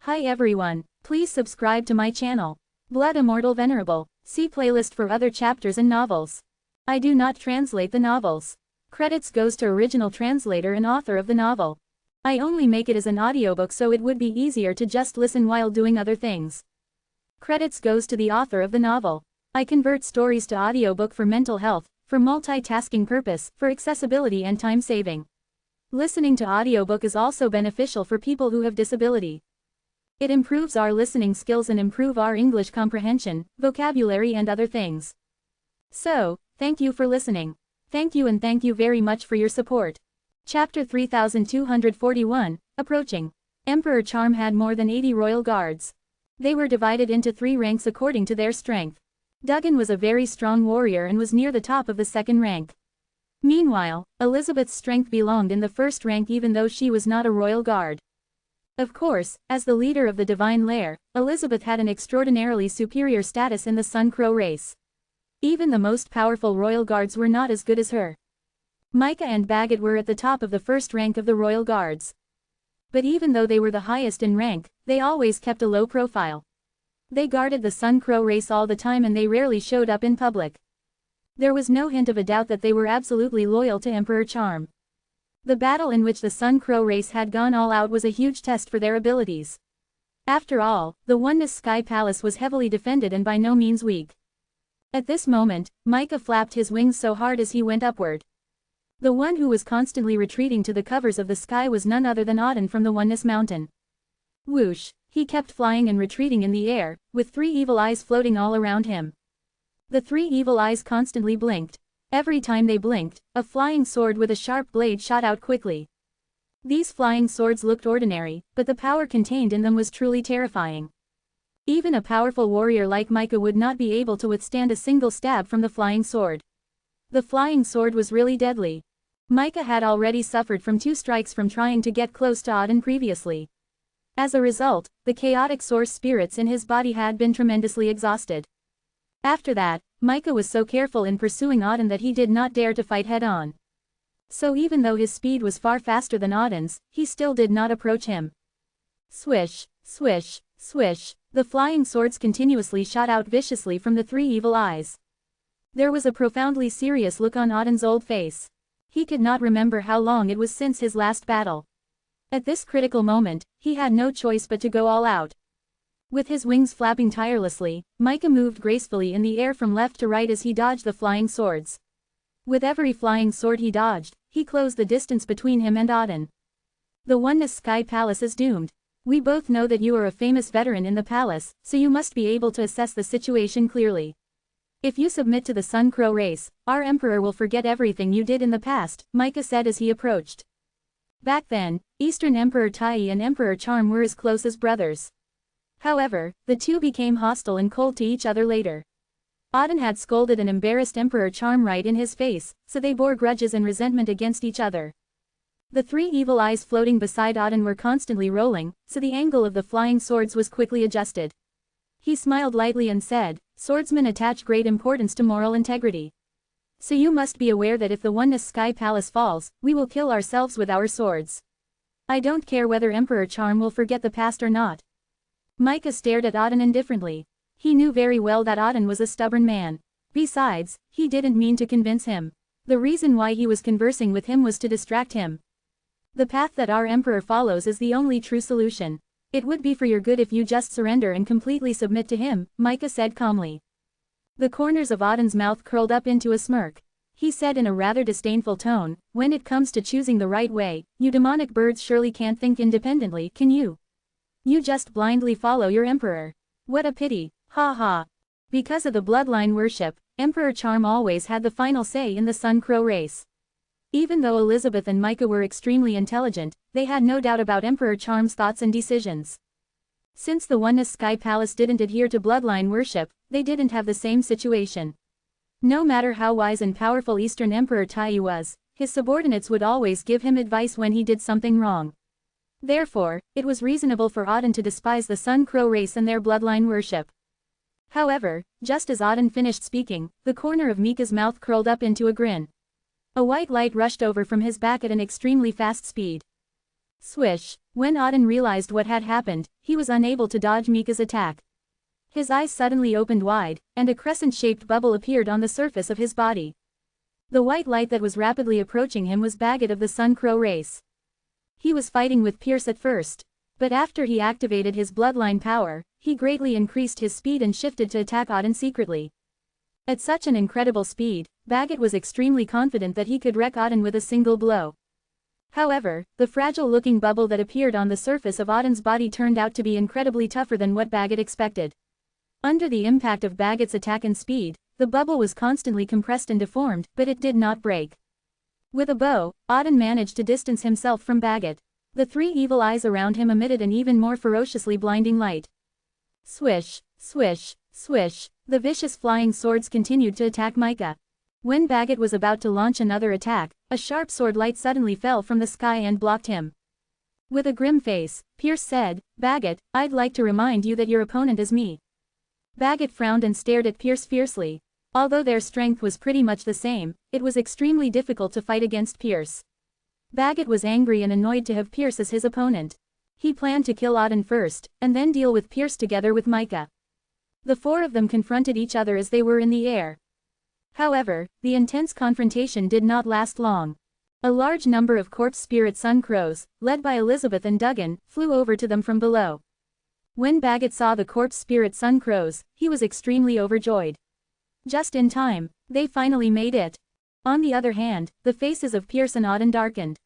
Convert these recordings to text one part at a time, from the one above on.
Hi everyone, please subscribe to my channel. Blood Immortal Venerable. See playlist for other chapters and novels. I do not translate the novels. Credits goes to original translator and author of the novel. I only make it as an audiobook so it would be easier to just listen while doing other things. Credits goes to the author of the novel. I convert stories to audiobook for mental health, for multitasking purpose, for accessibility and time saving. Listening to audiobook is also beneficial for people who have disability. It improves our listening skills and improve our English comprehension, vocabulary and other things. So, thank you for listening. Thank you and thank you very much for your support. Chapter 3241, Approaching. Emperor Charm had more than 80 royal guards. They were divided into 3 ranks according to their strength. Duggan was a very strong warrior and was near the top of the second rank. Meanwhile, Elizabeth's strength belonged in the first rank even though she was not a royal guard. Of course, as the leader of the divine lair, Elizabeth had an extraordinarily superior status in the Sun Crow race. Even the most powerful royal guards were not as good as her. Micah and Bagot were at the top of the first rank of the royal guards. But even though they were the highest in rank, they always kept a low profile. They guarded the Sun Crow race all the time and they rarely showed up in public. There was no hint of a doubt that they were absolutely loyal to Emperor Charm. The battle in which the Sun Crow race had gone all out was a huge test for their abilities. After all, the Oneness Sky Palace was heavily defended and by no means weak. At this moment, Micah flapped his wings so hard as he went upward. The one who was constantly retreating to the covers of the sky was none other than Auden from the Oneness Mountain. Whoosh, he kept flying and retreating in the air, with 3 evil eyes floating all around him. The 3 evil eyes constantly blinked. Every time they blinked, a flying sword with a sharp blade shot out quickly. These flying swords looked ordinary, but the power contained in them was truly terrifying. Even a powerful warrior like Micah would not be able to withstand a single stab from the flying sword. The flying sword was really deadly. Micah had already suffered from 2 strikes from trying to get close to Auden previously. As a result, the chaotic source spirits in his body had been tremendously exhausted. After that, Micah was so careful in pursuing Auden that he did not dare to fight head-on. So even though his speed was far faster than Auden's, he still did not approach him. Swish, swish, swish, the flying swords continuously shot out viciously from the 3 evil eyes. There was a profoundly serious look on Auden's old face. He could not remember how long it was since his last battle. At this critical moment, he had no choice but to go all out. With his wings flapping tirelessly, Micah moved gracefully in the air from left to right as he dodged the flying swords. With every flying sword he dodged, he closed the distance between him and Auden. The Oneness Sky Palace is doomed. We both know that you are a famous veteran in the palace, so you must be able to assess the situation clearly. If you submit to the Sun Crow race, our emperor will forget everything you did in the past, Micah said as he approached. Back then, Eastern Emperor Tai and Emperor Charm were as close as brothers. However, the two became hostile and cold to each other later. Auden had scolded and embarrassed Emperor Charm right in his face, so they bore grudges and resentment against each other. The 3 evil eyes floating beside Auden were constantly rolling, so the angle of the flying swords was quickly adjusted. He smiled lightly and said, "Swordsmen attach great importance to moral integrity. So you must be aware that if the Oneness Sky Palace falls, we will kill ourselves with our swords. I don't care whether Emperor Charm will forget the past or not." Micah stared at Auden indifferently. He knew very well that Auden was a stubborn man. Besides, he didn't mean to convince him. The reason why he was conversing with him was to distract him. The path that our emperor follows is the only true solution. It would be for your good if you just surrender and completely submit to him, Micah said calmly. The corners of Auden's mouth curled up into a smirk. He said in a rather disdainful tone, "When it comes to choosing the right way, you demonic birds surely can't think independently, can you? You just blindly follow your emperor. What a pity, ha ha." Because of the bloodline worship, Emperor Charm always had the final say in the Sun Crow race. Even though Elizabeth and Micah were extremely intelligent, they had no doubt about Emperor Charm's thoughts and decisions. Since the Oneness Sky Palace didn't adhere to bloodline worship, they didn't have the same situation. No matter how wise and powerful Eastern Emperor Tai was, his subordinates would always give him advice when he did something wrong. Therefore, it was reasonable for Auden to despise the Sun Crow race and their bloodline worship. However, just as Auden finished speaking, the corner of Micah's mouth curled up into a grin. A white light rushed over from his back at an extremely fast speed. Swish, When Auden realized what had happened, he was unable to dodge Mika's attack. His eyes suddenly opened wide, and a crescent-shaped bubble appeared on the surface of his body. The white light that was rapidly approaching him was Bagot of the Sun Crow race. He was fighting with Pierce at first, but after he activated his bloodline power, he greatly increased his speed and shifted to attack Auden secretly. At such an incredible speed, Bagot was extremely confident that he could wreck Auden with a single blow. However, the fragile-looking bubble that appeared on the surface of Auden's body turned out to be incredibly tougher than what Bagot expected. Under the impact of Bagot's attack and speed, the bubble was constantly compressed and deformed, but it did not break. With a bow, Auden managed to distance himself from Bagot. The three evil eyes around him emitted an even more ferociously blinding light. Swish, swish, swish, the vicious flying swords continued to attack Mika. When Bagot was about to launch another attack, a sharp sword light suddenly fell from the sky and blocked him. With a grim face, Pierce said, "Bagot, I'd like to remind you that your opponent is me." Bagot frowned and stared at Pierce fiercely. Although their strength was pretty much the same, it was extremely difficult to fight against Pierce. Bagot was angry and annoyed to have Pierce as his opponent. He planned to kill Auden first, and then deal with Pierce together with Mika. The four of them confronted each other as they were in the air. However, the intense confrontation did not last long. A large number of corpse spirit sun crows, led by Elizabeth and Duggan, flew over to them from below. When Bagot saw the corpse spirit sun crows, he was extremely overjoyed. Just in time, they finally made it. On the other hand, the faces of Pierce and Auden darkened.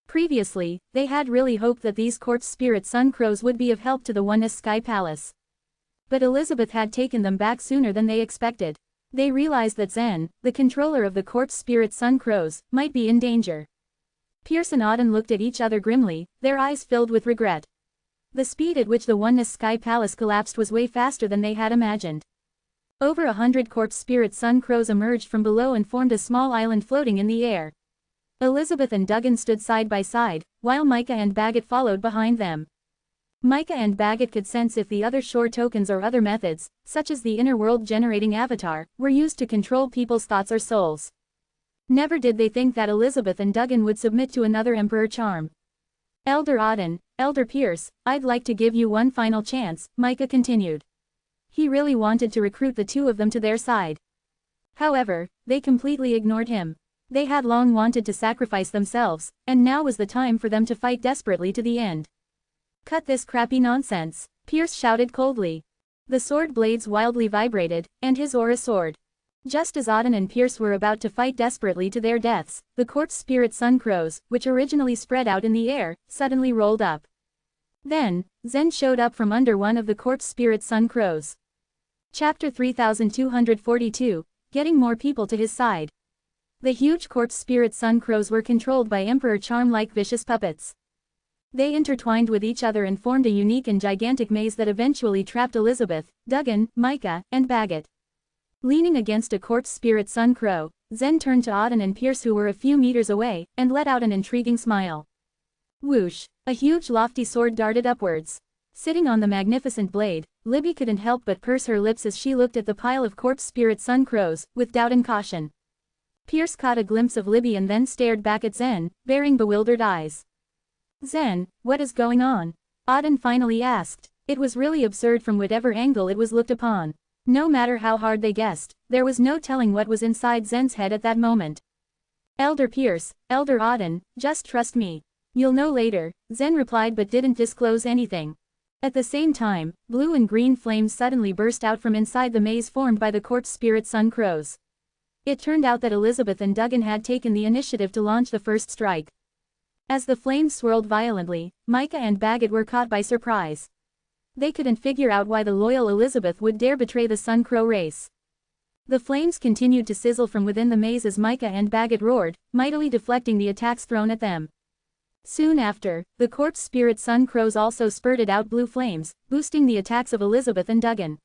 Previously, they had really hoped that these corpse spirit sun crows would be of help to the Oneness Sky Palace. But Elizabeth had taken them back sooner than they expected. They realized that Zen, the controller of the corpse spirit sun crows, might be in danger. Pierce and Auden looked at each other grimly, their eyes filled with regret. The speed at which the Oneness Sky Palace collapsed was way faster than they had imagined. Over 100 corpse spirit sun crows emerged from below and formed a small island floating in the air. Elizabeth and Duggan stood side by side, while Mika and Bagot followed behind them. Mika and Bagot could sense if the other shore tokens or other methods, such as the inner world generating avatar, were used to control people's thoughts or souls. Never did they think that Elizabeth and Duggan would submit to another Emperor charm. "Elder Auden, Elder Pierce, I'd like to give you one final chance," Mika continued. He really wanted to recruit the two of them to their side. However, they completely ignored him. They had long wanted to sacrifice themselves, and now was the time for them to fight desperately to the end. "Cut this crappy nonsense," Pierce shouted coldly. The sword blades wildly vibrated, and his aura soared. Just as Auden and Pierce were about to fight desperately to their deaths, the corpse spirit sun crows, which originally spread out in the air, suddenly rolled up. Then, Zen showed up from under one of the corpse spirit sun crows. Chapter 3242, Getting More People to His Side. The huge corpse spirit sun crows were controlled by Emperor charm-like vicious puppets. They intertwined with each other and formed a unique and gigantic maze that eventually trapped Elizabeth, Duggan, Mika, and Bagot. Leaning against a corpse spirit sun crow, Zen turned to Auden and Pierce, who were a few meters away, and let out an intriguing smile. Whoosh! A huge lofty sword darted upwards. Sitting on the magnificent blade, Libby couldn't help but purse her lips as she looked at the pile of corpse spirit sun crows, with doubt and caution. Pierce caught a glimpse of Libby and then stared back at Zen, bearing bewildered eyes. "Zen, what is going on?" Auden finally asked. It was really absurd from whatever angle it was looked upon. No matter how hard they guessed, there was no telling what was inside Zen's head at that moment. "Elder Pierce, Elder Auden, just trust me. You'll know later," Zen replied, but didn't disclose anything. At the same time, blue and green flames suddenly burst out from inside the maze formed by the corpse spirit sun crows. It turned out that Elizabeth and Duggan had taken the initiative to launch the first strike. As the flames swirled violently, Mika and Bagot were caught by surprise. They couldn't figure out why the loyal Elizabeth would dare betray the Sun Crow race. The flames continued to sizzle from within the maze as Mika and Bagot roared, mightily deflecting the attacks thrown at them. Soon after, the corpse spirit sun crows also spurted out blue flames, boosting the attacks of Elizabeth and Duggan.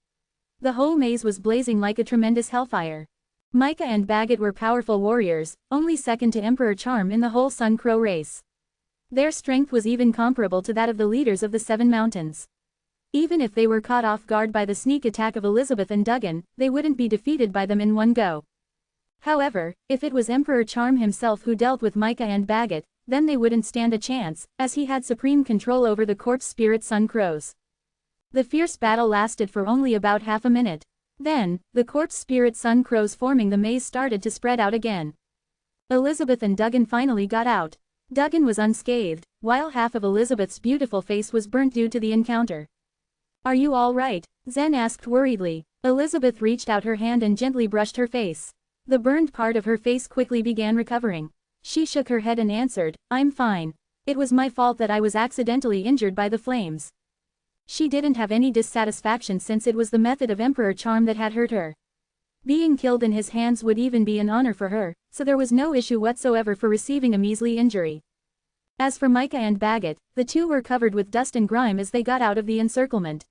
The whole maze was blazing like a tremendous hellfire. Mika and Bagot were powerful warriors, only second to Emperor Charm in the whole Sun Crow race. Their strength was even comparable to that of the leaders of the Seven Mountains. Even if they were caught off guard by the sneak attack of Elizabeth and Duggan, they wouldn't be defeated by them in one go. However, if it was Emperor Charm himself who dealt with Mika and Bagot, then they wouldn't stand a chance, as he had supreme control over the corpse spirit sun crows. The fierce battle lasted for only about half a minute. Then, the corpse spirit sun crows forming the maze started to spread out again. Elizabeth and Duggan finally got out. Duggan was unscathed, while half of Elizabeth's beautiful face was burnt due to the encounter. "Are you all right?" Zen asked worriedly. Elizabeth reached out her hand and gently brushed her face. The burned part of her face quickly began recovering. She shook her head and answered, "I'm fine. It was my fault that I was accidentally injured by the flames." She didn't have any dissatisfaction since it was the method of Emperor Charm that had hurt her. Being killed in his hands would even be an honor for her, so there was no issue whatsoever for receiving a measly injury. As for Micah and Bagot, the two were covered with dust and grime as they got out of the encirclement.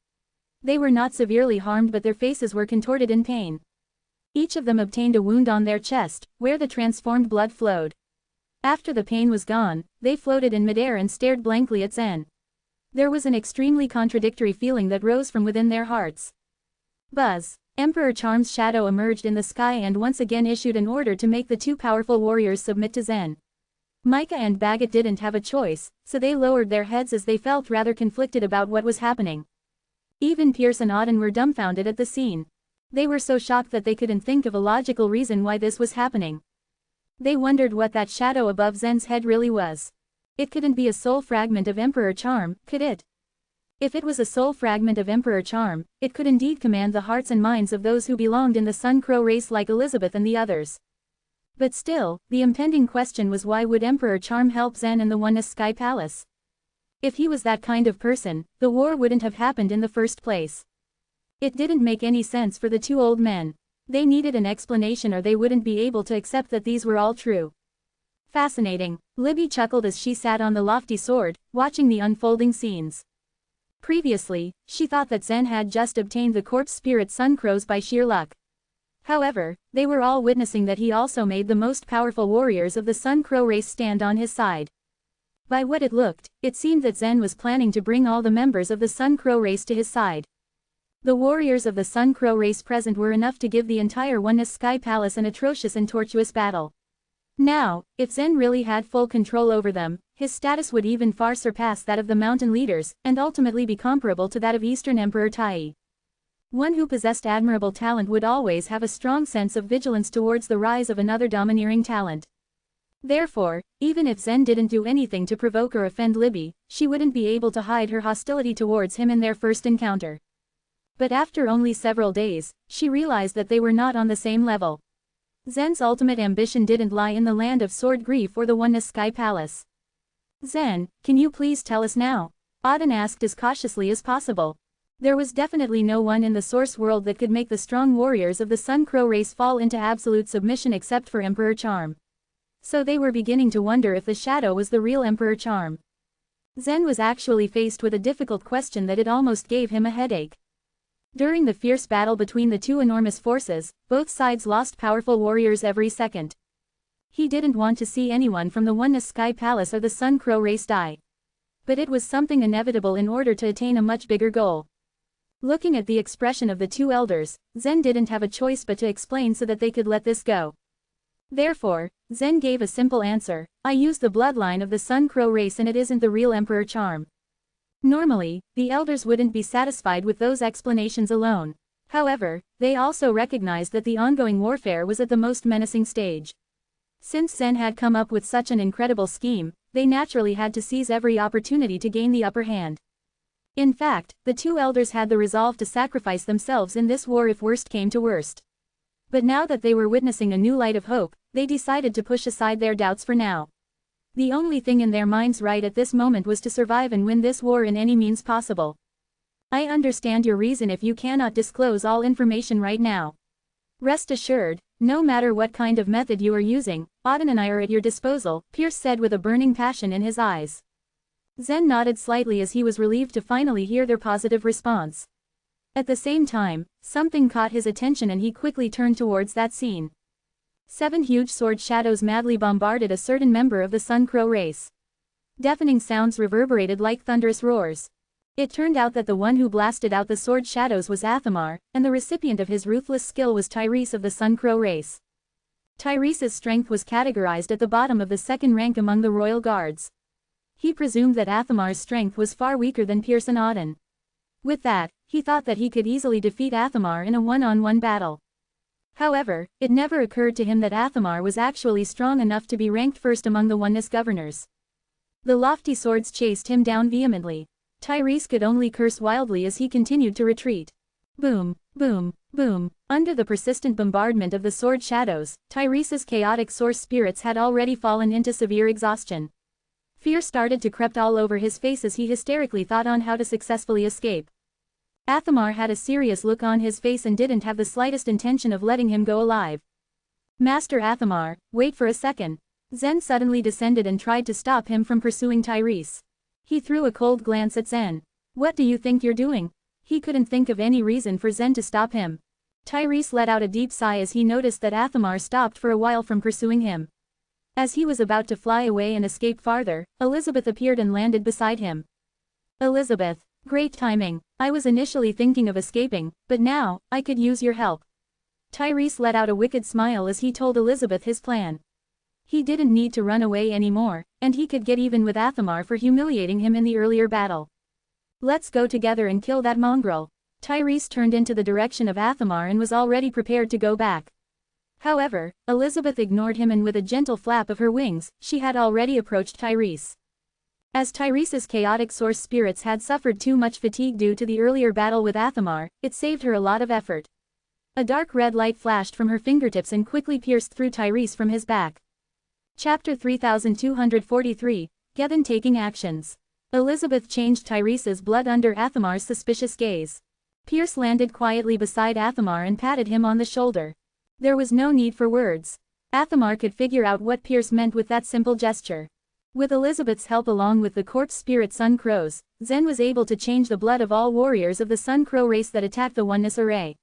They were not severely harmed but their faces were contorted in pain. Each of them obtained a wound on their chest, where the transformed blood flowed. After the pain was gone, they floated in midair and stared blankly at Zen. There was an extremely contradictory feeling that rose from within their hearts. Buzz! Emperor Charm's shadow emerged in the sky and once again issued an order to make the two powerful warriors submit to Zen. Micah and Bagot didn't have a choice, so they lowered their heads as they felt rather conflicted about what was happening. Even Pierce and Auden were dumbfounded at the scene. They were so shocked that they couldn't think of a logical reason why this was happening. They wondered what that shadow above Zen's head really was. It couldn't be a soul fragment of Emperor Charm, could it? If it was a soul fragment of Emperor Charm, it could indeed command the hearts and minds of those who belonged in the Sun Crow race like Elizabeth and the others. But still, the impending question was why would Emperor Charm help Zen and the Oneness Sky Palace? If he was that kind of person, the war wouldn't have happened in the first place. It didn't make any sense for the two old men. They needed an explanation or they wouldn't be able to accept that these were all true. Fascinating, Libby chuckled as she sat on the lofty sword, watching the unfolding scenes. Previously, she thought that Zen had just obtained the corpse spirit sun crows by sheer luck. However, they were all witnessing that he also made the most powerful warriors of the Sun Crow race stand on his side. By what it looked, it seemed that Zen was planning to bring all the members of the Sun Crow race to his side. The warriors of the Sun Crow race present were enough to give the entire Oneness Sky Palace an atrocious and tortuous battle. Now, if Zen really had full control over them, his status would even far surpass that of the mountain leaders, and ultimately be comparable to that of Eastern Emperor Tai. One who possessed admirable talent would always have a strong sense of vigilance towards the rise of another domineering talent. Therefore, even if Zen didn't do anything to provoke or offend Libby, she wouldn't be able to hide her hostility towards him in their first encounter. But after only several days, she realized that they were not on the same level. Zen's ultimate ambition didn't lie in the land of sword grief or the Oneness Sky Palace. "Zen, can you please tell us now?" Auden asked as cautiously as possible. There was definitely no one in the source world that could make the strong warriors of the Sun Crow race fall into absolute submission except for Emperor Charm. So they were beginning to wonder if the shadow was the real Emperor Charm. Zen was actually faced with a difficult question that it almost gave him a headache. During the fierce battle between the two enormous forces, both sides lost powerful warriors every second. He didn't want to see anyone from the Oneness Sky Palace or the Sun Crow race die. But it was something inevitable in order to attain a much bigger goal. Looking at the expression of the two elders, Zen didn't have a choice but to explain so that they could let this go. Therefore, Zen gave a simple answer: "I use the bloodline of the Sun Crow race and it isn't the real Emperor Charm." Normally, the elders wouldn't be satisfied with those explanations alone. However, they also recognized that the ongoing warfare was at the most menacing stage. Since Zen had come up with such an incredible scheme, they naturally had to seize every opportunity to gain the upper hand. In fact, the two elders had the resolve to sacrifice themselves in this war if worst came to worst. But now that they were witnessing a new light of hope, they decided to push aside their doubts for now. The only thing in their minds right at this moment was to survive and win this war in any means possible. "I understand your reason if you cannot disclose all information right now. Rest assured, no matter what kind of method you are using, Auden and I are at your disposal," Pierce said with a burning passion in his eyes. Zen nodded slightly as he was relieved to finally hear their positive response. At the same time, something caught his attention and he quickly turned towards that scene. 7 huge sword shadows madly bombarded a certain member of the Sun Crow race. Deafening sounds reverberated like thunderous roars. It turned out that the one who blasted out the sword shadows was Athamar, and the recipient of his ruthless skill was Tyrese of the Sun Crow race. Tyrese's strength was categorized at the bottom of the second rank among the royal guards. He presumed that Athamar's strength was far weaker than Pierce and Auden. With that, he thought that he could easily defeat Athamar in a one-on-one battle. However, it never occurred to him that Athamar was actually strong enough to be ranked first among the Oneness governors. The lofty swords chased him down vehemently. Tyrese could only curse wildly as he continued to retreat. Boom, boom, boom. Under the persistent bombardment of the sword shadows, Tyrese's chaotic source spirits had already fallen into severe exhaustion. Fear started to creep all over his face as he hysterically thought on how to successfully escape. Athamar had a serious look on his face and didn't have the slightest intention of letting him go alive. Master Athamar, wait for a second. Zen suddenly descended and tried to stop him from pursuing Tyrese. He threw a cold glance at Zen. What do you think you're doing? He couldn't think of any reason for Zen to stop him. Tyrese let out a deep sigh as he noticed that Athamar stopped for a while from pursuing him. As he was about to fly away and escape farther, Elizabeth appeared and landed beside him. Elizabeth, great timing. I was initially thinking of escaping, but now, I could use your help. Tyrese let out a wicked smile as he told Elizabeth his plan. He didn't need to run away anymore, and he could get even with Athamar for humiliating him in the earlier battle. Let's go together and kill that mongrel. Tyrese turned into the direction of Athamar and was already prepared to go back. However, Elizabeth ignored him and with a gentle flap of her wings, she had already approached Tyrese. As Tyrese's chaotic source spirits had suffered too much fatigue due to the earlier battle with Athamar, it saved her a lot of effort. A dark red light flashed from her fingertips and quickly pierced through Tyrese from his back. Chapter 3243, Gethin taking actions. Elizabeth changed Tyrese's blood under Athamar's suspicious gaze. Pierce landed quietly beside Athamar and patted him on the shoulder. There was no need for words. Athamar could figure out what Pierce meant with that simple gesture. With Elizabeth's help along with the corpse spirit Sun Crows, Zen was able to change the blood of all warriors of the Sun Crow race that attacked the Oneness Array.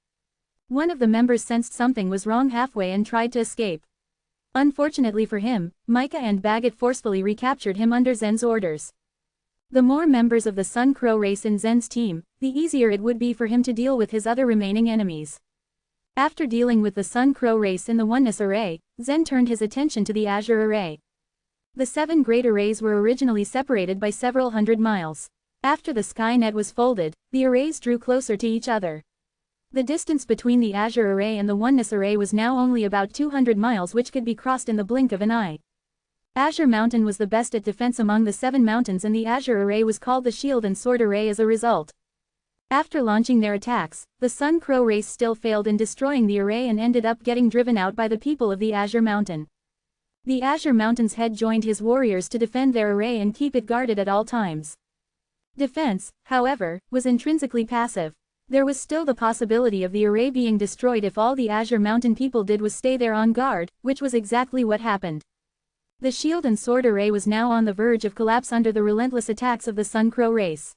One of the members sensed something was wrong halfway and tried to escape. Unfortunately for him, Micah and Baggett forcefully recaptured him under Zen's orders. The more members of the Sun Crow race in Zen's team, the easier it would be for him to deal with his other remaining enemies. After dealing with the Sun Crow race in the Oneness Array, Zen turned his attention to the Azure Array. The 7 great arrays were originally separated by several hundred miles. After the Skynet was folded, the arrays drew closer to each other. The distance between the Azure Array and the Oneness Array was now only about 200 miles, which could be crossed in the blink of an eye. Azure Mountain was the best at defense among the 7 mountains, and the Azure Array was called the Shield and Sword Array as a result. After launching their attacks, the Sun Crow race still failed in destroying the array and ended up getting driven out by the people of the Azure Mountain. The Azure Mountain's head joined his warriors to defend their array and keep it guarded at all times. Defense, however, was intrinsically passive. There was still the possibility of the array being destroyed if all the Azure Mountain people did was stay there on guard, which was exactly what happened. The Shield and Sword Array was now on the verge of collapse under the relentless attacks of the Sun Crow race.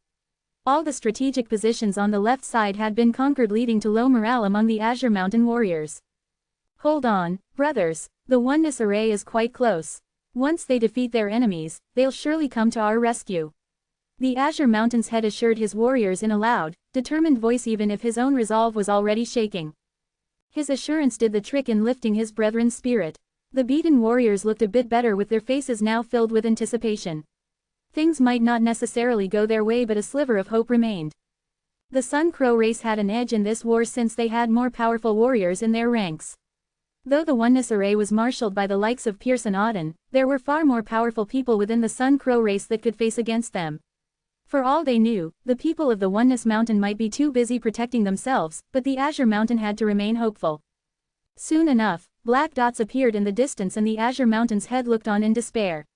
All the strategic positions on the left side had been conquered, leading to low morale among the Azure Mountain warriors. Hold on, brothers, the Oneness Array is quite close. Once they defeat their enemies, they'll surely come to our rescue. The Azure Mountain's head assured his warriors in a loud, determined voice, even if his own resolve was already shaking. His assurance did the trick in lifting his brethren's spirit. The beaten warriors looked a bit better with their faces now filled with anticipation. Things might not necessarily go their way, but a sliver of hope remained. The Sun Crow race had an edge in this war since they had more powerful warriors in their ranks. Though the Oneness Array was marshaled by the likes of Pierce and Auden, there were far more powerful people within the Sun Crow race that could face against them. For all they knew, the people of the Oneness Mountain might be too busy protecting themselves, but the Azure Mountain had to remain hopeful. Soon enough, black dots appeared in the distance and the Azure Mountain's head looked on in despair.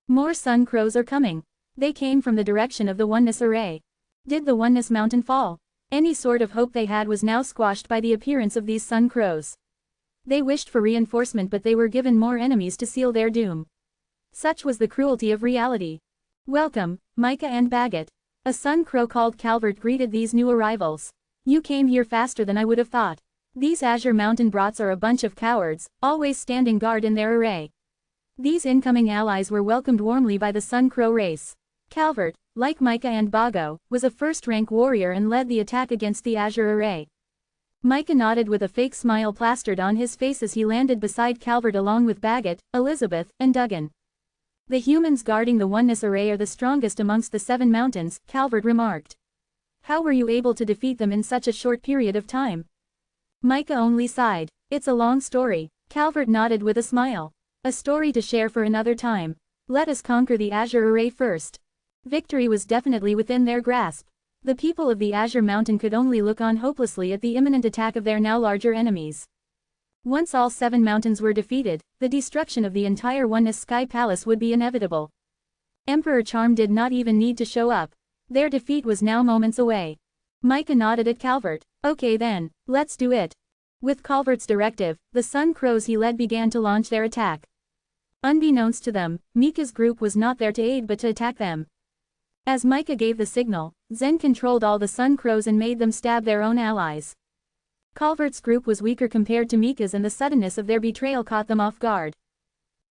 More Sun Crows are coming. They came from the direction of the Oneness Array. Did the Oneness Mountain fall? Any sort of hope they had was now squashed by the appearance of these Sun Crows. They wished for reinforcement, but they were given more enemies to seal their doom. Such was the cruelty of reality. Welcome, Micah and Baggett. A Sun Crow called Calvert greeted these new arrivals. You came here faster than I would have thought. These Azure Mountain brats are a bunch of cowards, always standing guard in their array. These incoming allies were welcomed warmly by the Sun Crow race. Calvert, like Micah and Bago, was a first-rank warrior and led the attack against the Azure Array. Micah nodded with a fake smile plastered on his face as he landed beside Calvert along with Baggett, Elizabeth, and Duggan. The humans guarding the Oneness Array are the strongest amongst the 7 mountains, Calvert remarked. How were you able to defeat them in such a short period of time? Micah only sighed. It's a long story. Calvert nodded with a smile. A story to share for another time. Let us conquer the Azure Array first. Victory was definitely within their grasp. The people of the Azure Mountain could only look on hopelessly at the imminent attack of their now larger enemies. Once all 7 mountains were defeated, the destruction of the entire Oneness Sky Palace would be inevitable. Emperor Charm did not even need to show up. Their defeat was now moments away. Micah nodded at Calvert. Okay then, let's do it. With Calvert's directive, the Sun Crows he led began to launch their attack. Unbeknownst to them, Micah's group was not there to aid but to attack them. As Micah gave the signal, Zen controlled all the Sun Crows and made them stab their own allies. Calvert's group was weaker compared to Micah's and the suddenness of their betrayal caught them off guard.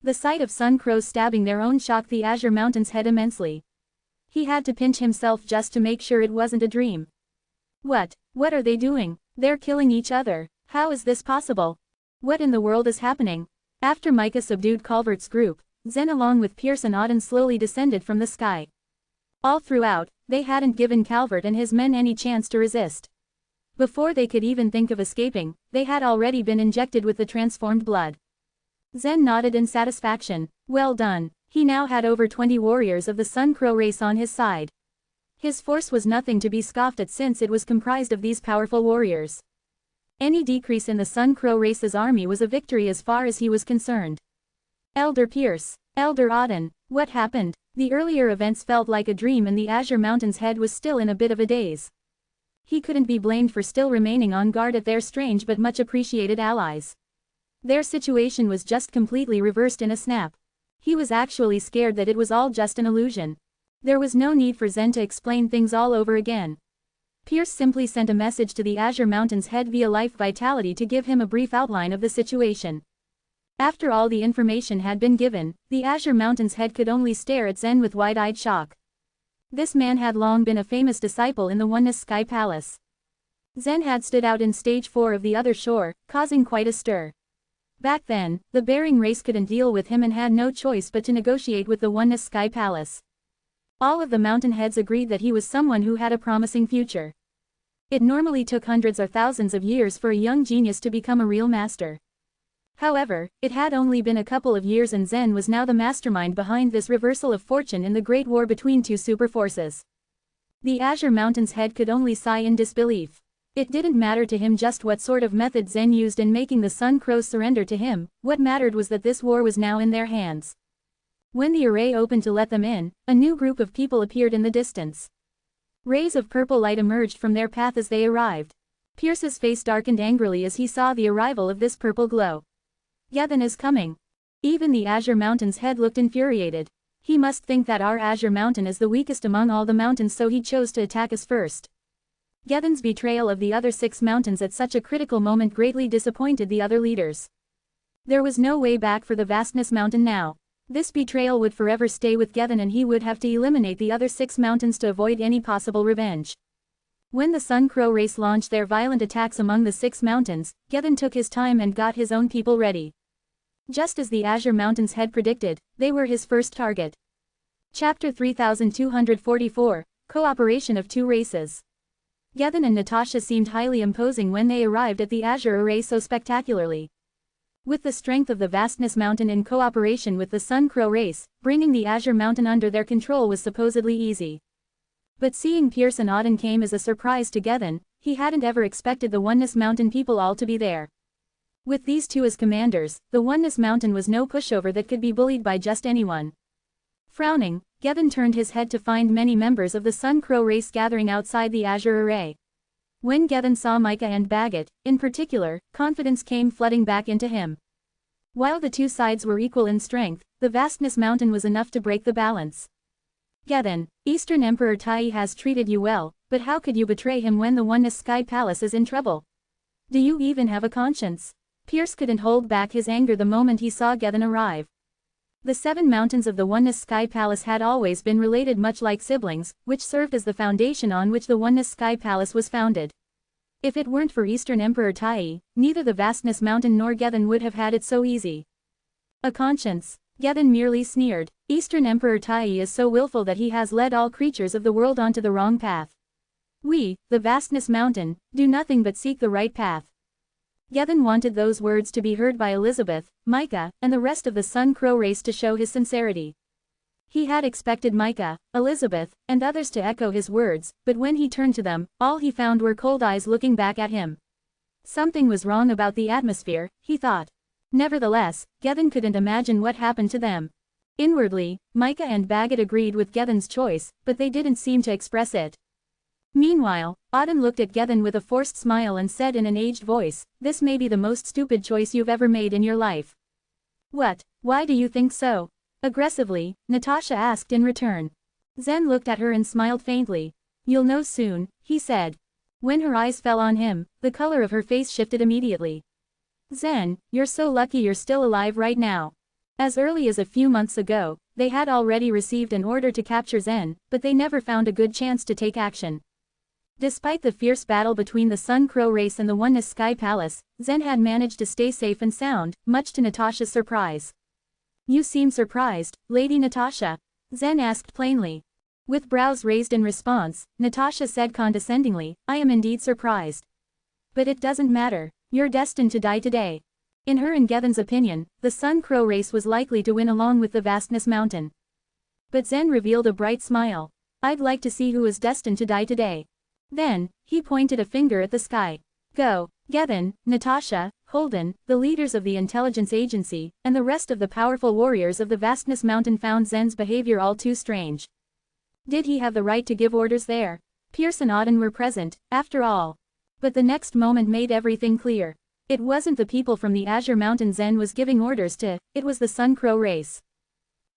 The sight of Sun Crows stabbing their own shocked the Azure Mountain's head immensely. He had to pinch himself just to make sure it wasn't a dream. What are they doing? They're killing each other. How is this possible? What in the world is happening? After Micah subdued Calvert's group, Zen along with Pierce and Auden slowly descended from the sky. All throughout, they hadn't given Calvert and his men any chance to resist. Before they could even think of escaping, they had already been injected with the transformed blood. Zen nodded in satisfaction. Well done. He now had over 20 warriors of the Sun Crow race on his side. His force was nothing to be scoffed at since it was comprised of these powerful warriors. Any decrease in the Sun Crow race's army was a victory as far as he was concerned. Elder Pierce, Elder Auden, what happened? The earlier events felt like a dream and the Azure Mountain's head was still in a bit of a daze. He couldn't be blamed for still remaining on guard at their strange but much appreciated allies. Their situation was just completely reversed in a snap. He was actually scared that it was all just an illusion. There was no need for Zen to explain things all over again. Pierce simply sent a message to the Azure Mountain's head via Life Vitality to give him a brief outline of the situation. After all the information had been given, the Azure Mountain's head could only stare at Zen with wide-eyed shock. This man had long been a famous disciple in the Oneness Sky Palace. Zen had stood out in Stage 4 of the Other Shore, causing quite a stir. Back then, the Bering race couldn't deal with him and had no choice but to negotiate with the Oneness Sky Palace. All of the mountain heads agreed that he was someone who had a promising future. It normally took hundreds or thousands of years for a young genius to become a real master. However, it had only been a couple of years and Zen was now the mastermind behind this reversal of fortune in the Great War between two superforces. The Azure Mountain's head could only sigh in disbelief. It didn't matter to him just what sort of method Zen used in making the Sun Crows surrender to him, what mattered was that this war was now in their hands. When the array opened to let them in, a new group of people appeared in the distance. Rays of purple light emerged from their path as they arrived. Pierce's face darkened angrily as he saw the arrival of this purple glow. Yethan is coming. Even the Azure Mountain's head looked infuriated. He must think that our Azure Mountain is the weakest among all the mountains, so he chose to attack us first. Yethan's betrayal of the other 6 mountains at such a critical moment greatly disappointed the other leaders. There was no way back for the Vastness Mountain now. This betrayal would forever stay with Yethan and he would have to eliminate the other 6 mountains to avoid any possible revenge. When the Sun Crow race launched their violent attacks among the 6 mountains, Yethan took his time and got his own people ready. Just as the Azure Mountain's head predicted, they were his first target. Chapter 3244, Cooperation of Two Races. Yethan and Natasha seemed highly imposing when they arrived at the Azure Array so spectacularly. With the strength of the Vastness Mountain in cooperation with the Sun Crow race, bringing the Azure Mountain under their control was supposedly easy. But seeing Pierce and Auden came as a surprise to Yethan, he hadn't ever expected the Oneness Mountain people all to be there. With these two as commanders, the Oneness Mountain was no pushover that could be bullied by just anyone. Frowning, Yethan turned his head to find many members of the Sun Crow race gathering outside the Azure Array. When Yethan saw Micah and Baggett, in particular, confidence came flooding back into him. While the two sides were equal in strength, the Vastness Mountain was enough to break the balance. Yethan, Eastern Emperor Tai has treated you well, but how could you betray him when the Oneness Sky Palace is in trouble? Do you even have a conscience? Pierce couldn't hold back his anger the moment he saw Yethan arrive. The 7 mountains of the Oneness Sky Palace had always been related much like siblings, which served as the foundation on which the Oneness Sky Palace was founded. If it weren't for Eastern Emperor Tai, neither the vastness mountain nor Gethin would have had it so easy. A conscience. Gethin merely sneered. Eastern Emperor Tai is so willful that he has led all creatures of the world onto the wrong path. We, the vastness mountain, do nothing but seek the right path. Gethin wanted those words to be heard by Elizabeth, Micah, and the rest of the Sun Crow race to show his sincerity. He had expected Micah, Elizabeth, and others to echo his words, but when he turned to them, all he found were cold eyes looking back at him. Something was wrong about the atmosphere, he thought. Nevertheless, Gethin couldn't imagine what happened to them. Inwardly, Micah and Bagot agreed with Gethin's choice, but they didn't seem to express it. Meanwhile, Auden looked at Gethin with a forced smile and said in an aged voice, "This may be the most stupid choice you've ever made in your life." "What? Why do you think so?" Aggressively, Natasha asked in return. Zen looked at her and smiled faintly. "You'll know soon," he said. When her eyes fell on him, the color of her face shifted immediately. "Zen, you're so lucky you're still alive right now." As early as a few months ago, they had already received an order to capture Zen, but they never found a good chance to take action. Despite the fierce battle between the Sun Crow race and the Oneness Sky Palace, Zen had managed to stay safe and sound, much to Natasha's surprise. "You seem surprised, Lady Natasha," Zen asked plainly. With brows raised in response, Natasha said condescendingly, "I am indeed surprised. But it doesn't matter, you're destined to die today." In her and Gethin's opinion, the Sun Crow race was likely to win along with the Vastness Mountain. But Zen revealed a bright smile. "I'd like to see who is destined to die today." Then, he pointed a finger at the sky. "Go." Gethin, Natasha, Holden, the leaders of the intelligence agency, and the rest of the powerful warriors of the Vastness Mountain found Zen's behavior all too strange. Did he have the right to give orders there? Pierce and Auden were present, after all. But the next moment made everything clear. It wasn't the people from the Azure Mountain Zen was giving orders to, it was the Sun Crow race.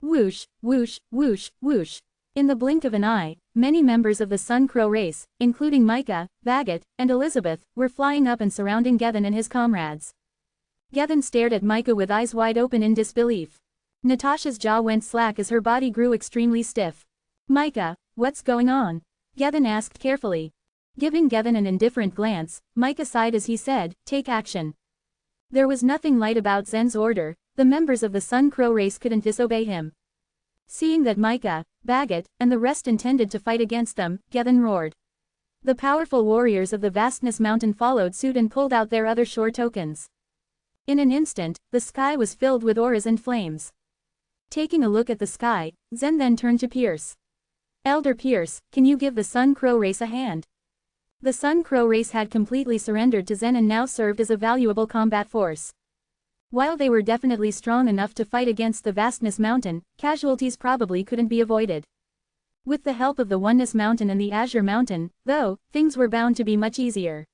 Whoosh, whoosh, whoosh, whoosh. In the blink of an eye, many members of the Sun Crow race, including Micah, Bagot, and Elizabeth, were flying up and surrounding Gethin and his comrades. Gethin stared at Micah with eyes wide open in disbelief. Natasha's jaw went slack as her body grew extremely stiff. "Micah, what's going on?" Gethin asked carefully. Giving Gethin an indifferent glance, Micah sighed as he said, "Take action." There was nothing light about Zen's order, the members of the Sun Crow race couldn't disobey him. Seeing that Micah, Bagot, and the rest intended to fight against them, Gethin roared. The powerful warriors of the Vastness Mountain followed suit and pulled out their other sure tokens. In an instant, the sky was filled with auras and flames. Taking a look at the sky, Zen then turned to Pierce. "Elder Pierce, can you give the Sun Crow race a hand?" The Sun Crow race had completely surrendered to Zen and now served as a valuable combat force. While they were definitely strong enough to fight against the Vastness Mountain, casualties probably couldn't be avoided. With the help of the Oneness Mountain and the Azure Mountain, though, things were bound to be much easier.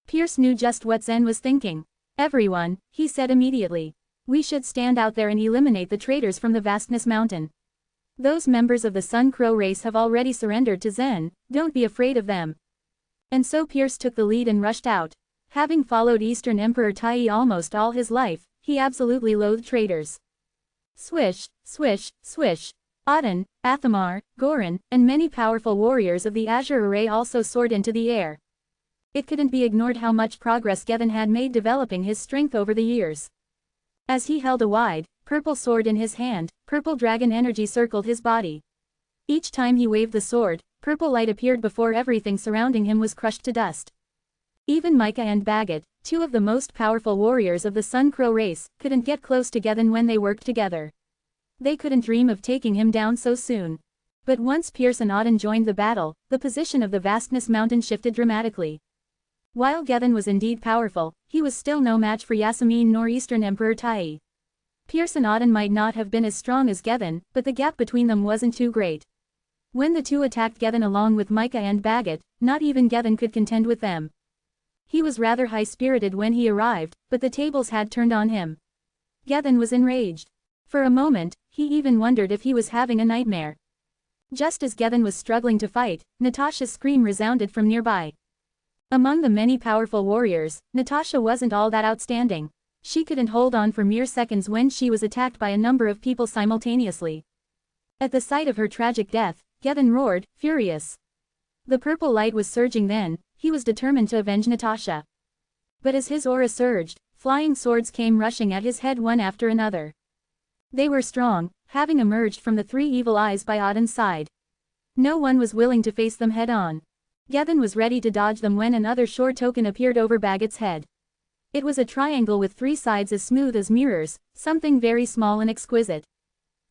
Pierce knew just what Zen was thinking. "Everyone," he said immediately. "We should stand out there and eliminate the traitors from the Vastness Mountain. Those members of the Sun Crow race have already surrendered to Zen, don't be afraid of them." And so Pierce took the lead and rushed out. Having followed Eastern Emperor Tai almost all his life, he absolutely loathed traitors. Swish, swish, swish. Auden, Athamar, Goran, and many powerful warriors of the Azure Array also soared into the air. It couldn't be ignored how much progress Gethin had made developing his strength over the years. As he held a wide, purple sword in his hand, purple dragon energy circled his body. Each time he waved the sword, purple light appeared before everything surrounding him was crushed to dust. Even Micah and Bagot, two of the most powerful warriors of the Sun Crow race, couldn't get close to Gethin when they worked together. They couldn't dream of taking him down so soon. But once Pierce and Auden joined the battle, the position of the Vastness Mountain shifted dramatically. While Gethin was indeed powerful, he was still no match for Yasmin nor Eastern Emperor Tai. Pierce and Auden might not have been as strong as Gethin, but the gap between them wasn't too great. When the two attacked Gethin along with Micah and Bagot, not even Gethin could contend with them. He was rather high-spirited when he arrived, but the tables had turned on him. Gethin was enraged. For a moment, he even wondered if he was having a nightmare. Just as Gethin was struggling to fight, Natasha's scream resounded from nearby. Among the many powerful warriors, Natasha wasn't all that outstanding. She couldn't hold on for mere seconds when she was attacked by a number of people simultaneously. At the sight of her tragic death, Gethin roared, furious. The purple light was surging then, he was determined to avenge Natasha. But as his aura surged, flying swords came rushing at his head one after another. They were strong, having emerged from the three evil eyes by Audin's side. No one was willing to face them head-on. Gethin was ready to dodge them when another shore token appeared over Bagot's head. It was a triangle with three sides as smooth as mirrors, something very small and exquisite.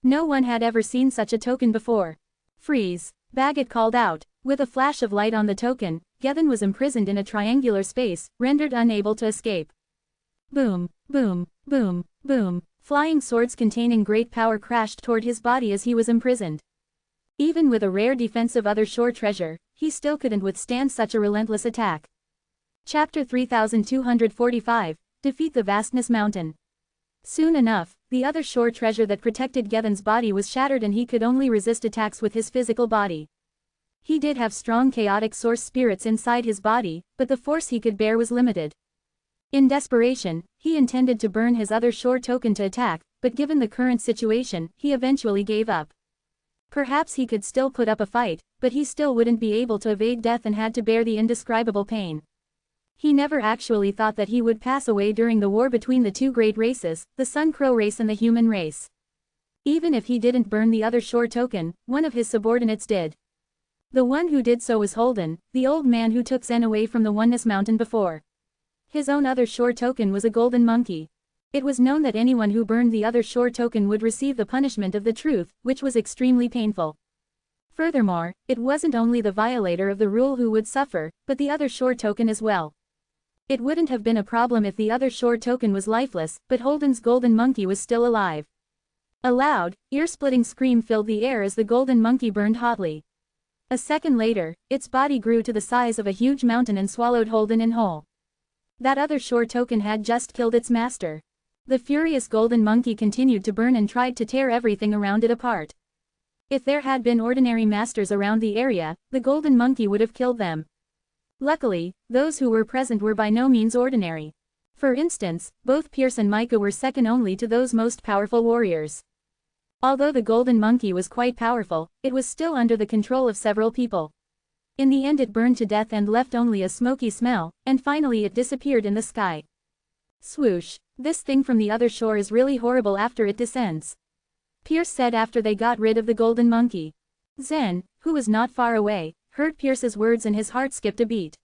No one had ever seen such a token before. Freeze! Bagot called out. With a flash of light on the token, Gethin was imprisoned in a triangular space, rendered unable to escape. Boom, boom, boom, boom. Flying swords containing great power crashed toward his body as he was imprisoned. Even with a rare defensive other shore treasure, he still couldn't withstand such a relentless attack. Chapter 3245, Defeat the Vastness Mountain. Soon enough, the other shore treasure that protected Gethin's body was shattered and he could only resist attacks with his physical body. He did have strong chaotic source spirits inside his body, but the force he could bear was limited. In desperation, he intended to burn his other shore token to attack, but given the current situation, he eventually gave up. Perhaps he could still put up a fight, but he still wouldn't be able to evade death and had to bear the indescribable pain. He never actually thought that he would pass away during the war between the two great races, the Sun Crow race and the human race. Even if he didn't burn the other shore token, one of his subordinates did. The one who did so was Holden, the old man who took Zen away from the Oneness Mountain before. His own other shore token was a golden monkey. It was known that anyone who burned the other shore token would receive the punishment of the truth, which was extremely painful. Furthermore, it wasn't only the violator of the rule who would suffer, but the other shore token as well. It wouldn't have been a problem if the other shore token was lifeless, but Holden's golden monkey was still alive. A loud, ear-splitting scream filled the air as the golden monkey burned hotly. A second later, its body grew to the size of a huge mountain and swallowed Holden in whole. That other shore token had just killed its master. The furious golden monkey continued to burn and tried to tear everything around it apart. If there had been ordinary masters around the area, the golden monkey would have killed them. Luckily, those who were present were by no means ordinary. For instance, both Pierce and Micah were second only to those most powerful warriors. Although the golden monkey was quite powerful, it was still under the control of several people. In the end it burned to death and left only a smoky smell, and finally it disappeared in the sky. Swoosh! This thing from the other shore is really horrible after it descends. Pierce said after they got rid of the golden monkey. Zen, who was not far away, heard Pierce's words and his heart skipped a beat.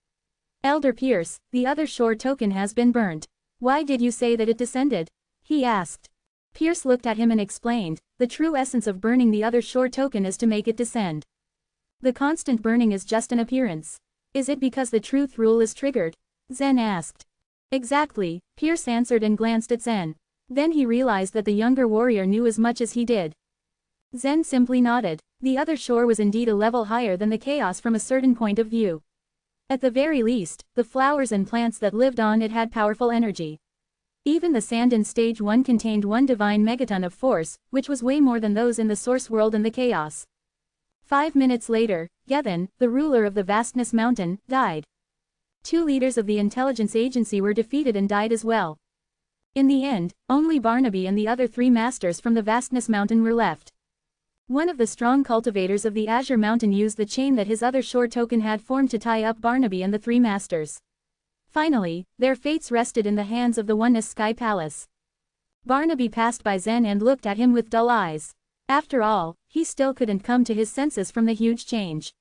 Elder Pierce, the other shore token has been burnt. Why did you say that it descended? He asked. Pierce looked at him and explained, the true essence of burning the other shore token is to make it descend. The constant burning is just an appearance. Is it because the truth rule is triggered? Zen asked. Exactly, Pierce answered and glanced at Zen. Then he realized that the younger warrior knew as much as he did. Zen simply nodded. The other shore was indeed a level higher than the chaos from a certain point of view. At the very least, the flowers and plants that lived on it had powerful energy. Even the sand in stage 1 contained one divine megaton of force, which was way more than those in the source world and the chaos. 5 minutes later, Gethin, the ruler of the Vastness Mountain, died. 2 leaders of the intelligence agency were defeated and died as well. In the end, only Barnaby and the other 3 masters from the Vastness Mountain were left. One of the strong cultivators of the Azure Mountain used the chain that his other shore token had formed to tie up Barnaby and the 3 masters. Finally, their fates rested in the hands of the Oneness Sky Palace. Barnaby passed by Zen and looked at him with dull eyes. After all, he still couldn't come to his senses from the huge change.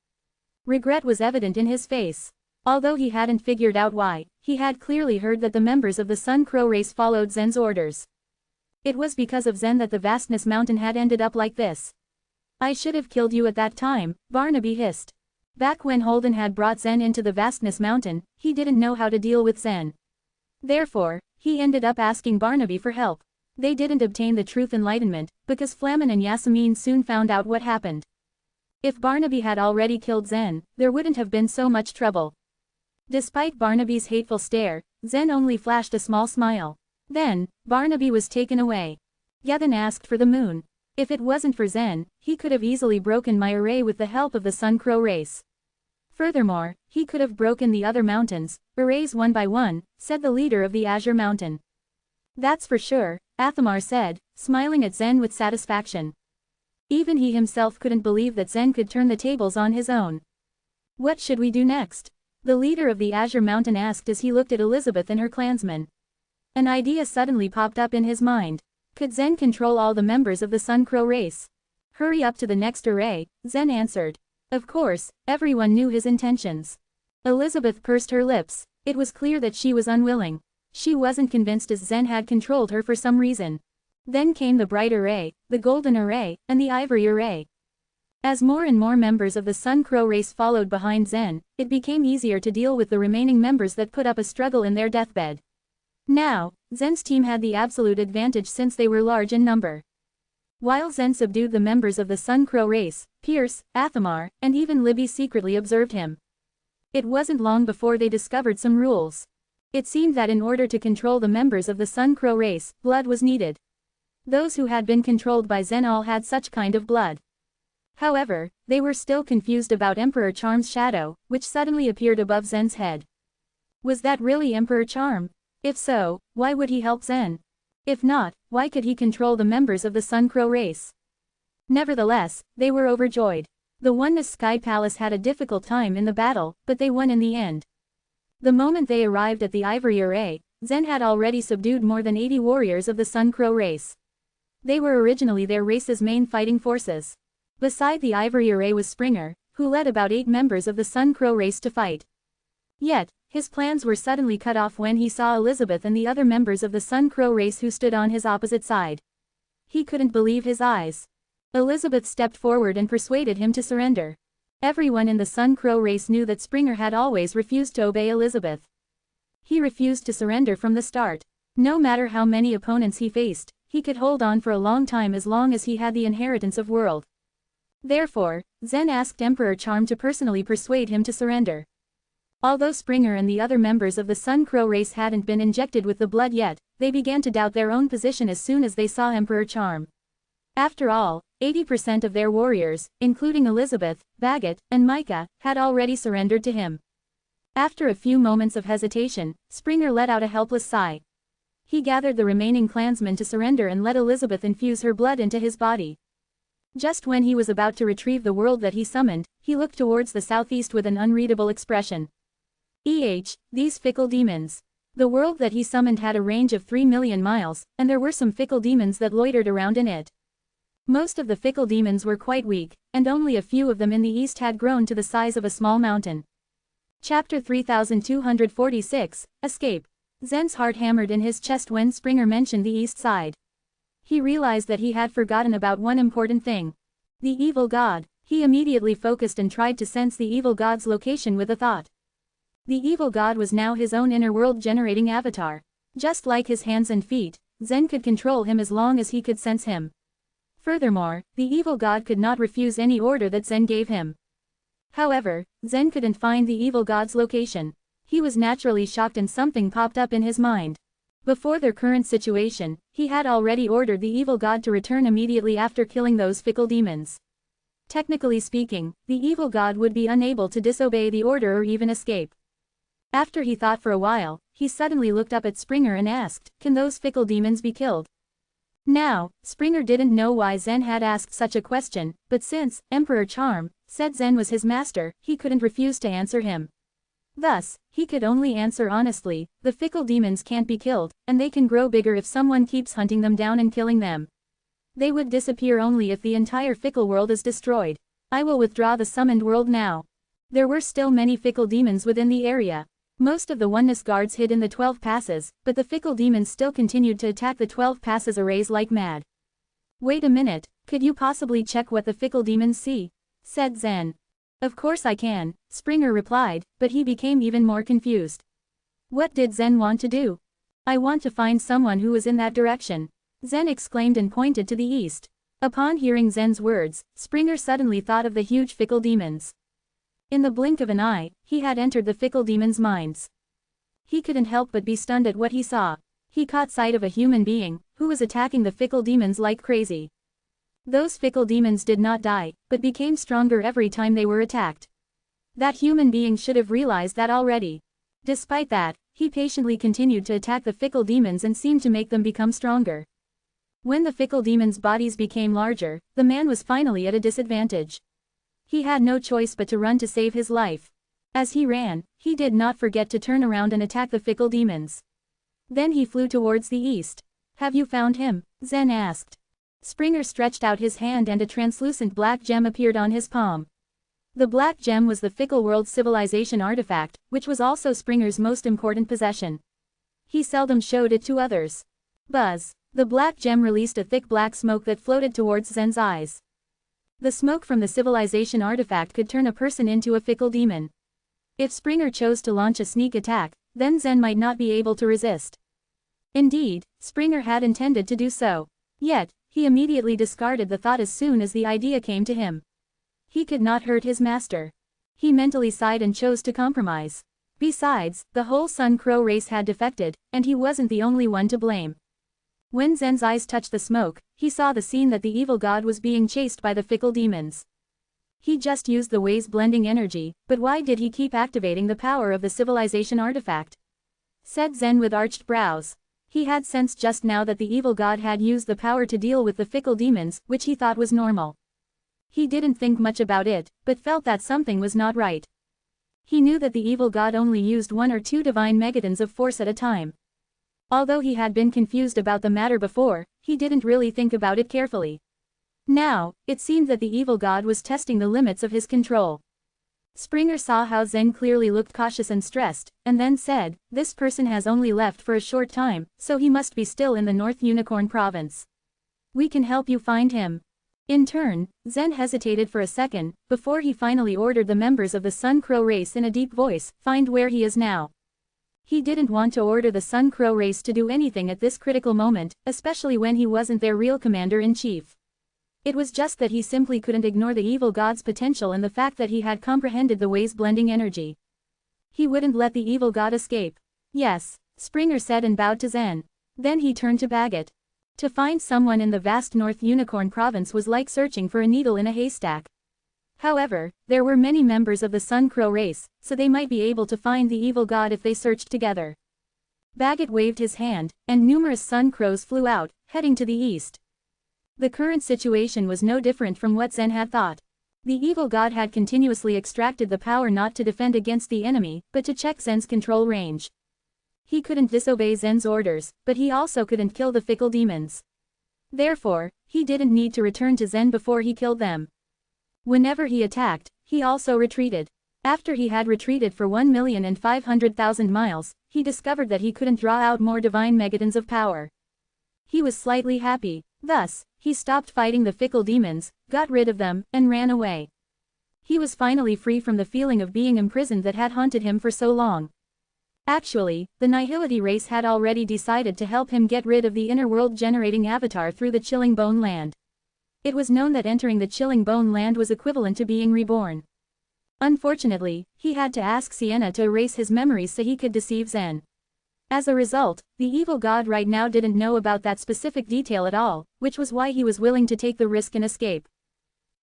Regret was evident in his face. Although he hadn't figured out why, he had clearly heard that the members of the Sun Crow race followed Zen's orders. It was because of Zen that the Vastness Mountain had ended up like this. I should have killed you at that time, Barnaby hissed. Back when Holden had brought Zen into the Vastness Mountain, he didn't know how to deal with Zen. Therefore, he ended up asking Barnaby for help. They didn't obtain the truth enlightenment, because Flamin and Yasmin soon found out what happened. If Barnaby had already killed Zen, there wouldn't have been so much trouble. Despite Barnaby's hateful stare, Zen only flashed a small smile. Then, Barnaby was taken away. Gethin asked for the moon. If it wasn't for Zen, he could have easily broken my array with the help of the Sun Crow race. Furthermore, he could have broken the other mountains, arrays one by one, said the leader of the Azure Mountain. That's for sure, Athamar said, smiling at Zen with satisfaction. Even he himself couldn't believe that Zen could turn the tables on his own. What should we do next? The leader of the Azure Mountain asked as he looked at Elizabeth and her clansmen. An idea suddenly popped up in his mind. Could Zen control all the members of the Sun Crow race? Hurry up to the next array, Zen answered. Of course, everyone knew his intentions. Elizabeth pursed her lips. It was clear that she was unwilling. She wasn't convinced as Zen had controlled her for some reason. Then came the bright array, the golden array, and the ivory array. As more and more members of the Sun Crow race followed behind Zen, it became easier to deal with the remaining members that put up a struggle in their deathbed. Now, Zen's team had the absolute advantage since they were large in number. While Zen subdued the members of the Sun Crow race, Pierce, Athamar, and even Libby secretly observed him. It wasn't long before they discovered some rules. It seemed that in order to control the members of the Sun Crow race, blood was needed. Those who had been controlled by Zen all had such kind of blood. However, they were still confused about Emperor Charm's shadow, which suddenly appeared above Zen's head. Was that really Emperor Charm? If so, why would he help Zen? If not, why could he control the members of the Sun Crow race? Nevertheless, they were overjoyed. The Oneness Sky Palace had a difficult time in the battle, but they won in the end. The moment they arrived at the Ivory Array, Zen had already subdued more than 80 warriors of the Sun Crow race. They were originally their race's main fighting forces. Beside the Ivory Array was Springer, who led about 8 members of the Sun Crow race to fight. Yet, his plans were suddenly cut off when he saw Elizabeth and the other members of the Sun Crow race who stood on his opposite side. He couldn't believe his eyes. Elizabeth stepped forward and persuaded him to surrender. Everyone in the Sun Crow race knew that Springer had always refused to obey Elizabeth. He refused to surrender from the start. No matter how many opponents he faced, he could hold on for a long time as long as he had the inheritance of world. Therefore, Zen asked Emperor Charm to personally persuade him to surrender. Although Springer and the other members of the Sun Crow race hadn't been injected with the blood yet, they began to doubt their own position as soon as they saw Emperor Charm. After all, 80% of their warriors, including Elizabeth, Bagot, and Micah, had already surrendered to him. After a few moments of hesitation, Springer let out a helpless sigh. He gathered the remaining clansmen to surrender and let Elizabeth infuse her blood into his body. Just when he was about to retrieve the world that he summoned, he looked towards the southeast with an unreadable expression. These fickle demons. The world that he summoned had a range of 3 million miles, and there were some fickle demons that loitered around in it. Most of the fickle demons were quite weak, and only a few of them in the east had grown to the size of a small mountain. Chapter 3246, Escape. Zen's heart hammered in his chest when Springer mentioned the east side. He realized that he had forgotten about one important thing. The evil god. He immediately focused and tried to sense the evil god's location with a thought. The evil god was now his own inner world generating avatar. Just like his hands and feet, Zen could control him as long as he could sense him. Furthermore, the evil god could not refuse any order that Zen gave him. However, Zen couldn't find the evil god's location. He was naturally shocked and something popped up in his mind. Before their current situation, he had already ordered the evil god to return immediately after killing those fickle demons. Technically speaking, the evil god would be unable to disobey the order or even escape. After he thought for a while, he suddenly looked up at Springer and asked, "Can those fickle demons be killed?" Now, Springer didn't know why Zen had asked such a question, but since Emperor Charm said Zen was his master, he couldn't refuse to answer him. Thus, he could only answer honestly, the fickle demons can't be killed, and they can grow bigger if someone keeps hunting them down and killing them. They would disappear only if the entire fickle world is destroyed. I will withdraw the summoned world now. There were still many fickle demons within the area. Most of the Oneness guards hid in the 12 passes, but the fickle demons still continued to attack the 12 passes arrays like mad. Wait a minute, could you possibly check what the fickle demons see? Said Zen. Of course I can, Springer replied, but he became even more confused. What did Zen want to do? I want to find someone who was in that direction. Zen exclaimed and pointed to the east. Upon hearing Zen's words, Springer suddenly thought of the huge fickle demons. In the blink of an eye, he had entered the fickle demons' minds. He couldn't help but be stunned at what he saw. He caught sight of a human being, who was attacking the fickle demons like crazy. Those fickle demons did not die, but became stronger every time they were attacked. That human being should have realized that already. Despite that, he patiently continued to attack the fickle demons and seemed to make them become stronger. When the fickle demons' bodies became larger, the man was finally at a disadvantage. He had no choice but to run to save his life. As he ran, he did not forget to turn around and attack the fickle demons. Then he flew towards the east. "Have you found him?" Zen asked. Springer stretched out his hand and a translucent black gem appeared on his palm. The black gem was the Fickle World Civilization artifact, which was also Springer's most important possession. He seldom showed it to others. Buzz. The black gem released a thick black smoke that floated towards Zen's eyes. The smoke from the civilization artifact could turn a person into a fickle demon. If Springer chose to launch a sneak attack, then Zen might not be able to resist. Indeed, Springer had intended to do so. Yet, he immediately discarded the thought as soon as the idea came to him. He could not hurt his master. He mentally sighed and chose to compromise. Besides, the whole Sun Crow race had defected, and he wasn't the only one to blame. When Zen's eyes touched the smoke, he saw the scene that the evil god was being chased by the fickle demons. He just used the way's blending energy, but why did he keep activating the power of the civilization artifact? Said Zen with arched brows. He had sensed just now that the evil god had used the power to deal with the fickle demons, which he thought was normal. He didn't think much about it, but felt that something was not right. He knew that the evil god only used 1 or 2 divine megatons of force at a time. Although he had been confused about the matter before, he didn't really think about it carefully. Now, it seemed that the evil god was testing the limits of his control. Springer saw how Zen clearly looked cautious and stressed, and then said, "This person has only left for a short time, so he must be still in the North Unicorn Province. We can help you find him." In turn, Zen hesitated for a second, before he finally ordered the members of the Sun Crow race in a deep voice, "Find where he is now." He didn't want to order the Sun Crow race to do anything at this critical moment, especially when he wasn't their real commander-in-chief. It was just that he simply couldn't ignore the evil god's potential and the fact that he had comprehended the way's blending energy. He wouldn't let the evil god escape. "Yes," Springer said and bowed to Zen. Then he turned to Bagot. To find someone in the vast North Unicorn Province was like searching for a needle in a haystack. However, there were many members of the Sun Crow race, so they might be able to find the evil god if they searched together. Bagot waved his hand, and numerous Sun Crows flew out, heading to the east. The current situation was no different from what Zen had thought. The evil god had continuously extracted the power not to defend against the enemy, but to check Zen's control range. He couldn't disobey Zen's orders, but he also couldn't kill the fickle demons. Therefore, he didn't need to return to Zen before he killed them. Whenever he attacked, he also retreated. After he had retreated for 1,500,000 miles, he discovered that he couldn't draw out more divine megatons of power. He was slightly happy. Thus, he stopped fighting the fickle demons, got rid of them, and ran away. He was finally free from the feeling of being imprisoned that had haunted him for so long. Actually, the Nihility race had already decided to help him get rid of the inner world-generating avatar through the Chilling Bone Land. It was known that entering the Chilling Bone Land was equivalent to being reborn. Unfortunately, he had to ask Sienna to erase his memories so he could deceive Zen. As a result, the evil god right now didn't know about that specific detail at all, which was why he was willing to take the risk and escape.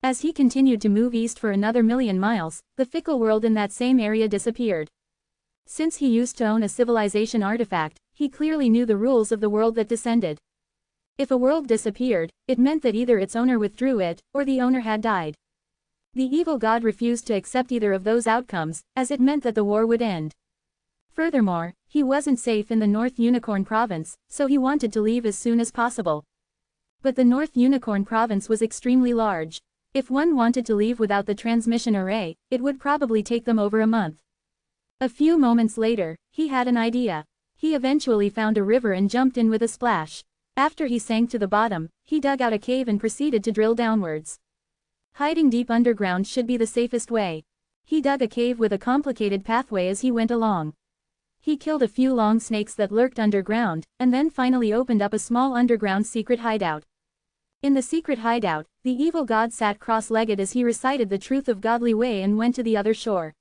As he continued to move east for another 1,000,000 miles, the fickle world in that same area disappeared. Since he used to own a civilization artifact, he clearly knew the rules of the world that descended. If a world disappeared, it meant that either its owner withdrew it, or the owner had died. The evil god refused to accept either of those outcomes, as it meant that the war would end. Furthermore, he wasn't safe in the North Unicorn Province, so he wanted to leave as soon as possible. But the North Unicorn Province was extremely large. If one wanted to leave without the transmission array, it would probably take them over a month. A few moments later, he had an idea. He eventually found a river and jumped in with a splash. After he sank to the bottom, he dug out a cave and proceeded to drill downwards. Hiding deep underground should be the safest way. He dug a cave with a complicated pathway as he went along. He killed a few long snakes that lurked underground, and then finally opened up a small underground secret hideout. In the secret hideout, the evil god sat cross-legged as he recited the truth of godly way and went to the other shore.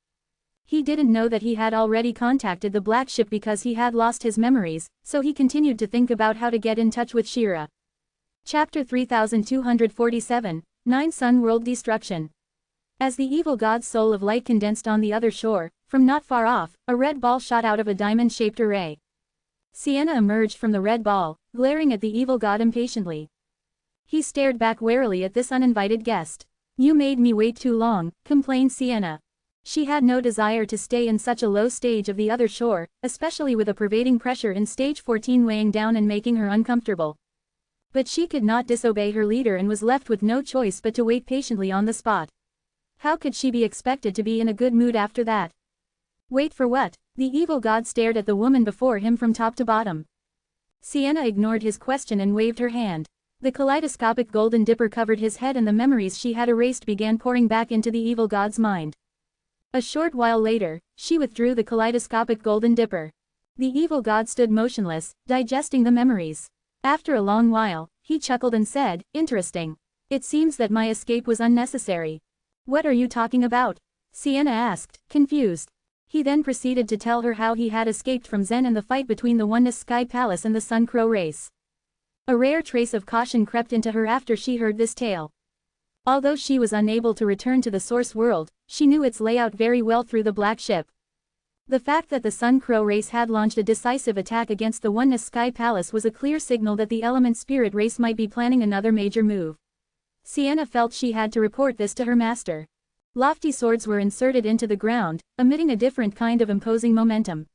He didn't know that he had already contacted the black ship because he had lost his memories, so he continued to think about how to get in touch with Shira. Chapter 3247, 9 Sun World Destruction. As the evil god's soul of light condensed on the other shore, from not far off, a red ball shot out of a diamond-shaped array. Sienna emerged from the red ball, glaring at the evil god impatiently. He stared back warily at this uninvited guest. "You made me wait too long," complained Sienna. She had no desire to stay in such a low stage of the other shore, especially with a pervading pressure in stage 14 weighing down and making her uncomfortable. But she could not disobey her leader and was left with no choice but to wait patiently on the spot. How could she be expected to be in a good mood after that? Wait for what? The evil god stared at the woman before him from top to bottom. Sienna ignored his question and waved her hand. The kaleidoscopic golden dipper covered his head and the memories she had erased began pouring back into the evil god's mind. A short while later, she withdrew the kaleidoscopic golden dipper. The evil god stood motionless, digesting the memories. After a long while, he chuckled and said, "Interesting. It seems that my escape was unnecessary." "What are you talking about?" Sienna asked, confused. He then proceeded to tell her how he had escaped from Zen and the fight between the Oneness Sky Palace and the Sun Crow race. A rare trace of caution crept into her after she heard this tale. Although she was unable to return to the source world, she knew its layout very well through the Black Ship. The fact that the Sun Crow race had launched a decisive attack against the Oneness Sky Palace was a clear signal that the Element Spirit race might be planning another major move. Sienna felt she had to report this to her master. Lofty swords were inserted into the ground, emitting a different kind of imposing momentum.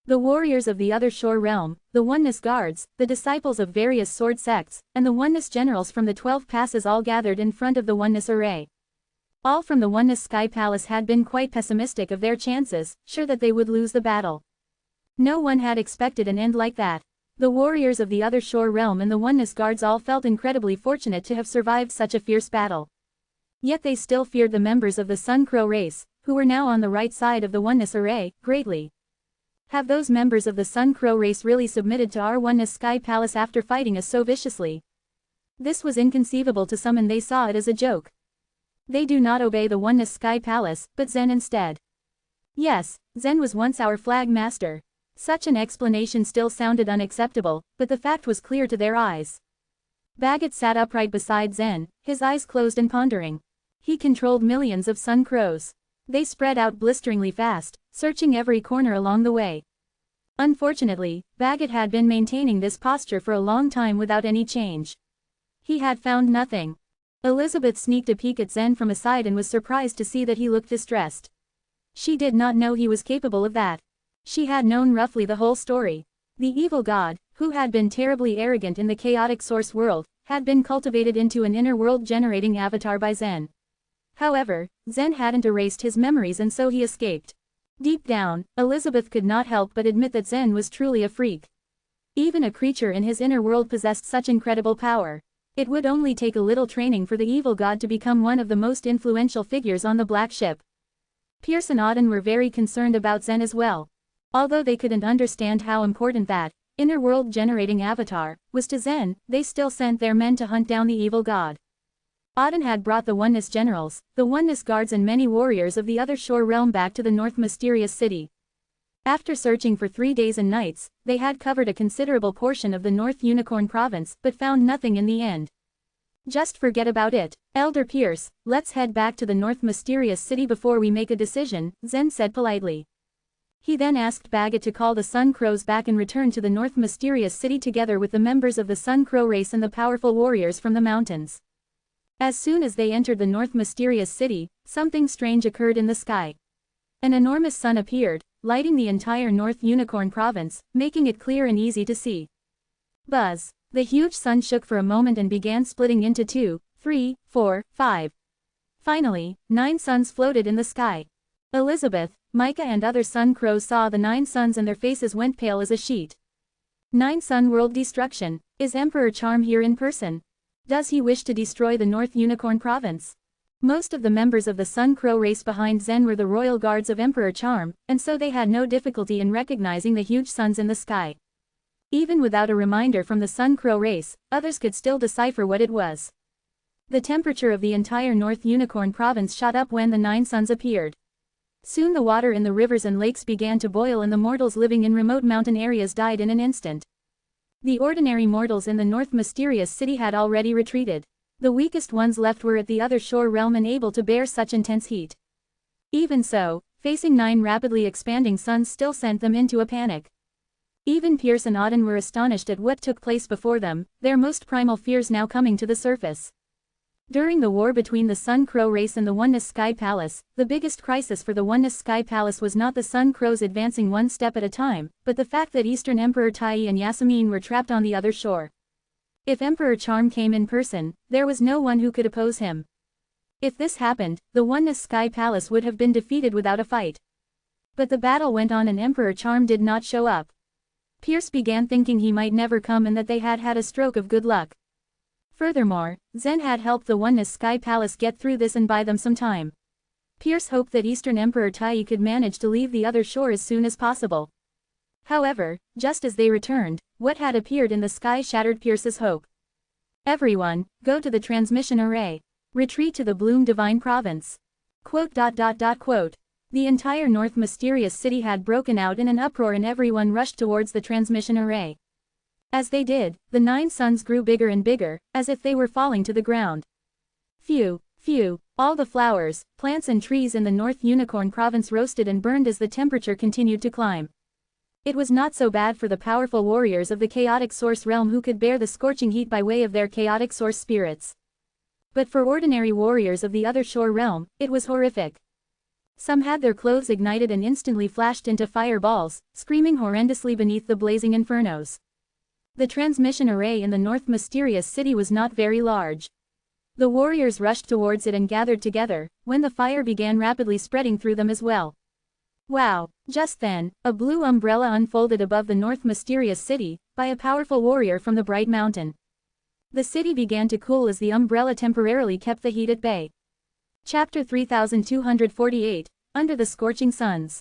The warriors of the other shore realm, the Oneness Guards, the disciples of various sword sects, and the Oneness generals from the 12 passes all gathered in front of the Oneness array. All from the Oneness Sky Palace had been quite pessimistic of their chances, sure that they would lose the battle. No one had expected an end like that. The warriors of the other shore realm and the Oneness Guards all felt incredibly fortunate to have survived such a fierce battle. Yet they still feared the members of the Sun Crow race, who were now on the right side of the Oneness array, greatly. Have those members of the Sun Crow race really submitted to our Oneness Sky Palace after fighting us so viciously? This was inconceivable to some and they saw it as a joke. They do not obey the Oneness Sky Palace, but Zen instead. Yes, Zen was once our flag master. Such an explanation still sounded unacceptable, but the fact was clear to their eyes. Bagot sat upright beside Zen, his eyes closed and pondering. He controlled millions of Sun Crows. They spread out blisteringly fast, searching every corner along the way. Unfortunately, Bagot had been maintaining this posture for a long time without any change. He had found nothing. Elizabeth sneaked a peek at Zen from aside and was surprised to see that he looked distressed. She did not know he was capable of that. She had known roughly the whole story. The evil god, who had been terribly arrogant in the chaotic source world, had been cultivated into an inner world-generating avatar by Zen. However, Zen hadn't erased his memories and so he escaped. Deep down, Elizabeth could not help but admit that Zen was truly a freak. Even a creature in his inner world possessed such incredible power. It would only take a little training for the evil god to become one of the most influential figures on the Black Ship. Pierce and Auden were very concerned about Zen as well. Although they couldn't understand how important that inner world-generating avatar was to Zen, they still sent their men to hunt down the evil god. Auden had brought the Oneness generals, the Oneness guards and many warriors of the other shore realm back to the North Mysterious City. After searching for 3 days and nights, they had covered a considerable portion of the North Unicorn province but found nothing in the end. Just forget about it, Elder Pierce, let's head back to the North Mysterious City before we make a decision, Zen said politely. He then asked Bagot to call the Sun Crows back and return to the North Mysterious City together with the members of the Sun Crow race and the powerful warriors from the mountains. As soon as they entered the North Mysterious City, something strange occurred in the sky. An enormous sun appeared, lighting the entire North Unicorn province, making it clear and easy to see. Buzz! The huge sun shook for a moment and began splitting into 2, 3, 4, 5. Finally, 9 suns floated in the sky. Elizabeth, Micah and other Sun Crows saw the 9 suns and their faces went pale as a sheet. 9 Sun World Destruction. Is Emperor Charm here in person? Does he wish to destroy the North Unicorn province? Most of the members of the Sun Crow race behind Zen were the royal guards of Emperor Charm, and so they had no difficulty in recognizing the huge suns in the sky. Even without a reminder from the Sun Crow race, others could still decipher what it was. The temperature of the entire North Unicorn province shot up when the 9 suns appeared. Soon the water in the rivers and lakes began to boil and the mortals living in remote mountain areas died in an instant. The ordinary mortals in the North Mysterious City had already retreated. The weakest ones left were at the other shore realm and able to bear such intense heat. Even so, facing 9 rapidly expanding suns still sent them into a panic. Even Pierce and Auden were astonished at what took place before them, their most primal fears now coming to the surface. During the war between the Sun Crow race and the Oneness Sky Palace, the biggest crisis for the Oneness Sky Palace was not the Sun Crows advancing one step at a time, but the fact that Eastern Emperor Tai and Yasmin were trapped on the other shore. If Emperor Charm came in person, there was no one who could oppose him. If this happened, the Oneness Sky Palace would have been defeated without a fight. But the battle went on and Emperor Charm did not show up. Pierce began thinking he might never come and that they had had a stroke of good luck. Furthermore, Zen had helped the Oneness Sky Palace get through this and buy them some time. Pierce hoped that Eastern Emperor Tai could manage to leave the other shore as soon as possible. However, just as they returned, what had appeared in the sky shattered Pierce's hope. Everyone, go to the transmission array. Retreat to the Bloom Divine Province. Quote. The entire North Mysterious City had broken out in an uproar and everyone rushed towards the transmission array. As they did, the 9 suns grew bigger and bigger, as if they were falling to the ground. Phew, all the flowers, plants and trees in the North Unicorn Province roasted and burned as the temperature continued to climb. It was not so bad for the powerful warriors of the Chaotic Source Realm who could bear the scorching heat by way of their Chaotic Source spirits. But for ordinary warriors of the other shore realm, it was horrific. Some had their clothes ignited and instantly flashed into fireballs, screaming horrendously beneath the blazing infernos. The transmission array in the North Mysterious City was not very large. The warriors rushed towards it and gathered together, when the fire began rapidly spreading through them as well. Wow! Just then, a blue umbrella unfolded above the North Mysterious City, by a powerful warrior from the Bright Mountain. The city began to cool as the umbrella temporarily kept the heat at bay. Chapter 3248, Under the Scorching Suns.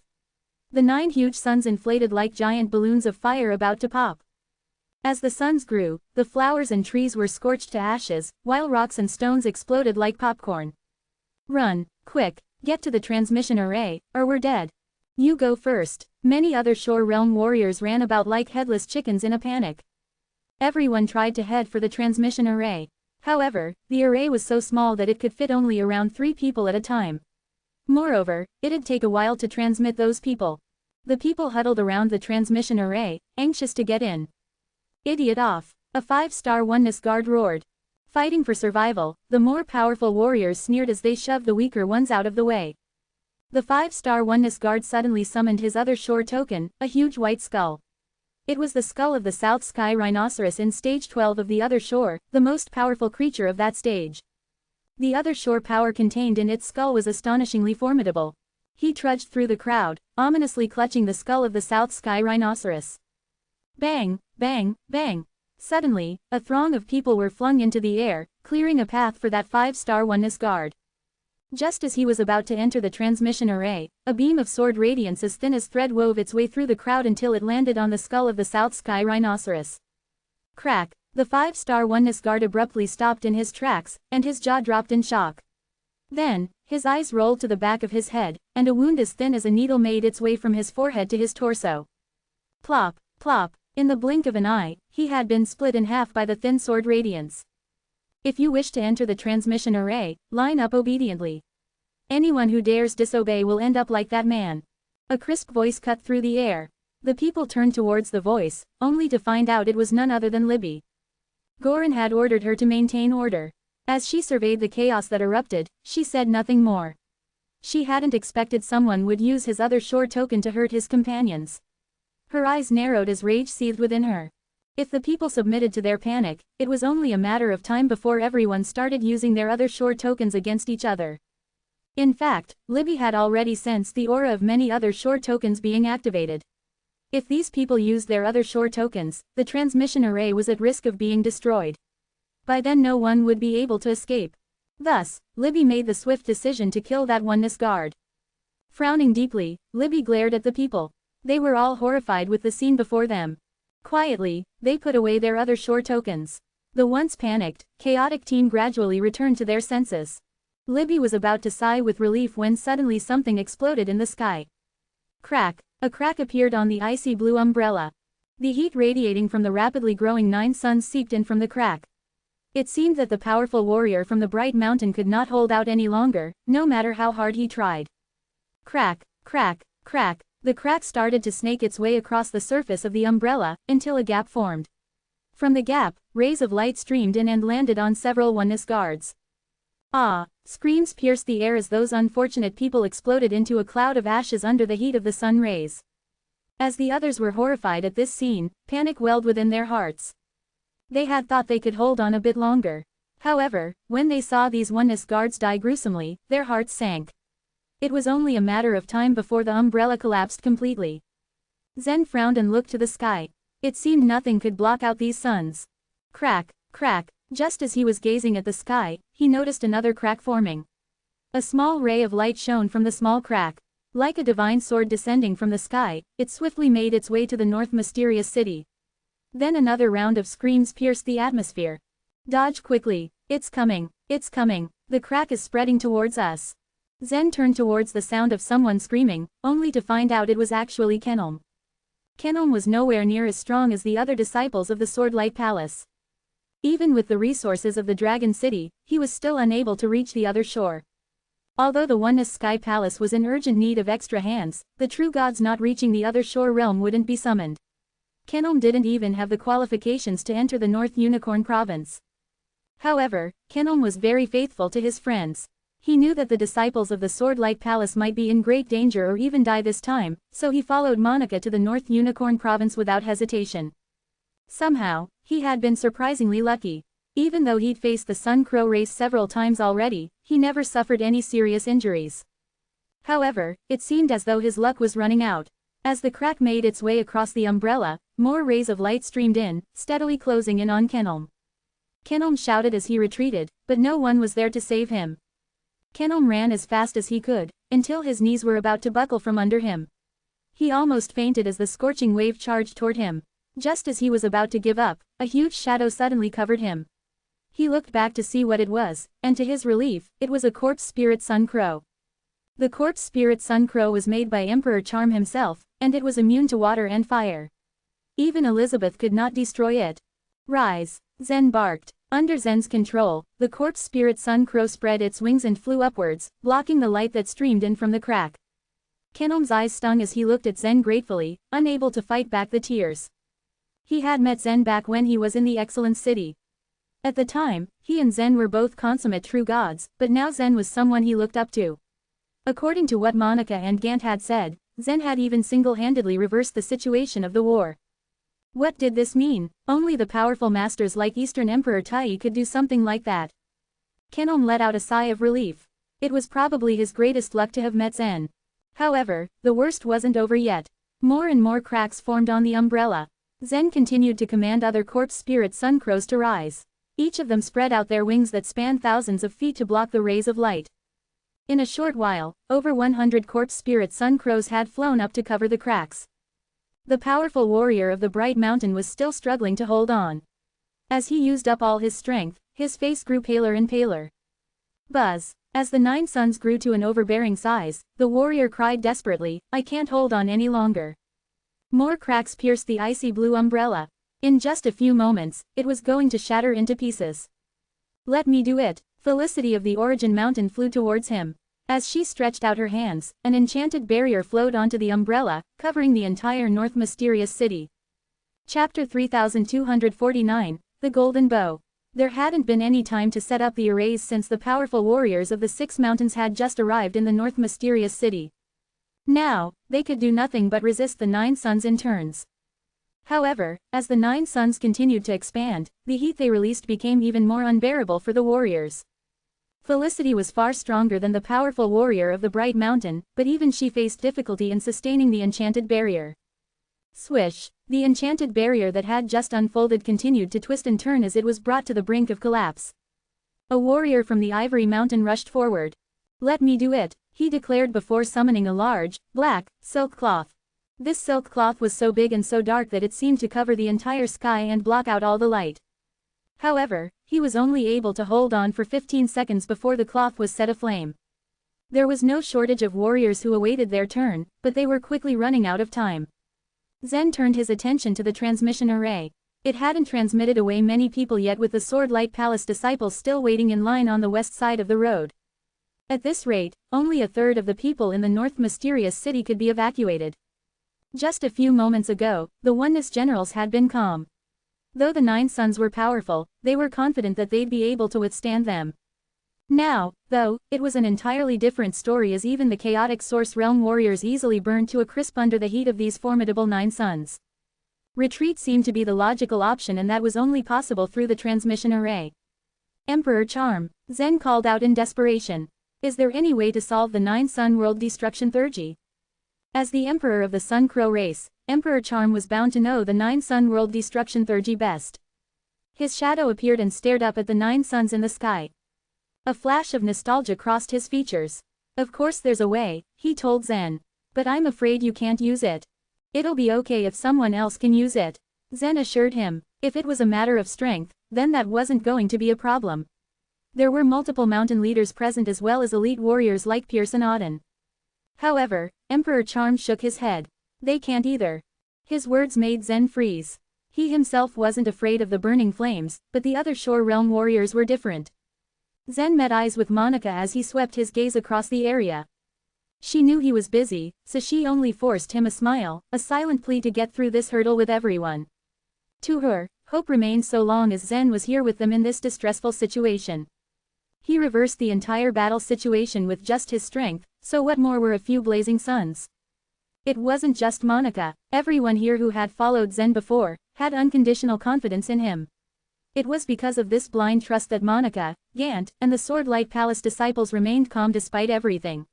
The 9 huge suns inflated like giant balloons of fire about to pop. As the suns grew, the flowers and trees were scorched to ashes, while rocks and stones exploded like popcorn. Run, quick, get to the transmission array, or we're dead. You go first. Many other shore realm warriors ran about like headless chickens in a panic. Everyone tried to head for the transmission array. However, the array was so small that it could fit only around 3 people at a time. Moreover, it'd take a while to transmit those people. The people huddled around the transmission array, anxious to get in. Idiot off! A 5-star Oneness Guard roared. Fighting for survival, the more powerful warriors sneered as they shoved the weaker ones out of the way. The 5-star Oneness Guard suddenly summoned his other shore token, a huge white skull. It was the skull of the South Sky Rhinoceros in Stage 12 of the other shore, the most powerful creature of that stage. The other shore power contained in its skull was astonishingly formidable. He trudged through the crowd, ominously clutching the skull of the South Sky Rhinoceros. Bang, bang, bang. Suddenly, a throng of people were flung into the air, clearing a path for that 5-star Oneness Guard. Just as he was about to enter the transmission array, a beam of sword radiance as thin as thread wove its way through the crowd until it landed on the skull of the South Sky Rhinoceros. Crack! The 5-star Oneness Guard abruptly stopped in his tracks, and his jaw dropped in shock. Then, his eyes rolled to the back of his head, and a wound as thin as a needle made its way from his forehead to his torso. Plop, plop. In the blink of an eye, he had been split in half by the thin sword radiance. If you wish to enter the transmission array, line up obediently. Anyone who dares disobey will end up like that man. A crisp voice cut through the air. The people turned towards the voice, only to find out it was none other than Libby. Goran had ordered her to maintain order. As she surveyed the chaos that erupted, she said nothing more. She hadn't expected someone would use his other shore token to hurt his companions. Her eyes narrowed as rage seethed within her. If the people submitted to their panic, it was only a matter of time before everyone started using their other shore tokens against each other. In fact, Libby had already sensed the aura of many other shore tokens being activated. If these people used their other shore tokens, the transmission array was at risk of being destroyed. By then no one would be able to escape. Thus, Libby made the swift decision to kill that Oneness Guard. Frowning deeply, Libby glared at the people. They were all horrified with the scene before them. Quietly, they put away their other shore tokens. The once panicked, chaotic team gradually returned to their senses. Libby was about to sigh with relief when suddenly something exploded in the sky. Crack! A crack appeared on the icy blue umbrella. The heat radiating from the rapidly growing 9 suns seeped in from the crack. It seemed that the powerful warrior from the Bright Mountain could not hold out any longer, no matter how hard he tried. Crack! Crack! Crack! The crack started to snake its way across the surface of the umbrella, until a gap formed. From the gap, rays of light streamed in and landed on several Oneness Guards. Ah! Screams pierced the air as those unfortunate people exploded into a cloud of ashes under the heat of the sun rays. As the others were horrified at this scene, panic welled within their hearts. They had thought they could hold on a bit longer. However, when they saw these oneness guards die gruesomely, their hearts sank. It was only a matter of time before the umbrella collapsed completely. Zen frowned and looked to the sky. It seemed nothing could block out these suns. Crack, crack, just as he was gazing at the sky, he noticed another crack forming. A small ray of light shone from the small crack. Like a divine sword descending from the sky, it swiftly made its way to the north mysterious city. Then another round of screams pierced the atmosphere. Dodge quickly, it's coming, the crack is spreading towards us. Zen turned towards the sound of someone screaming, only to find out it was actually Kenom. Kenom was nowhere near as strong as the other disciples of the Swordlight Palace. Even with the resources of the Dragon City, he was still unable to reach the other shore. Although the Oneness Sky Palace was in urgent need of extra hands, the true gods not reaching the other shore realm wouldn't be summoned. Kenom didn't even have the qualifications to enter the North Unicorn Province. However, Kenom was very faithful to his friends. He knew that the disciples of the Swordlight Palace might be in great danger or even die this time, so he followed Monica to the North Unicorn Province without hesitation. Somehow, he had been surprisingly lucky. Even though he'd faced the Sun Crow race several times already, he never suffered any serious injuries. However, it seemed as though his luck was running out. As the crack made its way across the umbrella, more rays of light streamed in, steadily closing in on Kenom. Kenom shouted as he retreated, but no one was there to save him. Kenom ran as fast as he could, until his knees were about to buckle from under him. He almost fainted as the scorching wave charged toward him. Just as he was about to give up, a huge shadow suddenly covered him. He looked back to see what it was, and to his relief, it was a corpse spirit sun crow. The corpse spirit sun crow was made by Emperor Charm himself, and it was immune to water and fire. Even Elizabeth could not destroy it. Rise, Zen barked. Under Zen's control, the corpse spirit sun crow spread its wings and flew upwards, blocking the light that streamed in from the crack. Kenom's eyes stung as he looked at Zen gratefully, unable to fight back the tears. He had met Zen back when he was in the Excellent City. At the time, he and Zen were both consummate true gods, but now Zen was someone he looked up to. According to what Monica and Gant had said, Zen had even single-handedly reversed the situation of the war. What did this mean? Only the powerful masters like Eastern Emperor Tai could do something like that. Kenom let out a sigh of relief. It was probably his greatest luck to have met Zen. However, the worst wasn't over yet. More and more cracks formed on the umbrella. Zen continued to command other corpse spirit sun crows to rise. Each of them spread out their wings that spanned thousands of feet to block the rays of light. In a short while, over 100 corpse spirit sun crows had flown up to cover the cracks. The powerful warrior of the Bright Mountain was still struggling to hold on. As he used up all his strength, his face grew paler and paler. Buzz. As the 9 suns grew to an overbearing size, the warrior cried desperately, "I can't hold on any longer." More cracks pierced the icy blue umbrella. In just a few moments, it was going to shatter into pieces. "Let me do it." Felicity of the Origin Mountain flew towards him. As she stretched out her hands, an enchanted barrier flowed onto the umbrella, covering the entire North Mysterious City. Chapter 3249, The Golden Bow. There hadn't been any time to set up the arrays since the powerful warriors of the 6 mountains had just arrived in the North Mysterious City. Now, they could do nothing but resist the 9 suns in turns. However, as the 9 suns continued to expand, the heat they released became even more unbearable for the warriors. Felicity was far stronger than the powerful warrior of the Bright Mountain, but even she faced difficulty in sustaining the enchanted barrier. Swish! The enchanted barrier that had just unfolded continued to twist and turn as it was brought to the brink of collapse. A warrior from the Ivory Mountain rushed forward. "Let me do it," he declared before summoning a large, black, silk cloth. This silk cloth was so big and so dark that it seemed to cover the entire sky and block out all the light. However, he was only able to hold on for 15 seconds before the cloth was set aflame. There was no shortage of warriors who awaited their turn, but they were quickly running out of time. Zen turned his attention to the transmission array. It hadn't transmitted away many people yet, with the Swordlight Palace disciples still waiting in line on the west side of the road. At this rate, only a third of the people in the North Mysterious City could be evacuated. Just a few moments ago, the Oneness generals had been calm. Though the 9 suns were powerful, they were confident that they'd be able to withstand them. Now, though, it was an entirely different story, as even the chaotic Source Realm warriors easily burned to a crisp under the heat of these formidable 9 suns. Retreat seemed to be the logical option, and that was only possible through the transmission array. Emperor Charm, Zen called out in desperation. Is there any way to solve the 9 sun world destruction theurgy? As the emperor of the Sun Crow race, Emperor Charm was bound to know the 9 sun world destruction theurgy best. His shadow appeared and stared up at the 9 suns in the sky. A flash of nostalgia crossed his features. Of course there's a way, he told Zen. But I'm afraid you can't use it. It'll be okay if someone else can use it, Zen assured him. If it was a matter of strength, then that wasn't going to be a problem. There were multiple mountain leaders present as well as elite warriors like Pierce and Auden. However, Emperor Charm shook his head. They can't either. His words made Zen freeze. He himself wasn't afraid of the burning flames, but the other Shore Realm warriors were different. Zen met eyes with Monica as he swept his gaze across the area. She knew he was busy, so she only forced him a smile, a silent plea to get through this hurdle with everyone. To her, hope remained so long as Zen was here with them in this distressful situation. He reversed the entire battle situation with just his strength, so what more were a few blazing suns? It wasn't just Monica, everyone here who had followed Zen before, had unconditional confidence in him. It was because of this blind trust that Monica, Gant, and the Swordlight Palace disciples remained calm despite everything.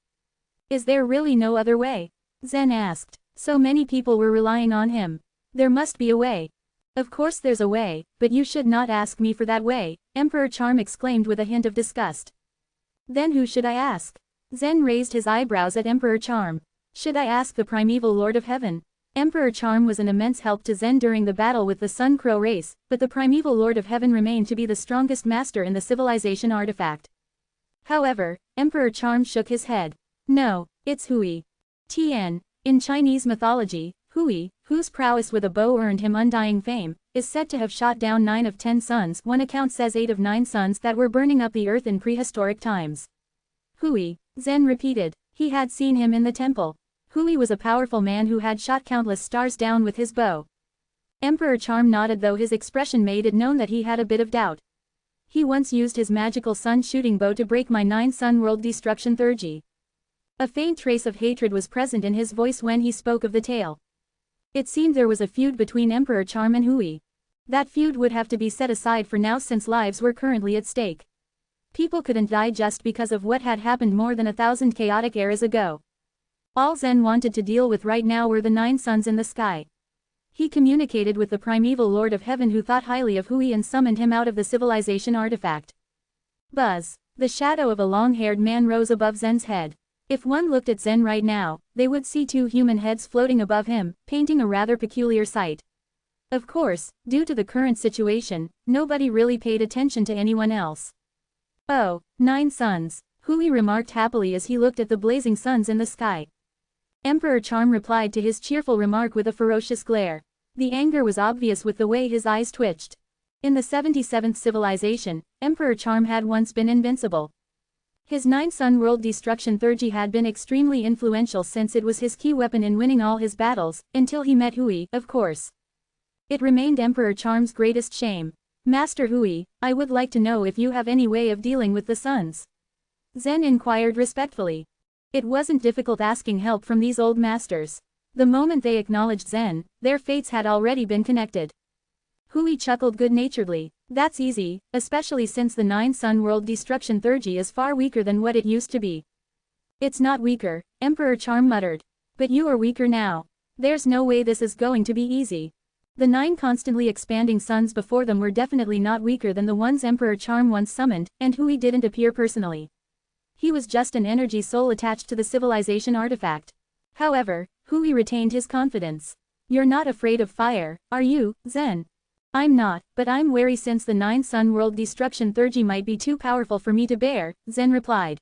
Is there really no other way? Zen asked. So many people were relying on him. There must be a way. Of course there's a way, but you should not ask me for that way, Emperor Charm exclaimed with a hint of disgust. Then who should I ask? Zen raised his eyebrows at Emperor Charm. Should I ask the primeval Lord of Heaven? Emperor Charm was an immense help to Zen during the battle with the Sun Crow race, but the primeval Lord of Heaven remained to be the strongest master in the civilization artifact. However, Emperor Charm shook his head. No, it's Hui. Tien, in Chinese mythology, Hui, whose prowess with a bow earned him undying fame, is said to have shot down 9 of 10 suns. One account says 8 of 9 suns that were burning up the earth in prehistoric times. Hui, Zen repeated. He had seen him in the temple. Hui was a powerful man who had shot countless stars down with his bow. Emperor Charm nodded, though his expression made it known that he had a bit of doubt. He once used his magical sun shooting bow to break my 9 sun world destruction theurgy. A faint trace of hatred was present in his voice when he spoke of the tale. It seemed there was a feud between Emperor Charm and Hui. That feud would have to be set aside for now since lives were currently at stake. People couldn't die just because of what had happened more than 1,000 chaotic eras ago. All Zen wanted to deal with right now were the 9 suns in the sky. He communicated with the primeval Lord of Heaven, who thought highly of Hui and summoned him out of the civilization artifact. Buzz. The shadow of a long-haired man rose above Zen's head. If one looked at Zen right now, they would see 2 human heads floating above him, painting a rather peculiar sight. Of course, due to the current situation, nobody really paid attention to anyone else. Oh, 9 suns, Hui remarked happily as he looked at the blazing suns in the sky. Emperor Charm replied to his cheerful remark with a ferocious glare. The anger was obvious with the way his eyes twitched. In the 77th civilization, Emperor Charm had once been invincible. His 9 sun world destruction theurgy had been extremely influential since it was his key weapon in winning all his battles, until he met Hui, of course. It remained Emperor Charm's greatest shame. Master Hui, I would like to know if you have any way of dealing with the suns. Zen inquired respectfully. It wasn't difficult asking help from these old masters. The moment they acknowledged Zen, their fates had already been connected. Hui chuckled good-naturedly. That's easy, especially since the 9 sun world destruction theurgy is far weaker than what it used to be. It's not weaker, Emperor Charm muttered. But you are weaker now. There's no way this is going to be easy. The 9 constantly expanding suns before them were definitely not weaker than the ones Emperor Charm once summoned, and Hui didn't appear personally. He was just an energy soul attached to the civilization artifact. However, Hui retained his confidence. You're not afraid of fire, are you, Zen? I'm not, but I'm wary since the 9 sun world destruction theurgy might be too powerful for me to bear, Zen replied.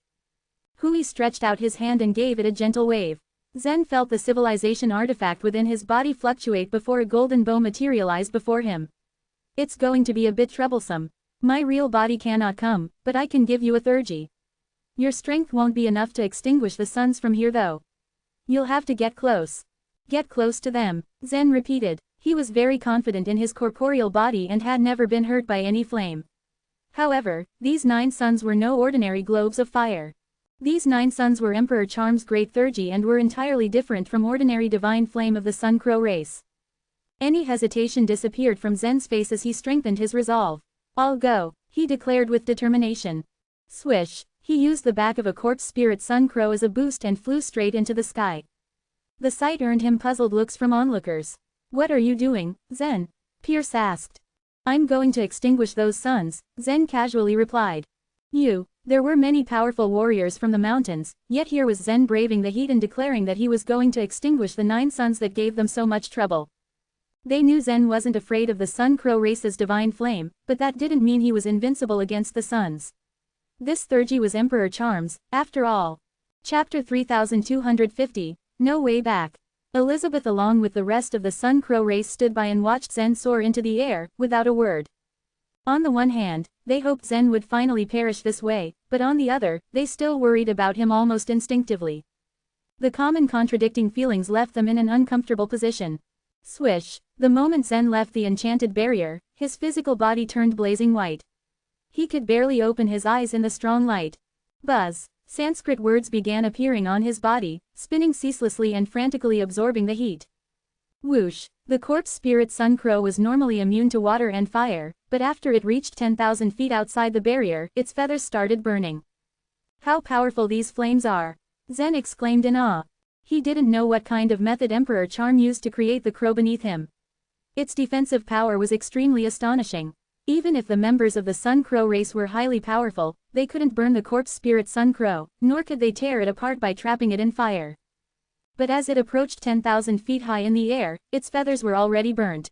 Hui stretched out his hand and gave it a gentle wave. Zen felt the civilization artifact within his body fluctuate before a golden bow materialized before him. It's going to be a bit troublesome. My real body cannot come, but I can give you a theurgy. Your strength won't be enough to extinguish the suns from here though. You'll have to get close. Get close to them, Zen repeated. He was very confident in his corporeal body and had never been hurt by any flame. However, these 9 suns were no ordinary globes of fire. These 9 suns were Emperor Charm's great theurgy and were entirely different from ordinary divine flame of the Sun Crow race. Any hesitation disappeared from Zen's face as he strengthened his resolve. "I'll go," he declared with determination. Swish, he used the back of a corpse spirit Sun Crow as a boost and flew straight into the sky. The sight earned him puzzled looks from onlookers. "What are you doing, Zen?" Pierce asked. "I'm going to extinguish those suns," Zen casually replied. There were many powerful warriors from the mountains, yet here was Zen braving the heat and declaring that he was going to extinguish the 9 suns that gave them so much trouble. They knew Zen wasn't afraid of the Sun Crow race's divine flame, but that didn't mean he was invincible against the suns. This theurgy was Emperor Charm's, after all. Chapter 3250, No Way Back. Elizabeth along with the rest of the Sun Crow race stood by and watched Zen soar into the air, without a word. On the one hand, they hoped Zen would finally perish this way, but on the other, they still worried about him almost instinctively. The common contradicting feelings left them in an uncomfortable position. Swish, the moment Zen left the enchanted barrier, his physical body turned blazing white. He could barely open his eyes in the strong light. Buzz, Sanskrit words began appearing on his body, spinning ceaselessly and frantically absorbing the heat. Whoosh, the corpse spirit Sun Crow was normally immune to water and fire, but after it reached 10,000 feet outside the barrier, its feathers started burning. "How powerful these flames are!" Zen exclaimed in awe. He didn't know what kind of method Emperor Charm used to create the crow beneath him. Its defensive power was extremely astonishing. Even if the members of the Sun Crow race were highly powerful, they couldn't burn the corpse spirit Sun Crow, nor could they tear it apart by trapping it in fire. But as it approached 10,000 feet high in the air, its feathers were already burnt.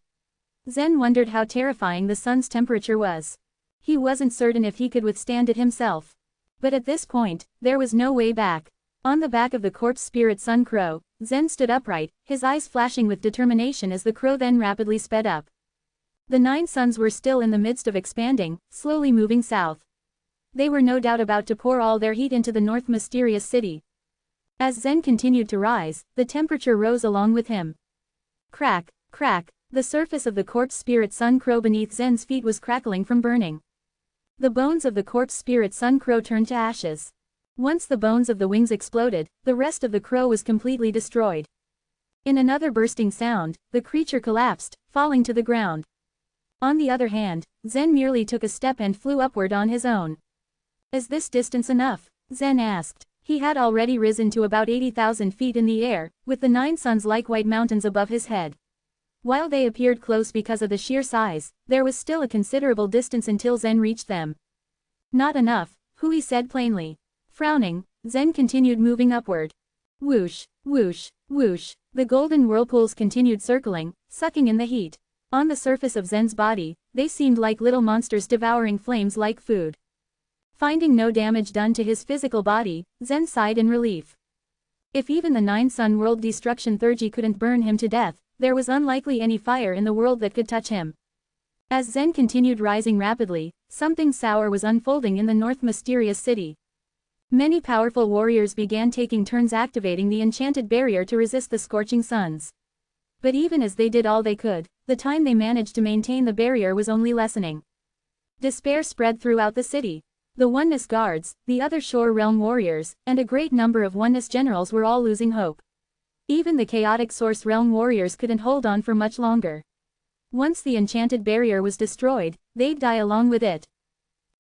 Zen wondered how terrifying the sun's temperature was. He wasn't certain if he could withstand it himself. But at this point, there was no way back. On the back of the corpse spirit Sun Crow, Zen stood upright, his eyes flashing with determination as the crow then rapidly sped up. The 9 suns were still in the midst of expanding, slowly moving south. They were no doubt about to pour all their heat into the north mysterious city. As Zen continued to rise, the temperature rose along with him. Crack, crack, the surface of the corpse spirit Sun Crow beneath Zen's feet was crackling from burning. The bones of the corpse spirit Sun Crow turned to ashes. Once the bones of the wings exploded, the rest of the crow was completely destroyed. In another bursting sound, the creature collapsed, falling to the ground. On the other hand, Zen merely took a step and flew upward on his own. "Is this distance enough?" Zen asked. He had already risen to about 80,000 feet in the air, with the 9 suns like white mountains above his head. While they appeared close because of the sheer size, there was still a considerable distance until Zen reached them. "Not enough," Hui said plainly. Frowning, Zen continued moving upward. Whoosh, whoosh, whoosh, the golden whirlpools continued circling, sucking in the heat. On the surface of Zen's body, they seemed like little monsters devouring flames like food. Finding no damage done to his physical body, Zen sighed in relief. If even the 9 sun world destruction theurgy couldn't burn him to death, there was unlikely any fire in the world that could touch him. As Zen continued rising rapidly, something sour was unfolding in the north mysterious city. Many powerful warriors began taking turns activating the enchanted barrier to resist the scorching suns. But even as they did all they could, the time they managed to maintain the barrier was only lessening. Despair spread throughout the city. The Oneness Guards, the other Shore Realm warriors, and a great number of Oneness generals were all losing hope. Even the chaotic Source Realm warriors couldn't hold on for much longer. Once the enchanted barrier was destroyed, they'd die along with it.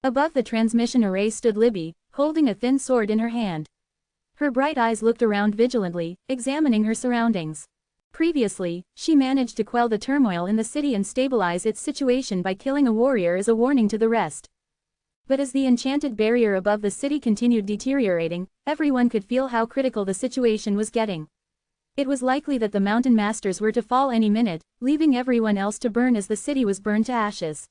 Above the transmission array stood Libby, holding a thin sword in her hand. Her bright eyes looked around vigilantly, examining her surroundings. Previously, she managed to quell the turmoil in the city and stabilize its situation by killing a warrior as a warning to the rest. But as the enchanted barrier above the city continued deteriorating, everyone could feel how critical the situation was getting. It was likely that the mountain masters were to fall any minute, leaving everyone else to burn as the city was burned to ashes.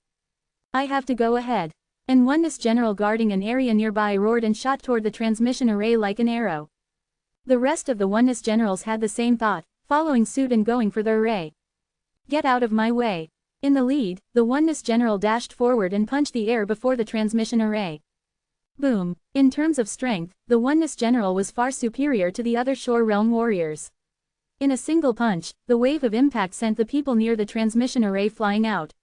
"I have to go ahead." An Oneness general guarding an area nearby roared and shot toward the transmission array like an arrow. The rest of the Oneness generals had the same thought, following suit and going for the array. "Get out of my way." In the lead, the Oneness general dashed forward and punched the air before the transmission array. Boom. In terms of strength, the Oneness general was far superior to the other Shore Realm warriors. In a single punch, the wave of impact sent the people near the transmission array flying out.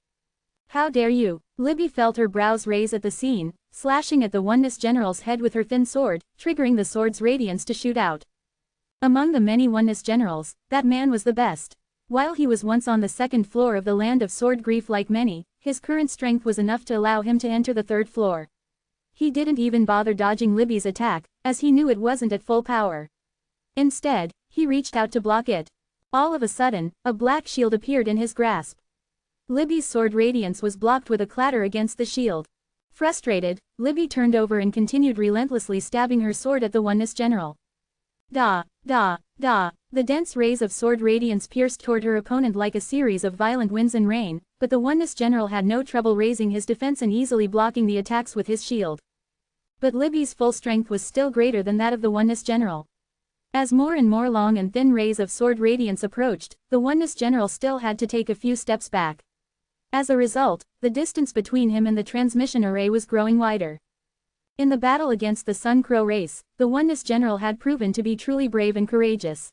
How dare you? Libby felt her brows raise at the scene, slashing at the Oneness General's head with her thin sword, triggering the sword's radiance to shoot out. Among the many Oneness Generals, that man was the best. While he was once on the second floor of the land of sword grief like many, his current strength was enough to allow him to enter the third floor. He didn't even bother dodging Libby's attack, as he knew it wasn't at full power. Instead, he reached out to block it. All of a sudden, a black shield appeared in his grasp. Libby's sword radiance was blocked with a clatter against the shield. Frustrated, Libby turned over and continued relentlessly stabbing her sword at the Oneness General. Da, da, da. The dense rays of sword radiance pierced toward her opponent like a series of violent winds and rain, but the Oneness General had no trouble raising his defense and easily blocking the attacks with his shield. But Libby's full strength was still greater than that of the Oneness General. As more and more long and thin rays of sword radiance approached, the Oneness General still had to take a few steps back. As a result, the distance between him and the transmission array was growing wider. In the battle against the Sun Crow race, the Oneness General had proven to be truly brave and courageous.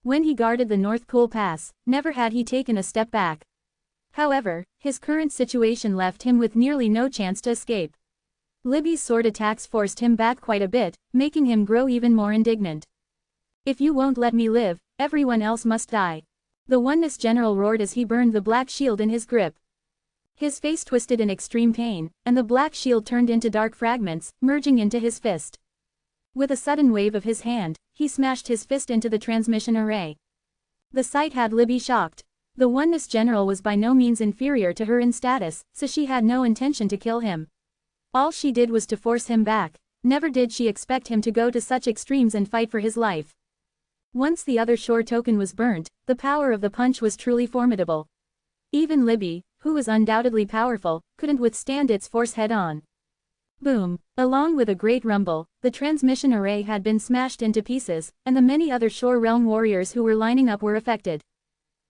When he guarded the North Cool Pass, never had he taken a step back. However, his current situation left him with nearly no chance to escape. Libby's sword attacks forced him back quite a bit, making him grow even more indignant. If you won't let me live, everyone else must die. The Oneness General roared as he burned the black shield in his grip. His face twisted in extreme pain, and the black shield turned into dark fragments, merging into his fist. With a sudden wave of his hand, he smashed his fist into the transmission array. The sight had Libby shocked. The Oneness General was by no means inferior to her in status, so she had no intention to kill him. All she did was to force him back. Never did she expect him to go to such extremes and fight for his life. Once the other shore token was burnt, the power of the punch was truly formidable. Even Libby, who was undoubtedly powerful, couldn't withstand its force head-on. Boom! Along with a great rumble, the transmission array had been smashed into pieces, and the many other Shore Realm warriors who were lining up were affected.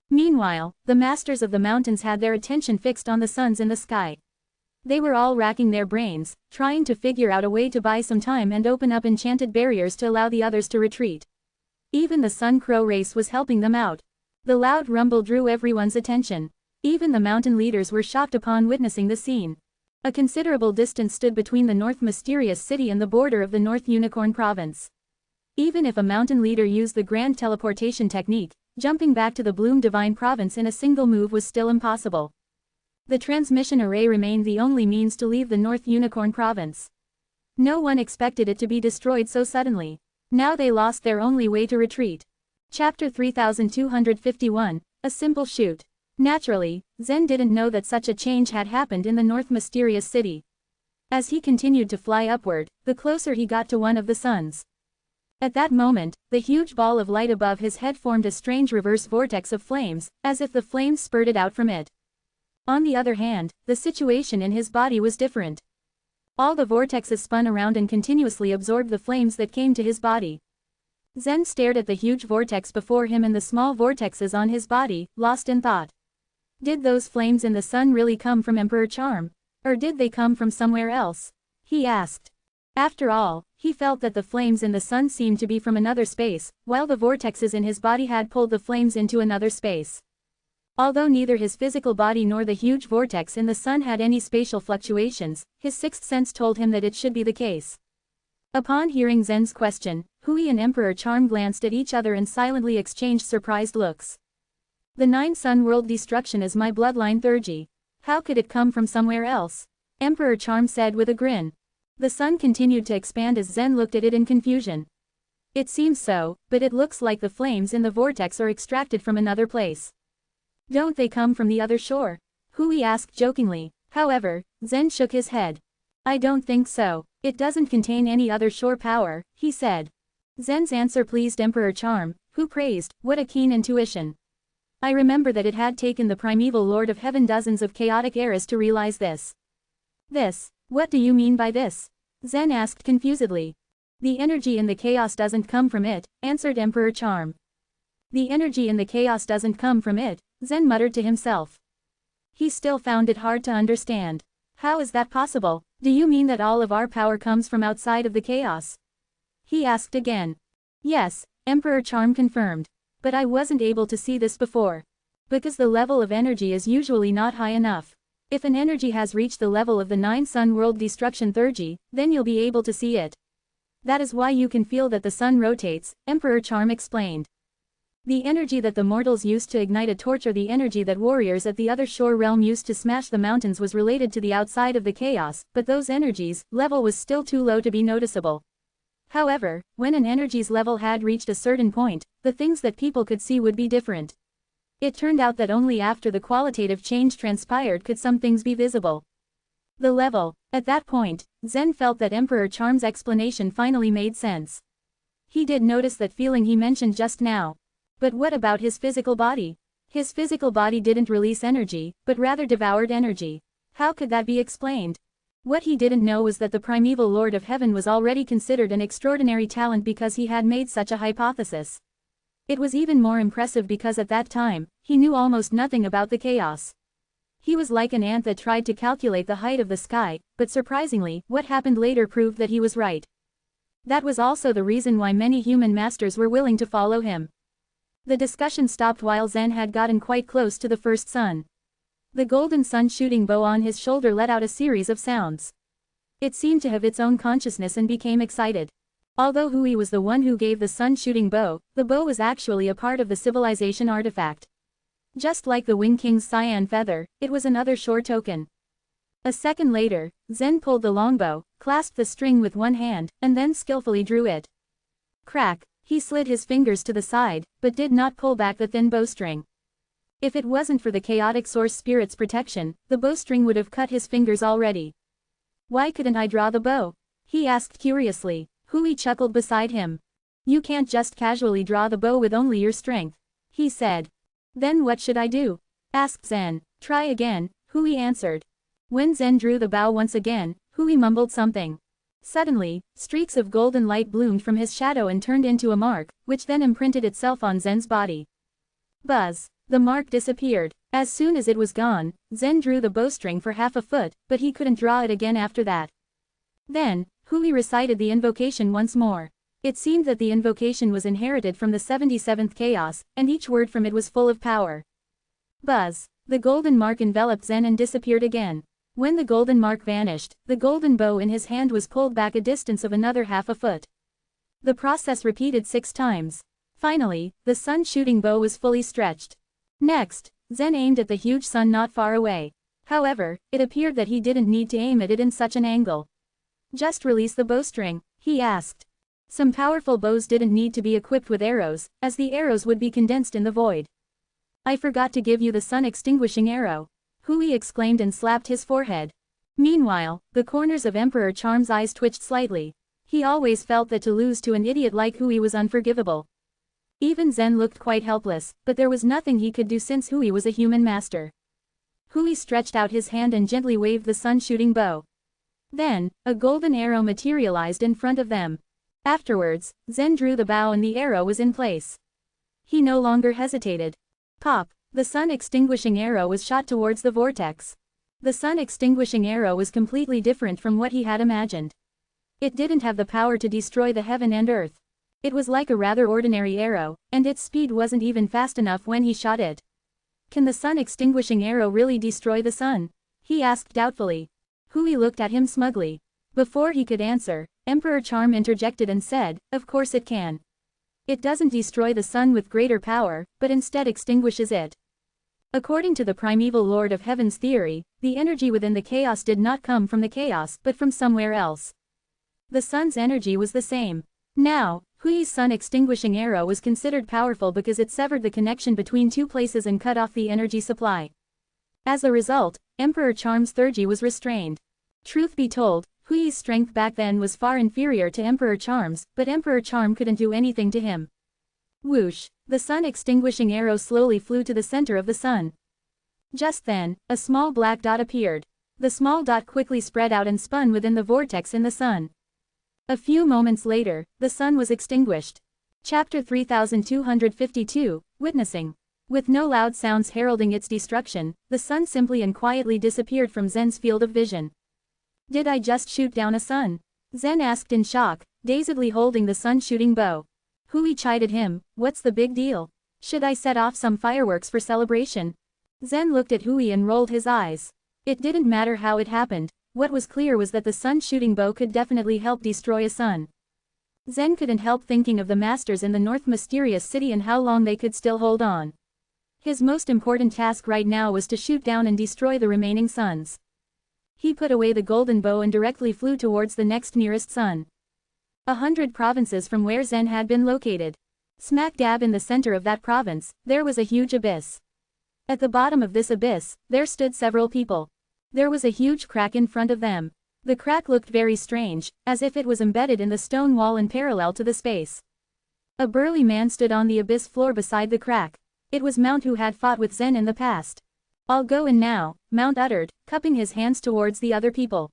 Meanwhile, the Masters of the Mountains had their attention fixed on the suns in the sky. They were all racking their brains, trying to figure out a way to buy some time and open up enchanted barriers to allow the others to retreat. Even the Sun Crow race was helping them out. The loud rumble drew everyone's attention. Even the mountain leaders were shocked upon witnessing the scene. A considerable distance stood between the North Mysterious City and the border of the North Unicorn Province. Even if a mountain leader used the grand teleportation technique, jumping back to the Bloom Divine Province in a single move was still impossible. The transmission array remained the only means to leave the North Unicorn Province. No one expected it to be destroyed so suddenly. Now they lost their only way to retreat. Chapter 3251, A Simple Shoot. Naturally, Zen didn't know that such a change had happened in the North Mysterious City. As he continued to fly upward, the closer he got to one of the suns. At that moment, the huge ball of light above his head formed a strange reverse vortex of flames, as if the flames spurted out from it. On the other hand, the situation in his body was different. All the vortexes spun around and continuously absorbed the flames that came to his body. Zen stared at the huge vortex before him and the small vortexes on his body, lost in thought. Did those flames in the sun really come from Emperor Charm? Or did they come from somewhere else? He asked. After all, he felt that the flames in the sun seemed to be from another space, while the vortexes in his body had pulled the flames into another space. Although neither his physical body nor the huge vortex in the sun had any spatial fluctuations, his sixth sense told him that it should be the case. Upon hearing Zen's question, Hui and Emperor Charm glanced at each other and silently exchanged surprised looks. The 9-sun world destruction is my bloodline Thurgy. How could it come from somewhere else? Emperor Charm said with a grin. The sun continued to expand as Zen looked at it in confusion. It seems so, but it looks like the flames in the vortex are extracted from another place. Don't they come from the other shore? Hui asked jokingly. However, Zen shook his head. I don't think so. It doesn't contain any other shore power, he said. Zen's answer pleased Emperor Charm, who praised, what a keen intuition. I remember that it had taken the primeval Lord of Heaven dozens of chaotic eras to realize this. This? What do you mean by this? Zen asked confusedly. The energy in the chaos doesn't come from it, answered Emperor Charm. The energy in the chaos doesn't come from it, Zen muttered to himself. He still found it hard to understand. How is that possible? Do you mean that all of our power comes from outside of the chaos? He asked again. Yes, Emperor Charm confirmed. But I wasn't able to see this before. Because the level of energy is usually not high enough. If an energy has reached the level of the 9 sun world destruction theurgy, then you'll be able to see it. That is why you can feel that the sun rotates, Emperor Charm explained. The energy that the mortals used to ignite a torch or the energy that warriors at the other shore realm used to smash the mountains was related to the outside of the chaos, but those energies' level was still too low to be noticeable. However, when an energy's level had reached a certain point, the things that people could see would be different. It turned out that only after the qualitative change transpired could some things be visible. The level. At that point, Zen felt that Emperor Charm's explanation finally made sense. He did notice that feeling he mentioned just now. But what about his physical body? His physical body didn't release energy, but rather devoured energy. How could that be explained? What he didn't know was that the primeval Lord of Heaven was already considered an extraordinary talent because he had made such a hypothesis. It was even more impressive because at that time, he knew almost nothing about the chaos. He was like an ant that tried to calculate the height of the sky, but surprisingly, what happened later proved that he was right. That was also the reason why many human masters were willing to follow him. The discussion stopped while Zen had gotten quite close to the first sun. The golden sun shooting bow on his shoulder let out a series of sounds. It seemed to have its own consciousness and became excited. Although Hui was the one who gave the sun-shooting bow, the bow was actually a part of the civilization artifact. Just like the Wing King's cyan feather, it was another shore token. A second later, Zen pulled the longbow, clasped the string with one hand, and then skillfully drew it. Crack! He slid his fingers to the side, but did not pull back the thin bowstring. If it wasn't for the chaotic source spirit's protection, the bowstring would have cut his fingers already. Why couldn't I draw the bow? He asked curiously. Hui chuckled beside him. You can't just casually draw the bow with only your strength, he said. Then what should I do? Asked Zen. Try again, Hui answered. When Zen drew the bow once again, Hui mumbled something. Suddenly, streaks of golden light bloomed from his shadow and turned into a mark, which then imprinted itself on Zen's body. Buzz! The mark disappeared. As soon as it was gone, Zen drew the bowstring for half a foot, but he couldn't draw it again after that. Then, Hui recited the invocation once more. It seemed that the invocation was inherited from the 77th chaos, and each word from it was full of power. Buzz! The golden mark enveloped Zen and disappeared again. When the golden mark vanished, the golden bow in his hand was pulled back a distance of another half a foot. The process repeated 6 times. Finally, the sun-shooting bow was fully stretched. Next, Zen aimed at the huge sun not far away. However, it appeared that he didn't need to aim at it in such an angle. Just release the bowstring, he asked. Some powerful bows didn't need to be equipped with arrows, as the arrows would be condensed in the void. I forgot to give you the sun-extinguishing arrow, Hui exclaimed and slapped his forehead. Meanwhile, the corners of Emperor Charm's eyes twitched slightly. He always felt that to lose to an idiot like Hui was unforgivable. Even Zen looked quite helpless, but there was nothing he could do since Hui was a human master. Hui stretched out his hand and gently waved the sun-shooting bow. Then, a golden arrow materialized in front of them. Afterwards, Zen drew the bow and the arrow was in place. He no longer hesitated. Pop! The sun-extinguishing arrow was shot towards the vortex. The sun-extinguishing arrow was completely different from what he had imagined. It didn't have the power to destroy the heaven and earth. It was like a rather ordinary arrow, and its speed wasn't even fast enough when he shot it. Can the sun-extinguishing arrow really destroy the sun? He asked doubtfully. Hui looked at him smugly. Before he could answer, Emperor Charm interjected and said, of course it can. It doesn't destroy the sun with greater power, but instead extinguishes it. According to the primeval Lord of Heaven's theory, the energy within the chaos did not come from the chaos but from somewhere else. The sun's energy was the same. Now, Hui's sun-extinguishing arrow was considered powerful because it severed the connection between two places and cut off the energy supply. As a result, Emperor Charm's theurgy was restrained. Truth be told, Hui's strength back then was far inferior to Emperor Charm's, but Emperor Charm couldn't do anything to him. Whoosh! The sun-extinguishing arrow slowly flew to the center of the sun. Just then, a small black dot appeared. The small dot quickly spread out and spun within the vortex in the sun. A few moments later, the sun was extinguished. Chapter 3252, Witnessing. With no loud sounds heralding its destruction, the sun simply and quietly disappeared from Zen's field of vision. Did I just shoot down a sun? Zen asked in shock, dazedly holding the sun-shooting bow. Hui chided him, what's the big deal? Should I set off some fireworks for celebration? Zen looked at Hui and rolled his eyes. It didn't matter how it happened, what was clear was that the sun-shooting bow could definitely help destroy a sun. Zen couldn't help thinking of the masters in the North Mysterious City and how long they could still hold on. His most important task right now was to shoot down and destroy the remaining suns. He put away the golden bow and directly flew towards the next nearest sun. 100 provinces from where Zen had been located. Smack dab in the center of that province, there was a huge abyss. At the bottom of this abyss, there stood several people. There was a huge crack in front of them. The crack looked very strange, as if it was embedded in the stone wall and parallel to the space. A burly man stood on the abyss floor beside the crack. It was Mount who had fought with Zen in the past. "I'll go in now," Mount uttered, cupping his hands towards the other people.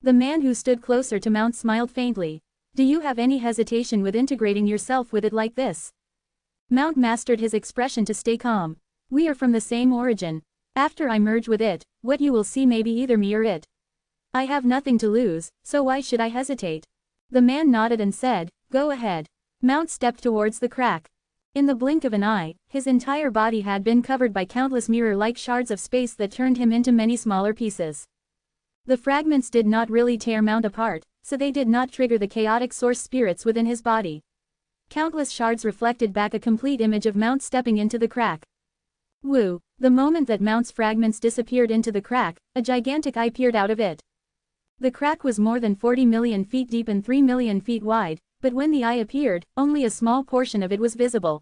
The man who stood closer to Mount smiled faintly. "Do you have any hesitation with integrating yourself with it like this?" Mount mastered his expression to stay calm. "We are from the same origin. After I merge with it, what you will see may be either me or it. I have nothing to lose, so why should I hesitate?" The man nodded and said, "Go ahead." Mount stepped towards the crack. In the blink of an eye, his entire body had been covered by countless mirror-like shards of space that turned him into many smaller pieces. The fragments did not really tear Mount apart, so they did not trigger the chaotic source spirits within his body. Countless shards reflected back a complete image of Mount stepping into the crack. Woo! The moment that Mount's fragments disappeared into the crack, a gigantic eye peered out of it. The crack was more than 40 million feet deep and 3 million feet wide, but when the eye appeared, only a small portion of it was visible.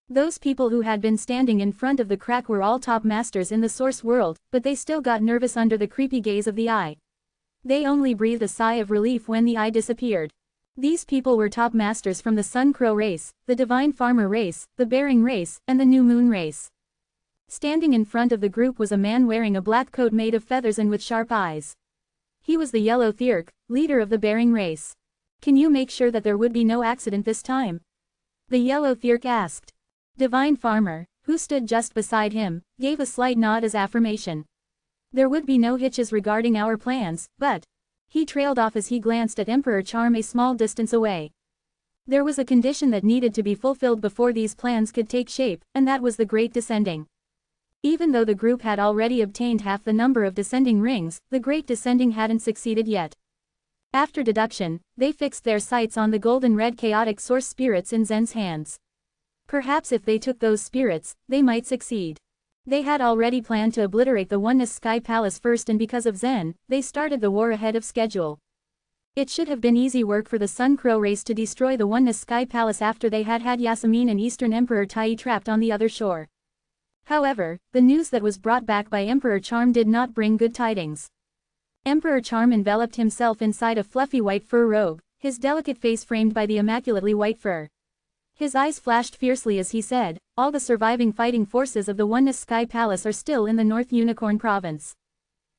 Those people who had been standing in front of the crack were all top masters in the source world, but they still got nervous under the creepy gaze of the eye. They only breathed a sigh of relief when the eye disappeared. These people were top masters from the Sun Crow race, the Divine Farmer race, the Bearing race, and the New Moon race. Standing in front of the group was a man wearing a black coat made of feathers and with sharp eyes. He was the Yellow Thirk, leader of the Bearing race. "Can you make sure that there would be no accident this time?" the Yellow Thirk asked. Divine Farmer, who stood just beside him, gave a slight nod as affirmation. "There would be no hitches regarding our plans, but..." He trailed off as he glanced at Emperor Charm a small distance away. There was a condition that needed to be fulfilled before these plans could take shape, and that was the Great Descending. Even though the group had already obtained half the number of descending rings, the Great Descending hadn't succeeded yet. After deduction, they fixed their sights on the golden-red chaotic source spirits in Zen's hands. Perhaps if they took those spirits, they might succeed. They had already planned to obliterate the Oneness Sky Palace first, and because of Zen, they started the war ahead of schedule. It should have been easy work for the Sun Crow race to destroy the Oneness Sky Palace after they had had Yasmin and Eastern Emperor Tai trapped on the other shore. However, the news that was brought back by Emperor Charm did not bring good tidings. Emperor Charm enveloped himself inside a fluffy white fur robe, his delicate face framed by the immaculately white fur. His eyes flashed fiercely as he said, "All the surviving fighting forces of the Oneness Sky Palace are still in the North Unicorn Province.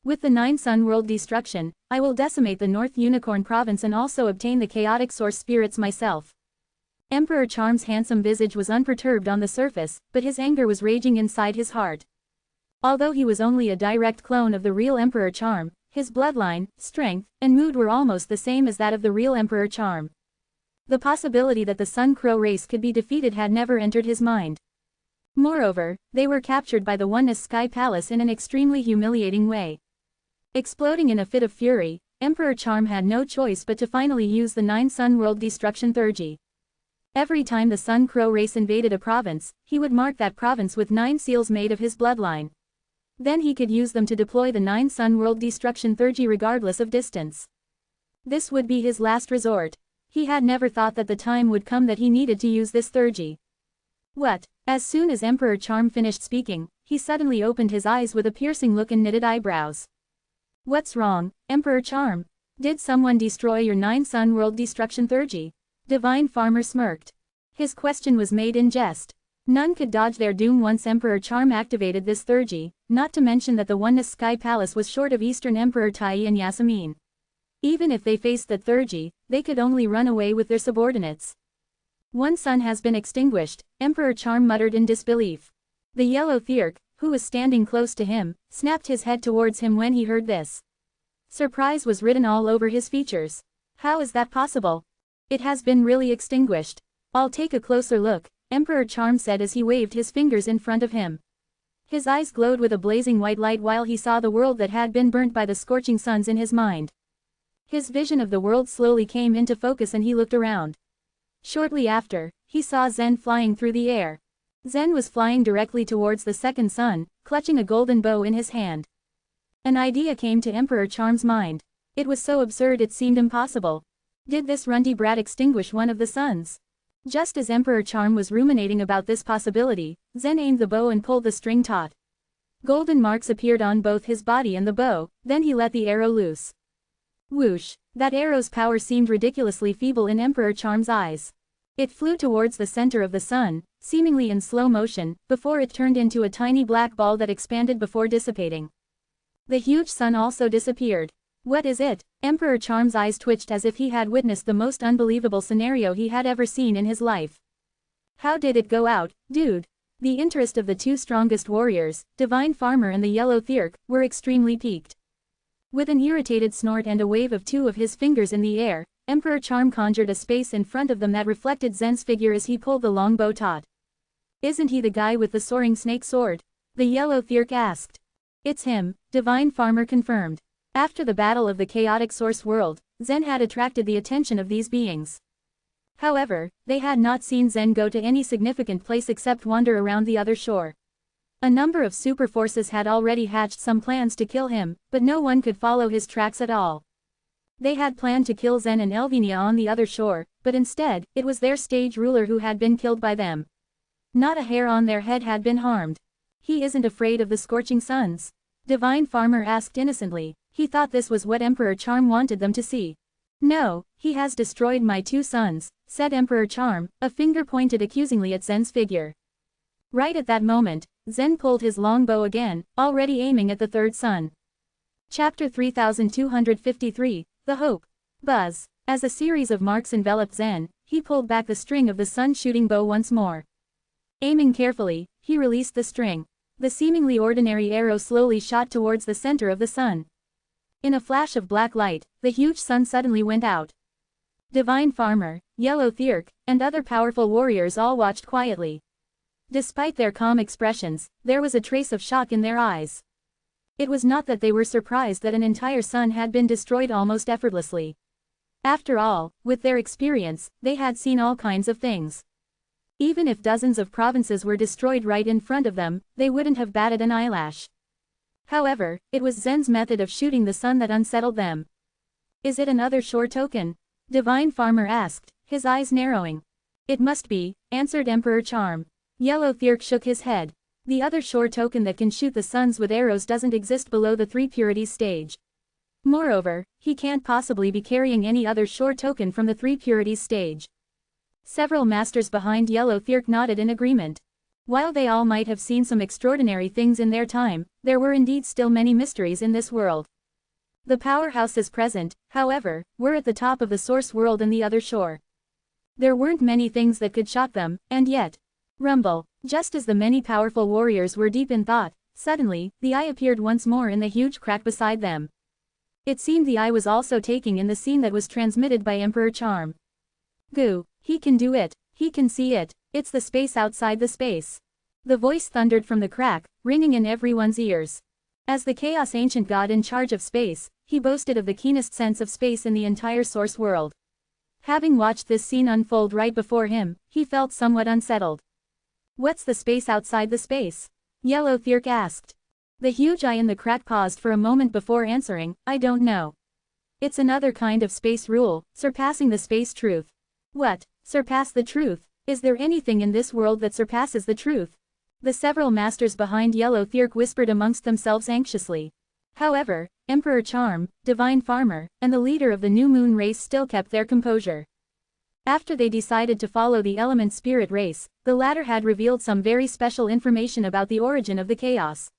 With the 9 Sun World destruction, I will decimate the North Unicorn Province and also obtain the chaotic source spirits myself." Emperor Charm's handsome visage was unperturbed on the surface, but his anger was raging inside his heart. Although he was only a direct clone of the real Emperor Charm, his bloodline, strength, and mood were almost the same as that of the real Emperor Charm. The possibility that the Sun Crow race could be defeated had never entered his mind. Moreover, they were captured by the Oneness Sky Palace in an extremely humiliating way. Exploding in a fit of fury, Emperor Charm had no choice but to finally use the 9 Sun World Destruction Theurgy. Every time the Sun Crow race invaded a province, he would mark that province with 9 seals made of his bloodline. Then he could use them to deploy the 9 Sun World Destruction Theurgy regardless of distance. This would be his last resort. He had never thought that the time would come that he needed to use this Theurgy. What? As soon as Emperor Charm finished speaking, he suddenly opened his eyes with a piercing look and knitted eyebrows. "What's wrong, Emperor Charm? Did someone destroy your 9 Sun World Destruction Theurgy?" Divine Farmer smirked. His question was made in jest. None could dodge their doom once Emperor Charm activated this Theurgy, not to mention that the Oneness Sky Palace was short of Eastern Emperor Tai and Yasmin. Even if they faced that Theurgy, they could only run away with their subordinates. "One sun has been extinguished," Emperor Charm muttered in disbelief. The Yellow Thirk, who was standing close to him, snapped his head towards him when he heard this. Surprise was written all over his features. "How is that possible? It has been really extinguished." "I'll take a closer look," Emperor Charm said as he waved his fingers in front of him. His eyes glowed with a blazing white light while he saw the world that had been burnt by the scorching suns in his mind. His vision of the world slowly came into focus and he looked around. Shortly after, he saw Zen flying through the air. Zen was flying directly towards the second sun, clutching a golden bow in his hand. An idea came to Emperor Charm's mind. It was so absurd it seemed impossible. Did this runty brat extinguish one of the suns? Just as Emperor Charm was ruminating about this possibility, Zen aimed the bow and pulled the string taut. Golden marks appeared on both his body and the bow, then he let the arrow loose. Whoosh! That arrow's power seemed ridiculously feeble in Emperor Charm's eyes. It flew towards the center of the sun, seemingly in slow motion, before it turned into a tiny black ball that expanded before dissipating. The huge sun also disappeared. What is it? Emperor Charm's eyes twitched as if he had witnessed the most unbelievable scenario he had ever seen in his life. How did it go out, dude? The interest of the two strongest warriors, Divine Farmer and the Yellow Thirk, were extremely piqued. With an irritated snort and a wave of two of his fingers in the air, Emperor Charm conjured a space in front of them that reflected Zen's figure as he pulled the long bow taut. Isn't he the guy with the soaring snake sword? The Yellow Thirk asked. It's him, Divine Farmer confirmed. After the battle of the chaotic source world, Zen had attracted the attention of these beings. However, they had not seen Zen go to any significant place except wander around the other shore. A number of super forces had already hatched some plans to kill him, but no one could follow his tracks at all. They had planned to kill Zen and Elvinia on the other shore, but instead, it was their stage ruler who had been killed by them. Not a hair on their head had been harmed. He isn't afraid of the scorching suns? Divine Farmer asked innocently. He thought this was what Emperor Charm wanted them to see. No, he has destroyed my two sons, said Emperor Charm, a finger pointed accusingly at Zen's figure. Right at that moment, Zen pulled his long bow again, already aiming at the third sun. Chapter 3253, The Hope. Buzz. As a series of marks enveloped Zen, he pulled back the string of the sun-shooting bow once more. Aiming carefully, he released the string. The seemingly ordinary arrow slowly shot towards the center of the sun. In a flash of black light, the huge sun suddenly went out. Divine Farmer, Yellow Thirk, and other powerful warriors all watched quietly. Despite their calm expressions, there was a trace of shock in their eyes. It was not that they were surprised that an entire sun had been destroyed almost effortlessly. After all, with their experience, they had seen all kinds of things. Even if dozens of provinces were destroyed right in front of them, they wouldn't have batted an eyelash. However, it was Zen's method of shooting the sun that unsettled them. Is it another shore token? Divine Farmer asked, his eyes narrowing. It must be, answered Emperor Charm. Yellow Thirk shook his head. The other shore token that can shoot the suns with arrows doesn't exist below the 3 purities stage. Moreover, he can't possibly be carrying any other shore token from the 3 purities stage. Several masters behind Yellow Thirk nodded in agreement. While they all might have seen some extraordinary things in their time, there were indeed still many mysteries in this world. The powerhouses present, however, were at the top of the source world and the other shore. There weren't many things that could shock them, and yet. Rumble. Just as the many powerful warriors were deep in thought, suddenly, the eye appeared once more in the huge crack beside them. It seemed the eye was also taking in the scene that was transmitted by Emperor Charm. Goo, he can do it, he can see it, it's the space outside the space. The voice thundered from the crack, ringing in everyone's ears. As the Chaos Ancient God in charge of space, he boasted of the keenest sense of space in the entire source world. Having watched this scene unfold right before him, he felt somewhat unsettled. What's the space outside the space? Yellow Thirk asked. The huge eye in the crack paused for a moment before answering, I don't know. It's another kind of space rule, surpassing the space truth. What? Surpass the truth? Is there anything in this world that surpasses the truth? The several masters behind Yellow Thirk whispered amongst themselves anxiously. However, Emperor Charm, Divine Farmer, and the leader of the New Moon race still kept their composure. After they decided to follow the Element Spirit race, the latter had revealed some very special information about the origin of the chaos.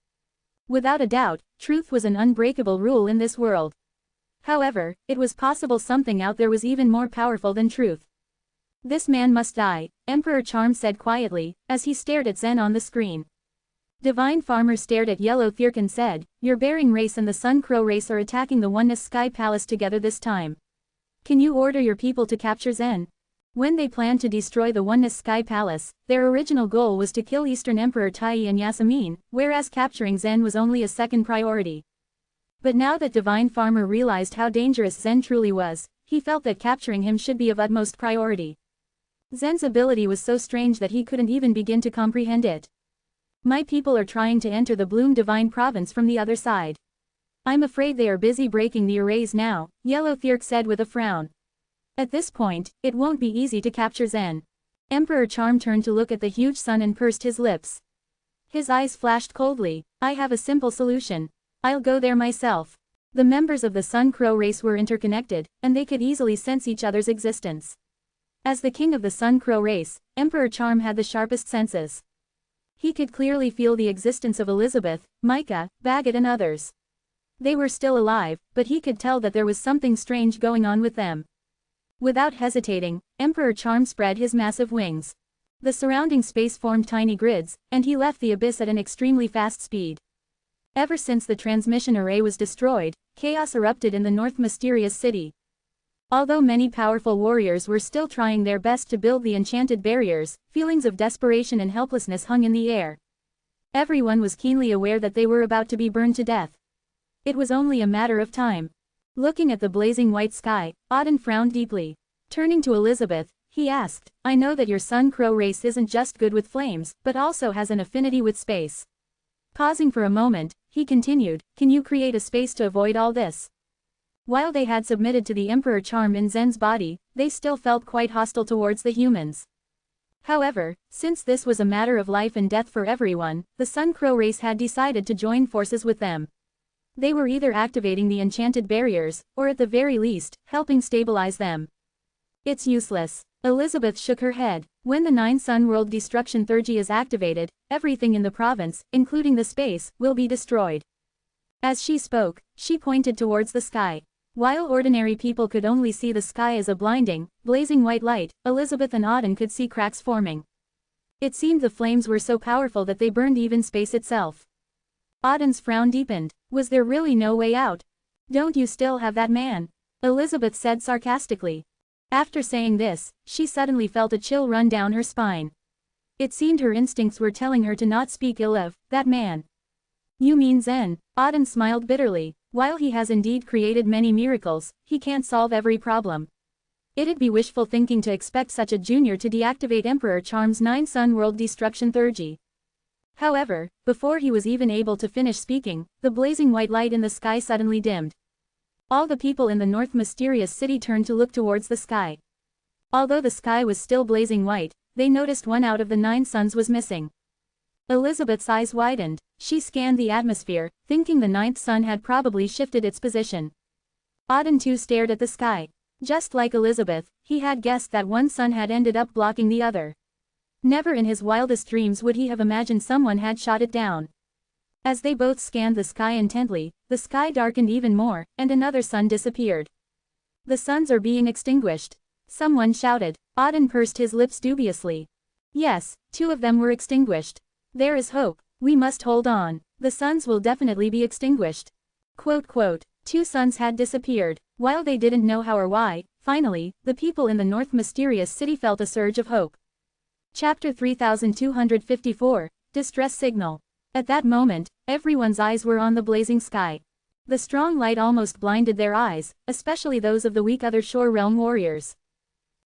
Without a doubt, truth was an unbreakable rule in this world. However, it was possible something out there was even more powerful than truth. This man must die, Emperor Charm said quietly, as he stared at Zen on the screen. Divine Farmer stared at Yellow Thirk and said, Your Bearing race and the Sun Crow race are attacking the Oneness Sky Palace together this time. Can you order your people to capture Zen? When they planned to destroy the Oneness Sky Palace, their original goal was to kill Eastern Emperor Tai and Yasemin, whereas capturing Zen was only a second priority. But now that Divine Farmer realized how dangerous Zen truly was, he felt that capturing him should be of utmost priority. Zen's ability was so strange that he couldn't even begin to comprehend it. My people are trying to enter the Bloom Divine Province from the other side. I'm afraid they are busy breaking the arrays now, Yellow Thirk said with a frown. At this point, it won't be easy to capture Zen. Emperor Charm turned to look at the huge sun and pursed his lips. His eyes flashed coldly. I have a simple solution. I'll go there myself. The members of the Sun Crow race were interconnected, and they could easily sense each other's existence. As the king of the Sun Crow race, Emperor Charm had the sharpest senses. He could clearly feel the existence of Elizabeth, Micah, Bagot and others. They were still alive, but he could tell that there was something strange going on with them. Without hesitating, Emperor Charm spread his massive wings. The surrounding space formed tiny grids, and he left the abyss at an extremely fast speed. Ever since the transmission array was destroyed, chaos erupted in the North Mysterious City. Although many powerful warriors were still trying their best to build the enchanted barriers, feelings of desperation and helplessness hung in the air. Everyone was keenly aware that they were about to be burned to death. It was only a matter of time. Looking at the blazing white sky, Auden frowned deeply. Turning to Elizabeth, he asked, I know that your Sun Crow race isn't just good with flames, but also has an affinity with space. Pausing for a moment, he continued, can you create a space to avoid all this? While they had submitted to the Emperor Charm in Zen's body, they still felt quite hostile towards the humans. However, since this was a matter of life and death for everyone, the Sun Crow race had decided to join forces with them. They were either activating the enchanted barriers, or at the very least, helping stabilize them. It's useless. Elizabeth shook her head. When the 9 Sun World Destruction Theurgy is activated, everything in the province, including the space, will be destroyed. As she spoke, she pointed towards the sky. While ordinary people could only see the sky as a blinding, blazing white light, Elizabeth and Auden could see cracks forming. It seemed the flames were so powerful that they burned even space itself. Auden's frown deepened. Was there really no way out? Don't you still have that man? Elizabeth said sarcastically. After saying this, she suddenly felt a chill run down her spine. It seemed her instincts were telling her to not speak ill of that man. You mean Zen? Auden smiled bitterly. While he has indeed created many miracles, he can't solve every problem. It'd be wishful thinking to expect such a junior to deactivate Emperor Charm's 9 Sun World Destruction Theurgy. However, before he was even able to finish speaking, the blazing white light in the sky suddenly dimmed. All the people in the North Mysterious City turned to look towards the sky. Although the sky was still blazing white, they noticed one out of the 9 suns was missing. Elizabeth's eyes widened. She scanned the atmosphere, thinking the 9th sun had probably shifted its position. Auden too stared at the sky. Just like Elizabeth, he had guessed that one sun had ended up blocking the other. Never in his wildest dreams would he have imagined someone had shot it down. As they both scanned the sky intently, the sky darkened even more, and another sun disappeared. The suns are being extinguished. Someone shouted. Auden pursed his lips dubiously. Yes, 2 of them were extinguished. There is hope. We must hold on. The suns will definitely be extinguished. Quote quote. 2 suns had disappeared. While they didn't know how or why, finally, the people in the North Mysterious City felt a surge of hope. Chapter 3254, Distress Signal. At that moment, everyone's eyes were on the blazing sky. The strong light almost blinded their eyes, especially those of the weak Other Shore Realm warriors.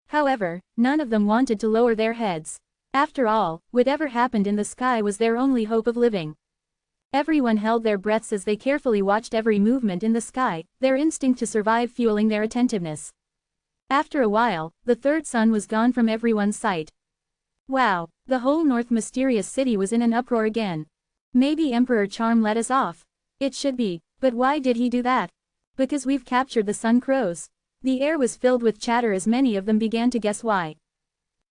However, none of them wanted to lower their heads. After all, whatever happened in the sky was their only hope of living. Everyone held their breaths as they carefully watched every movement in the sky, their instinct to survive fueling their attentiveness. After a while, the 3rd sun was gone from everyone's sight. Wow, the whole North Mysterious City was in an uproar again. Maybe Emperor Charm let us off. It should be, but why did he do that? Because we've captured the Sun Crows. The air was filled with chatter as many of them began to guess why.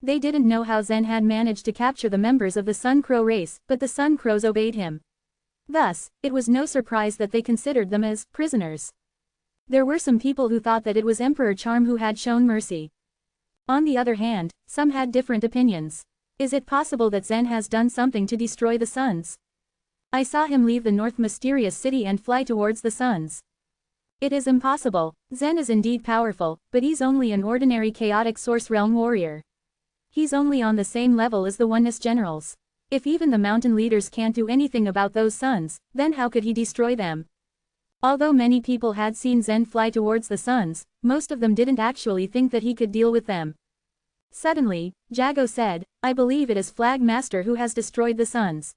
They didn't know how Zen had managed to capture the members of the Sun Crow race, but the Sun Crows obeyed him. Thus, it was no surprise that they considered them as prisoners. There were some people who thought that it was Emperor Charm who had shown mercy. On the other hand, some had different opinions. Is it possible that Zen has done something to destroy the suns? I saw him leave the North Mysterious City and fly towards the suns. It is impossible. Zen is indeed powerful, but he's only an ordinary chaotic source realm warrior. He's only on the same level as the Oneness generals. If even the mountain leaders can't do anything about those suns, then how could he destroy them? Although many people had seen Zen fly towards the suns, most of them didn't actually think that he could deal with them. Suddenly, Jago said, "I believe it is Flag Master who has destroyed the suns."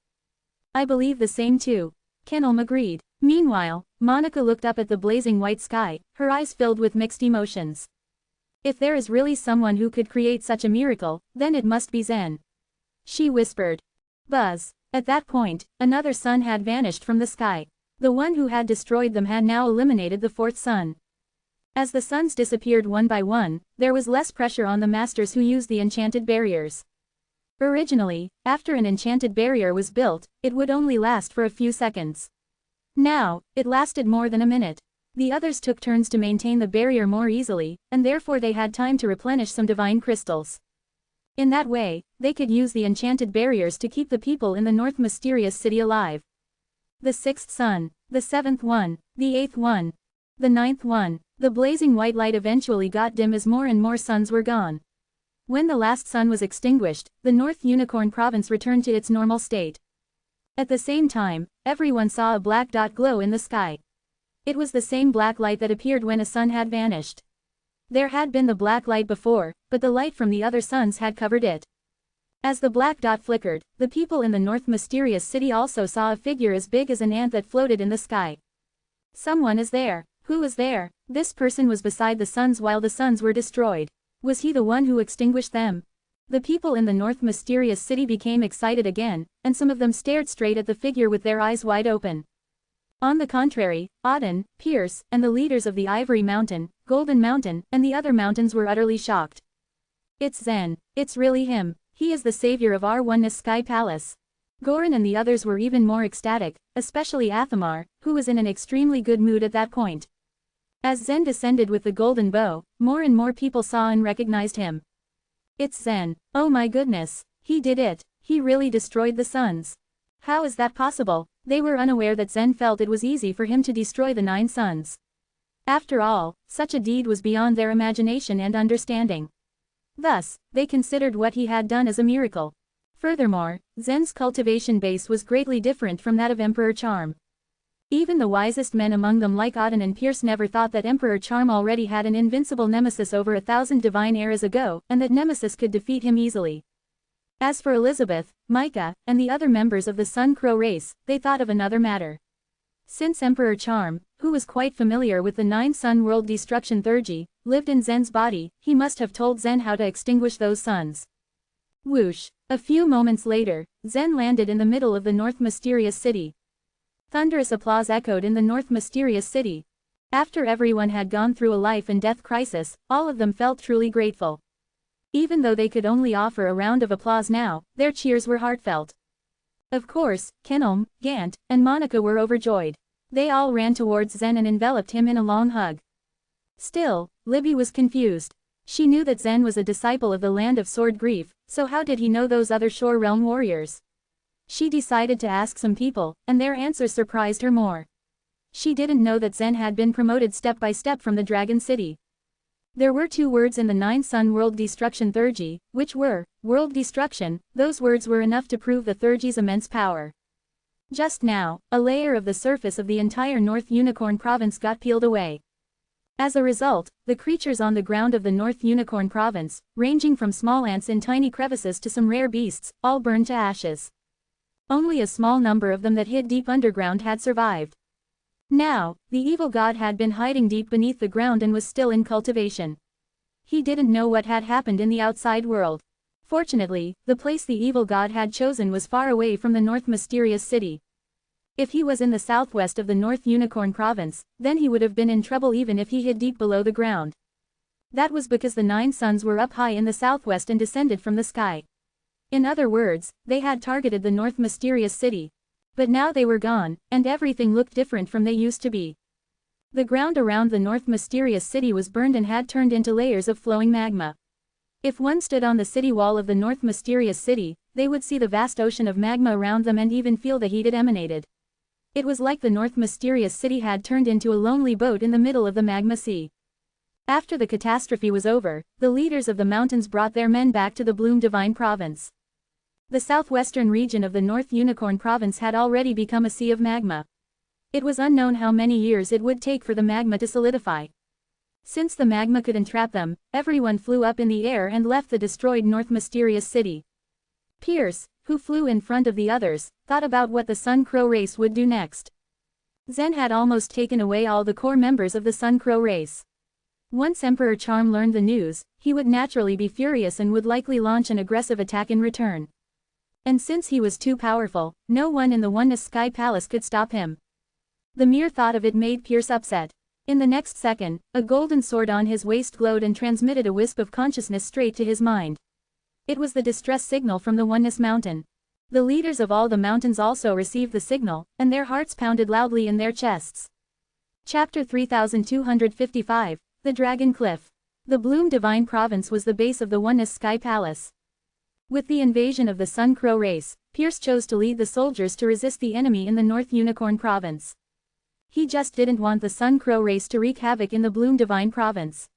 "I believe the same too." Kenelm agreed. Meanwhile, Monica looked up at the blazing white sky, her eyes filled with mixed emotions. If there is really someone who could create such a miracle, then it must be Zen. She whispered. Buzz. At that point, another sun had vanished from the sky. The one who had destroyed them had now eliminated the fourth sun. As the suns disappeared one by one, there was less pressure on the masters who used the enchanted barriers. Originally, after an enchanted barrier was built, it would only last for a few seconds. Now, it lasted more than a minute. The others took turns to maintain the barrier more easily, and therefore they had time to replenish some divine crystals. In that way, they could use the enchanted barriers to keep the people in the North Mysterious City alive. The sixth sun, the seventh one, the eighth one, the ninth one. The blazing white light eventually got dim as more and more suns were gone. When the last sun was extinguished, the North Unicorn Province returned to its normal state. At the same time, everyone saw a black dot glow in the sky. It was the same black light that appeared when a sun had vanished. There had been the black light before, but the light from the other suns had covered it. As the black dot flickered, the people in the North Mysterious City also saw a figure as big as an ant that floated in the sky. Someone is there. Who is there? This person was beside the suns while the suns were destroyed. Was he the one who extinguished them? The people in the North Mysterious City became excited again, and some of them stared straight at the figure with their eyes wide open. On the contrary, Auden, Pierce, and the leaders of the Ivory Mountain, Golden Mountain, and the other mountains were utterly shocked. It's Zen. It's really him. He is the savior of our Oneness Sky Palace. Goran and the others were even more ecstatic, especially Athamar, who was in an extremely good mood at that point. As Zen descended with the golden bow, more and more people saw and recognized him. It's Zen. Oh my goodness. He did it. He really destroyed the suns. How is that possible? They were unaware that Zen felt it was easy for him to destroy the 9 suns. After all, such a deed was beyond their imagination and understanding. Thus, they considered what he had done as a miracle. Furthermore, Zen's cultivation base was greatly different from that of Emperor Charm. Even the wisest men among them like Auden and Pierce never thought that Emperor Charm already had an invincible nemesis over 1,000 divine eras ago, and that nemesis could defeat him easily. As for Elizabeth, Micah, and the other members of the Sun Crow race, they thought of another matter. Since Emperor Charm, who was quite familiar with the 9 Sun World Destruction Theurgy, lived in Zen's body, he must have told Zen how to extinguish those suns. Whoosh! A few moments later, Zen landed in the middle of the North Mysterious City. Thunderous applause echoed in the North Mysterious City. After everyone had gone through a life and death crisis, all of them felt truly grateful. Even though they could only offer a round of applause now, their cheers were heartfelt. Of course, Kenelm, Gant, and Monica were overjoyed. They all ran towards Zen and enveloped him in a long hug. Still, Libby was confused. She knew that Zen was a disciple of the Land of Sword Grief, so how did he know those other Shore Realm warriors? She decided to ask some people, and their answers surprised her more. She didn't know that Zen had been promoted step by step from the Dragon City. There were 2 words in the 9 Sun World Destruction Theurgy, which were, World Destruction. Those words were enough to prove the Theurgy's immense power. Just now, a layer of the surface of the entire North Unicorn Province got peeled away. As a result, the creatures on the ground of the North Unicorn Province, ranging from small ants in tiny crevices to some rare beasts, all burned to ashes. Only a small number of them that hid deep underground had survived. Now, the evil god had been hiding deep beneath the ground and was still in cultivation. He didn't know what had happened in the outside world. Fortunately, the place the evil god had chosen was far away from the North Mysterious City. If he was in the southwest of the North Unicorn Province, then he would have been in trouble even if he hid deep below the ground. That was because the 9 suns were up high in the southwest and descended from the sky. In other words, they had targeted the North Mysterious City. But now they were gone, and everything looked different from they used to be. The ground around the North Mysterious City was burned and had turned into layers of flowing magma. If one stood on the city wall of the North Mysterious City, they would see the vast ocean of magma around them and even feel the heat it emanated. It was like the North mysterious city had turned into a lonely boat in the middle of the magma sea. After the catastrophe was over, the leaders of the mountains brought their men back to the Bloom Divine Province. The southwestern region of the North Unicorn Province had already become a sea of magma. It was unknown how many years it would take for the magma to solidify. Since the magma could entrap them, everyone flew up in the air and left the destroyed North Mysterious City. Pierce, who flew in front of the others, thought about what the Sun Crow race would do next. Zen had almost taken away all the core members of the Sun Crow race. Once Emperor Charm learned the news, he would naturally be furious and would likely launch an aggressive attack in return. And since he was too powerful, no one in the Oneness Sky Palace could stop him. The mere thought of it made Pierce upset. In the next second, a golden sword on his waist glowed and transmitted a wisp of consciousness straight to his mind. It was the distress signal from the Oneness Mountain. The leaders of all the mountains also received the signal, and their hearts pounded loudly in their chests. Chapter 3255, The Dragon Cliff. The Bloom Divine Province was the base of the Oneness Sky Palace. With the invasion of the Sun Crow race, Pierce chose to lead the soldiers to resist the enemy in the North Unicorn Province. He just didn't want the Sun Crow race to wreak havoc in the Bloom Divine Province.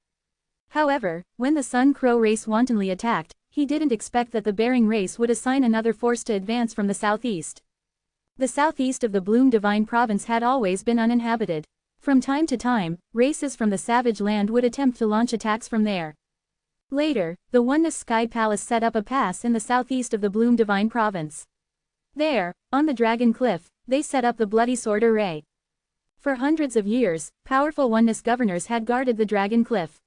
However, when the Sun Crow race wantonly attacked, he didn't expect that the Bering race would assign another force to advance from the southeast. The southeast of the Bloom Divine Province had always been uninhabited. From time to time, races from the Savage Land would attempt to launch attacks from there. Later, the Oneness Sky Palace set up a pass in the southeast of the Bloom Divine Province. There, on the Dragon Cliff, they set up the Bloody Sword Array. For hundreds of years, powerful Oneness governors had guarded the Dragon Cliff.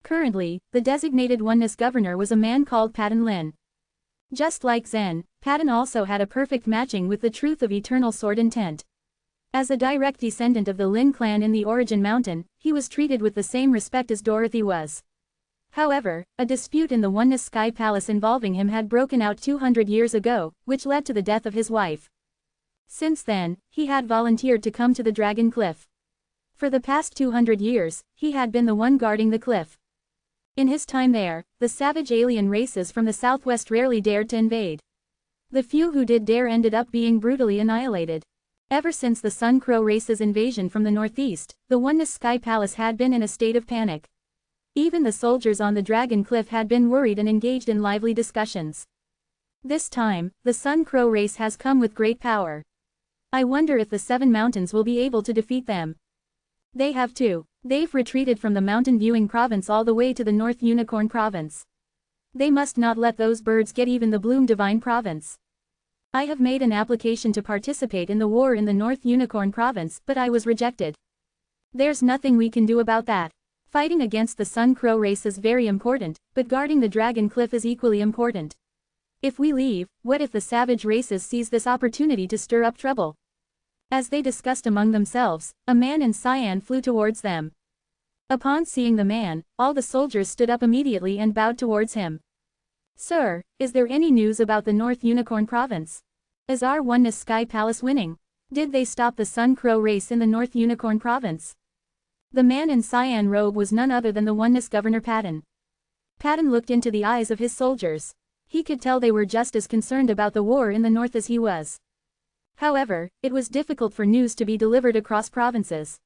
Currently, the designated Oneness governor was a man called Patton Lin. Just like Zen, Patton also had a perfect matching with the truth of eternal sword intent. As a direct descendant of the Lin clan in the Origin Mountain, he was treated with the same respect as Dorothy was. However, a dispute in the Oneness Sky Palace involving him had broken out 200 years ago, which led to the death of his wife. Since then, he had volunteered to come to the Dragon Cliff. For the past 200 years, he had been the one guarding the cliff. In his time there, the savage alien races from the southwest rarely dared to invade. The few who did dare ended up being brutally annihilated. Ever since the Sun Crow race's invasion from the northeast, the Oneness Sky Palace had been in a state of panic. Even the soldiers on the Dragon Cliff had been worried and engaged in lively discussions. This time, the Sun Crow race has come with great power. I wonder if the Seven Mountains will be able to defeat them. They have too. They've retreated from the Mountain Viewing Province all the way to the North Unicorn Province. They must not let those birds get even the Bloom Divine Province. I have made an application to participate in the war in the North Unicorn Province, but I was rejected. There's nothing we can do about that. Fighting against the Sun Crow race is very important, but guarding the Dragon Cliff is equally important. If we leave, what if the savage races seize this opportunity to stir up trouble? As they discussed among themselves, a man in cyan flew towards them. Upon seeing the man, all the soldiers stood up immediately and bowed towards him. Sir, is there any news about the North Unicorn Province? Is our Oneness Sky Palace winning? Did they stop the Sun Crow race in the North Unicorn Province? The man in cyan robe was none other than the Oneness Governor Patton. Patton looked into the eyes of his soldiers. He could tell they were just as concerned about the war in the north as he was. However, it was difficult for news to be delivered across provinces.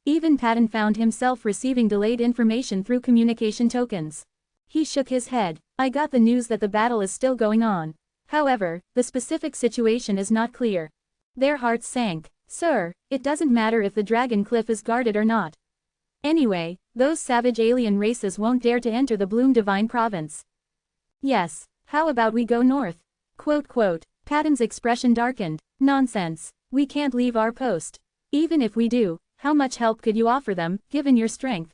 Even Patton found himself receiving delayed information through communication tokens. He shook his head. I got the news that the battle is still going on. However, the specific situation is not clear. Their hearts sank. Sir, it doesn't matter if the Dragon Cliff is guarded or not. Anyway, those savage alien races won't dare to enter the Bloom Divine Province. Yes, how about we go north? Quote. Patton's expression darkened. Nonsense. We can't leave our post. Even if we do, how much help could you offer them, given your strength?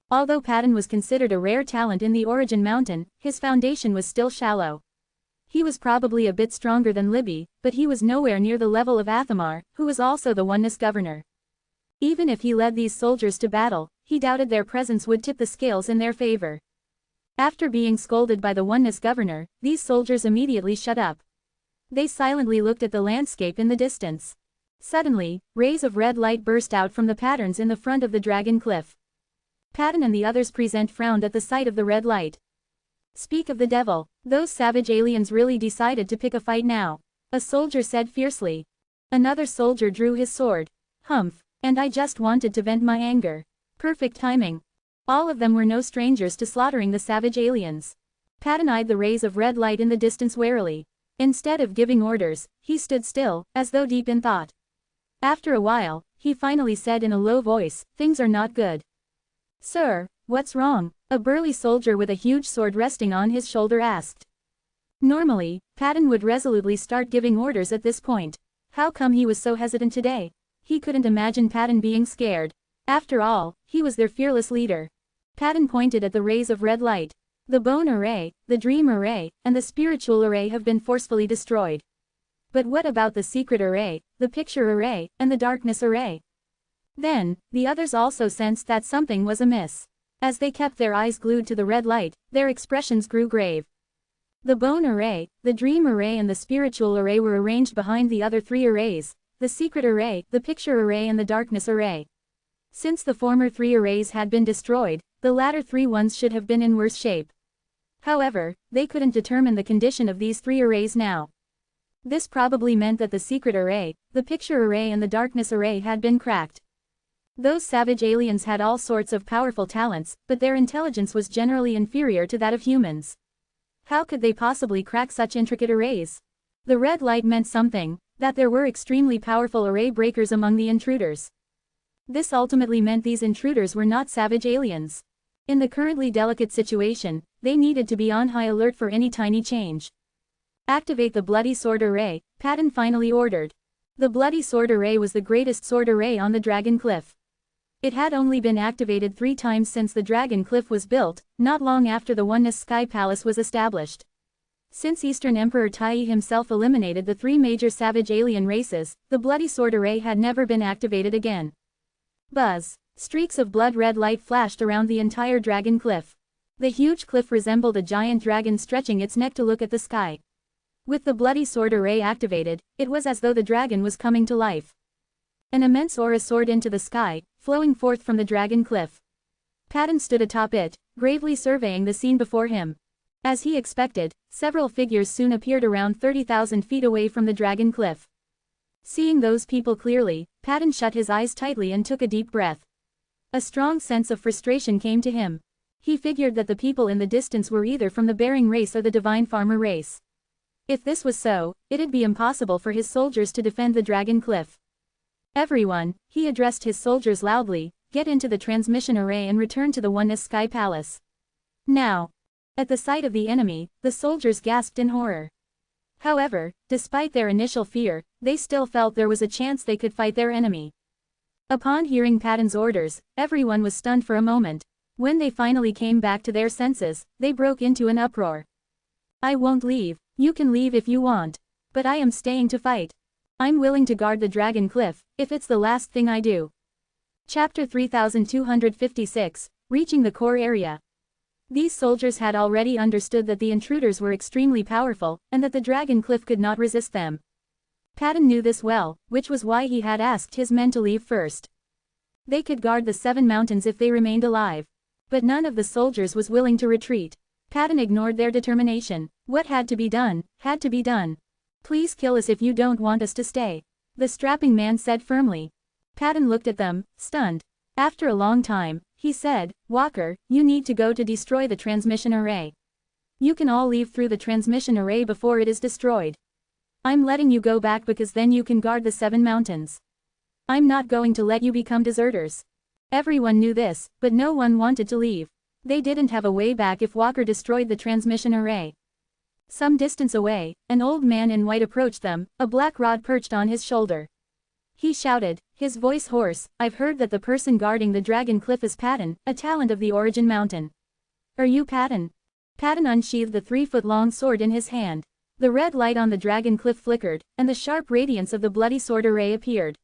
Although Patton was considered a rare talent in the Origin Mountain, his foundation was still shallow. He was probably a bit stronger than Libby, but he was nowhere near the level of Athamar, who was also the Oneness Governor. Even if he led these soldiers to battle, he doubted their presence would tip the scales in their favor. After being scolded by the Oneness Governor, these soldiers immediately shut up. They silently looked at the landscape in the distance. Suddenly, rays of red light burst out from the patterns in the front of the Dragon Cliff. Patton and the others present frowned at the sight of the red light. Speak of the devil, those savage aliens really decided to pick a fight now. A soldier said fiercely. Another soldier drew his sword. Humph, and I just wanted to vent my anger. Perfect timing. All of them were no strangers to slaughtering the savage aliens. Patton eyed the rays of red light in the distance warily. Instead of giving orders, he stood still, as though deep in thought. After a while, he finally said in a low voice, "Things are not good." "Sir, what's wrong?" a burly soldier with a huge sword resting on his shoulder asked. Normally, Patton would resolutely start giving orders at this point. How come he was so hesitant today? He couldn't imagine Patton being scared. After all, he was their fearless leader. Patton pointed at the rays of red light. The bone array, the dream array, and the spiritual array have been forcefully destroyed. But what about the secret array, the picture array, and the darkness array? Then, the others also sensed that something was amiss. As they kept their eyes glued to the red light, their expressions grew grave. The bone array, the dream array and the spiritual array were arranged behind the other three arrays, the secret array, the picture array and the darkness array. Since the former three arrays had been destroyed, the latter three ones should have been in worse shape. However, they couldn't determine the condition of these three arrays now. This probably meant that the secret array, the picture array and the darkness array had been cracked. Those savage aliens had all sorts of powerful talents, but their intelligence was generally inferior to that of humans. How could they possibly crack such intricate arrays? The red light meant something, that there were extremely powerful array breakers among the intruders. This ultimately meant these intruders were not savage aliens. In the currently delicate situation, they needed to be on high alert for any tiny change. "Activate the bloody sword array," Patton finally ordered. The bloody sword array was the greatest sword array on the Dragon Cliff. It had only been activated 3 times since the Dragon Cliff was built, not long after the Oneness Sky Palace was established. Since Eastern Emperor Tai himself eliminated the 3 major savage alien races, the bloody sword array had never been activated again. Buzz! Streaks of blood-red light flashed around the entire Dragon Cliff. The huge cliff resembled a giant dragon stretching its neck to look at the sky. With the bloody sword array activated, it was as though the dragon was coming to life. An immense aura soared into the sky, flowing forth from the Dragon Cliff. Patton stood atop it, gravely surveying the scene before him. As he expected, several figures soon appeared around 30,000 feet away from the Dragon Cliff. Seeing those people clearly, Patton shut his eyes tightly and took a deep breath. A strong sense of frustration came to him. He figured that the people in the distance were either from the Bearing race or the Divine Farmer race. If this was so, it'd be impossible for his soldiers to defend the Dragon Cliff. "Everyone," he addressed his soldiers loudly, "get into the transmission array and return to the Oneness Sky Palace. Now." At the sight of the enemy, the soldiers gasped in horror. However, despite their initial fear, they still felt there was a chance they could fight their enemy. Upon hearing Patton's orders, everyone was stunned for a moment. When they finally came back to their senses, they broke into an uproar. "I won't leave. You can leave if you want. But I am staying to fight. I'm willing to guard the Dragon Cliff, if it's the last thing I do." Chapter 3256, Reaching the Core Area. These soldiers had already understood that the intruders were extremely powerful, and that the Dragon Cliff could not resist them. Patton knew this well, which was why he had asked his men to leave first. They could guard the 7 mountains if they remained alive. But none of the soldiers was willing to retreat. Patton ignored their determination. What had to be done, had to be done. "Please kill us if you don't want us to stay," the strapping man said firmly. Patton looked at them, stunned. After a long time, he said, "Walker, you need to go to destroy the transmission array. You can all leave through the transmission array before it is destroyed. I'm letting you go back because then you can guard the 7 mountains. I'm not going to let you become deserters." Everyone knew this, but no one wanted to leave. They didn't have a way back if Walker destroyed the transmission array. Some distance away, an old man in white approached them, a black rod perched on his shoulder. He shouted, his voice hoarse, "I've heard that the person guarding the Dragon Cliff is Patton, a talent of the Origin Mountain. Are you Patton?" Patton unsheathed the 3-foot-long sword in his hand. The red light on the Dragon Cliff flickered, and the sharp radiance of the bloody sword array appeared.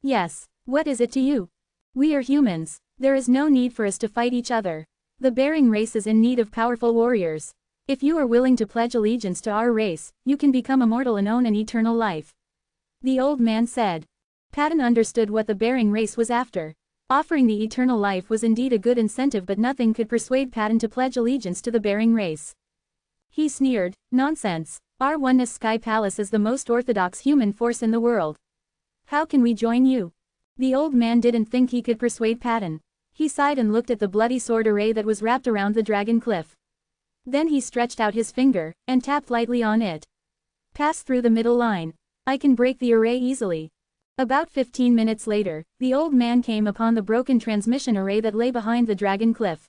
"Yes. What is it to you? We are humans. There is no need for us to fight each other. The Bearing race is in need of powerful warriors. If you are willing to pledge allegiance to our race, you can become immortal and own an eternal life," the old man said. Patton understood what the Bearing race was after. Offering the eternal life was indeed a good incentive, but nothing could persuade Patton to pledge allegiance to the Bearing race. He sneered, "Nonsense. Our Oneness Sky Palace is the most orthodox human force in the world. How can we join you? The old man didn't think he could persuade Patton. He sighed and looked at the bloody sword array that was wrapped around the dragon cliff. Then he stretched out his finger, and tapped lightly on it. Pass through the middle line. I can break the array easily. About 15 minutes later, the old man came upon the broken transmission array that lay behind the dragon cliff.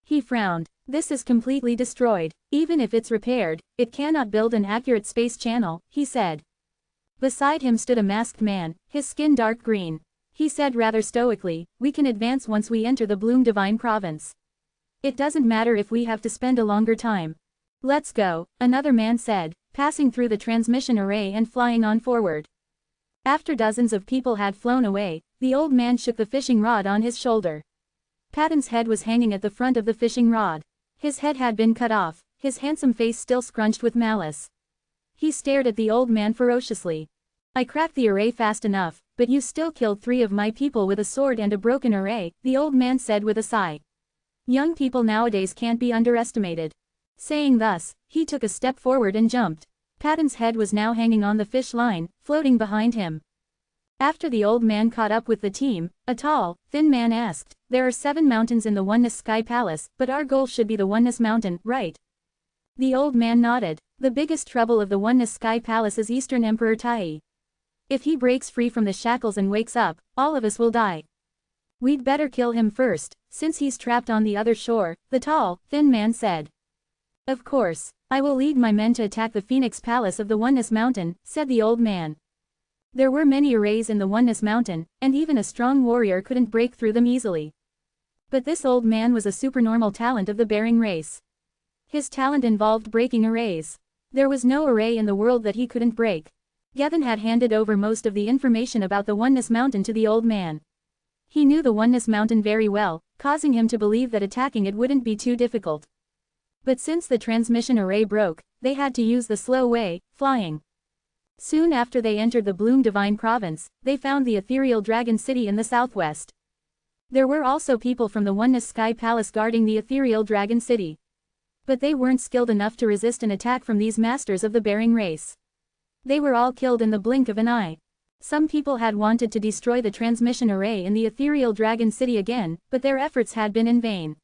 He frowned. This is completely destroyed. Even if it's repaired, it cannot build an accurate space channel, he said. Beside him stood a masked man, his skin dark green. He said rather stoically, we can advance once we enter the Bloom Divine Province. It doesn't matter if we have to spend a longer time. Let's go, another man said, passing through the transmission array and flying on forward. After dozens of people had flown away, the old man shook the fishing rod on his shoulder. Patton's head was hanging at the front of the fishing rod. His head had been cut off, his handsome face still scrunched with malice. He stared at the old man ferociously. I cracked the array fast enough, but you still killed 3 of my people with a sword and a broken array, the old man said with a sigh. Young people nowadays can't be underestimated. Saying thus, he took a step forward and jumped. Patton's head was now hanging on the fish line, floating behind him. After the old man caught up with the team, a tall, thin man asked, there are 7 mountains in the Oneness Sky Palace, but our goal should be the Oneness Mountain, right? The old man nodded. The biggest trouble of the Oneness Sky Palace is Eastern Emperor Tai. If he breaks free from the shackles and wakes up, all of us will die. We'd better kill him first, since he's trapped on the other shore, the tall, thin man said. Of course, I will lead my men to attack the Phoenix Palace of the Oneness Mountain, said the old man. There were many arrays in the Oneness Mountain, and even a strong warrior couldn't break through them easily. But this old man was a supernormal talent of the Bering race. His talent involved breaking arrays. There was no array in the world that he couldn't break. Gavin had handed over most of the information about the Oneness Mountain to the old man. He knew the Oneness Mountain very well, causing him to believe that attacking it wouldn't be too difficult. But since the transmission array broke, they had to use the slow way, flying. Soon after they entered the Bloom Divine Province, they found the ethereal dragon city in the southwest. There were also people from the Oneness Sky Palace guarding the ethereal dragon city. But they weren't skilled enough to resist an attack from these masters of the Bering race. They were all killed in the blink of an eye. Some people had wanted to destroy the transmission array in the ethereal dragon city again, but their efforts had been in vain.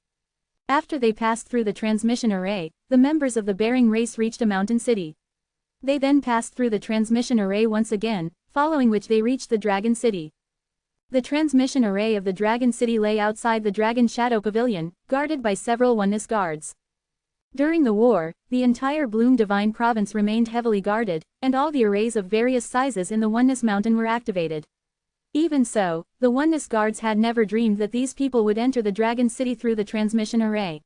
After they passed through the transmission array, the members of the Bering race reached a mountain city. They then passed through the transmission array once again, following which they reached the dragon city. The transmission array of the dragon city lay outside the Dragon Shadow Pavilion, guarded by several Oneness guards. During the war, the entire Bloom Divine Province remained heavily guarded, and all the arrays of various sizes in the Oneness Mountain were activated. Even so, the Oneness guards had never dreamed that these people would enter the Dragon City through the transmission array.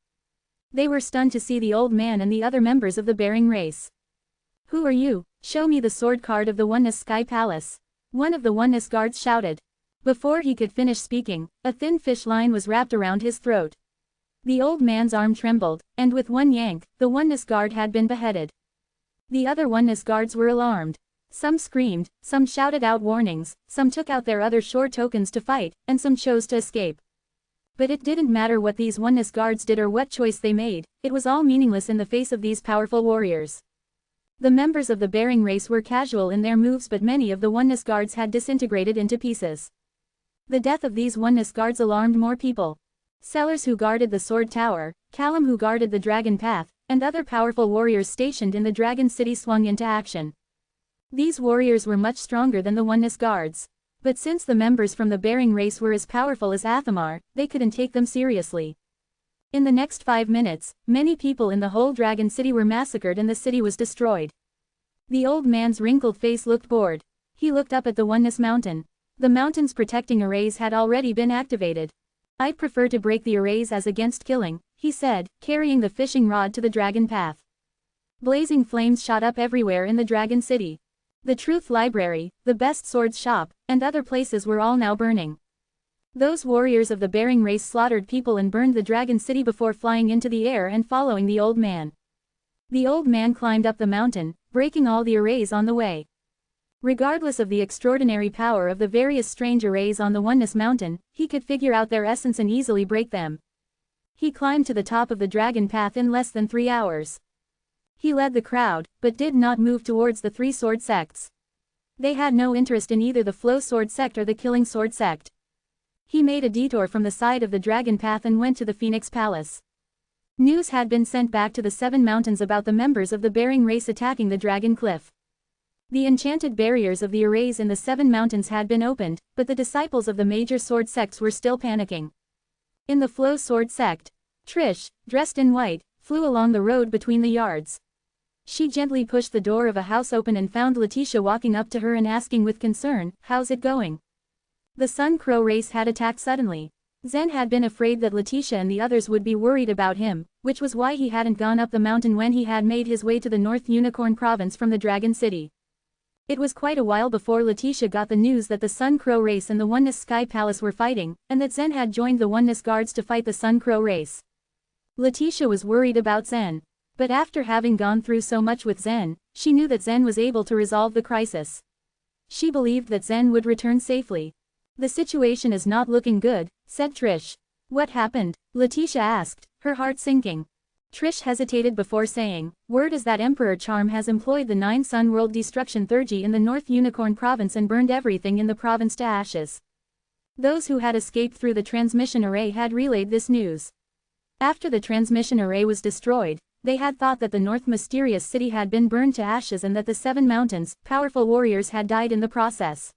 They were stunned to see the old man and the other members of the Bering race. Who are you? Show me the sword card of the Oneness Sky Palace. One of the Oneness guards shouted. Before he could finish speaking, a thin fish line was wrapped around his throat. The old man's arm trembled, and with one yank, the Oneness guard had been beheaded. The other Oneness guards were alarmed. Some screamed, some shouted out warnings, some took out their other shore tokens to fight, and some chose to escape. But it didn't matter what these Oneness guards did or what choice they made, it was all meaningless in the face of these powerful warriors. The members of the Bering race were casual in their moves, but many of the Oneness guards had disintegrated into pieces. The death of these Oneness guards alarmed more people. Sellers who guarded the Sword Tower, Callum who guarded the Dragon Path, and other powerful warriors stationed in the Dragon City swung into action. These warriors were much stronger than the Oneness guards. But since the members from the Bering race were as powerful as Athamar, they couldn't take them seriously. In the next 5 minutes, many people in the whole Dragon City were massacred and the city was destroyed. The old man's wrinkled face looked bored. He looked up at the Oneness Mountain. The mountain's protecting arrays had already been activated. I'd prefer to break the arrays as against killing, he said, carrying the fishing rod to the Dragon Path. Blazing flames shot up everywhere in the Dragon City. The Truth Library, the Best Swords Shop, and other places were all now burning. Those warriors of the Bering race slaughtered people and burned the Dragon City before flying into the air and following the old man. The old man climbed up the mountain, breaking all the arrays on the way. Regardless of the extraordinary power of the various strange arrays on the Oneness Mountain, he could figure out their essence and easily break them. He climbed to the top of the Dragon Path in less than 3 hours. He led the crowd, but did not move towards the 3 sword sects. They had no interest in either the flow sword sect or the killing sword sect. He made a detour from the side of the dragon path and went to the Phoenix Palace. News had been sent back to the Seven Mountains about the members of the bearing race attacking the Dragon Cliff. The enchanted barriers of the arrays in the Seven Mountains had been opened, but the disciples of the major sword sects were still panicking. In the flow sword sect, Trish, dressed in white, flew along the road between the yards. She gently pushed the door of a house open and found Letitia walking up to her and asking with concern, "How's it going?" The Sun Crow race had attacked suddenly. Zen had been afraid that Letitia and the others would be worried about him, which was why he hadn't gone up the mountain when he had made his way to the North Unicorn Province from the Dragon City. It was quite a while before Letitia got the news that the Sun Crow race and the Oneness Sky Palace were fighting, and that Zen had joined the Oneness Guards to fight the Sun Crow race. Letitia was worried about Zen. But after having gone through so much with Zen, she knew that Zen was able to resolve the crisis. She believed that Zen would return safely. "The situation is not looking good," said Trish. "What happened?" Letitia asked, her heart sinking. Trish hesitated before saying, "Word is that Emperor Charm has employed the 9 Sun World Destruction Theurgy in the North Unicorn Province and burned everything in the province to ashes." Those who had escaped through the transmission array had relayed this news. After the transmission array was destroyed, they had thought that the North Mysterious City had been burned to ashes and that the 7 mountains, powerful warriors had died in the process.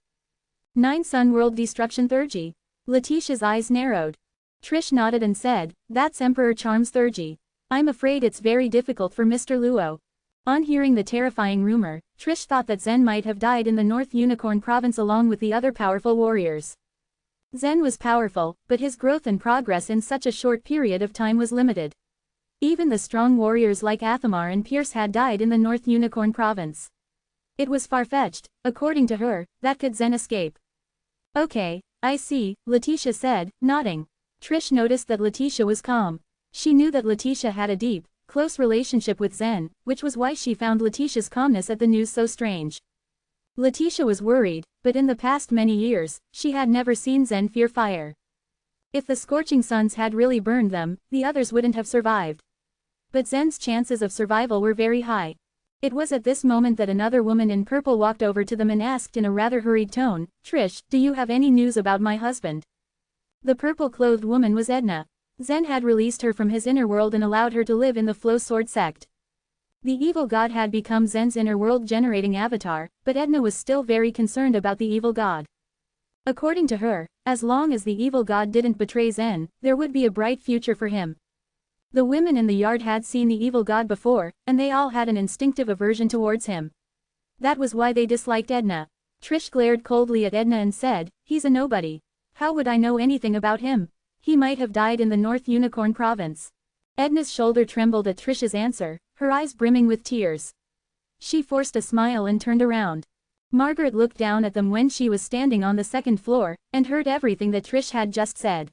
9 Sun World Destruction Theurgy. Letitia's eyes narrowed. Trish nodded and said, "That's Emperor Charm's Theurgy. I'm afraid it's very difficult for Mr. Luo." On hearing the terrifying rumor, Trish thought that Zen might have died in the North Unicorn Province along with the other powerful warriors. Zen was powerful, but his growth and progress in such a short period of time was limited. Even the strong warriors like Athamar and Pierce had died in the North Unicorn Province. It was far-fetched, according to her, that could Zen escape. "Okay, I see," Letitia said, nodding. Trish noticed that Letitia was calm. She knew that Letitia had a deep, close relationship with Zen, which was why she found Letitia's calmness at the news so strange. Letitia was worried, but in the past many years, she had never seen Zen fear fire. If the scorching suns had really burned them, the others wouldn't have survived. But Zen's chances of survival were very high. It was at this moment that another woman in purple walked over to them and asked in a rather hurried tone, "Trish, do you have any news about my husband?" The purple-clothed woman was Edna. Zen had released her from his inner world and allowed her to live in the Flow Sword sect. The evil god had become Zen's inner world generating avatar, but Edna was still very concerned about the evil god. According to her, as long as the evil god didn't betray Zen, there would be a bright future for him. The women in the yard had seen the evil god before, and they all had an instinctive aversion towards him. That was why they disliked Edna. Trish glared coldly at Edna and said, "He's a nobody. How would I know anything about him? He might have died in the North Unicorn Province." Edna's shoulder trembled at Trish's answer, her eyes brimming with tears. She forced a smile and turned around. Margaret looked down at them when she was standing on the second floor, and heard everything that Trish had just said.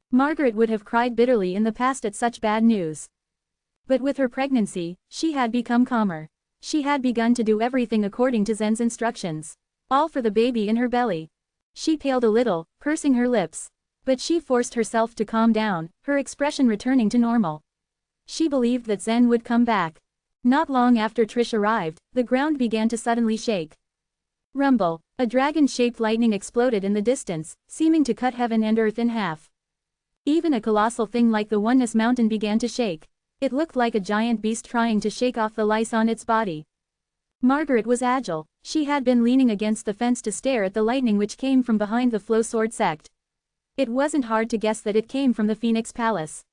Margaret would have cried bitterly in the past at such bad news. But with her pregnancy, she had become calmer. She had begun to do everything according to Zen's instructions. All for the baby in her belly. She paled a little, pursing her lips. But she forced herself to calm down, her expression returning to normal. She believed that Zen would come back. Not long after Trish arrived, the ground began to suddenly shake. Rumble, a dragon-shaped lightning exploded in the distance, seeming to cut heaven and earth in half. Even a colossal thing like the Oneness Mountain began to shake. It looked like a giant beast trying to shake off the lice on its body. Margaret was agile. She had been leaning against the fence to stare at the lightning which came from behind the Flow Sword sect. It wasn't hard to guess that it came from the Phoenix Palace.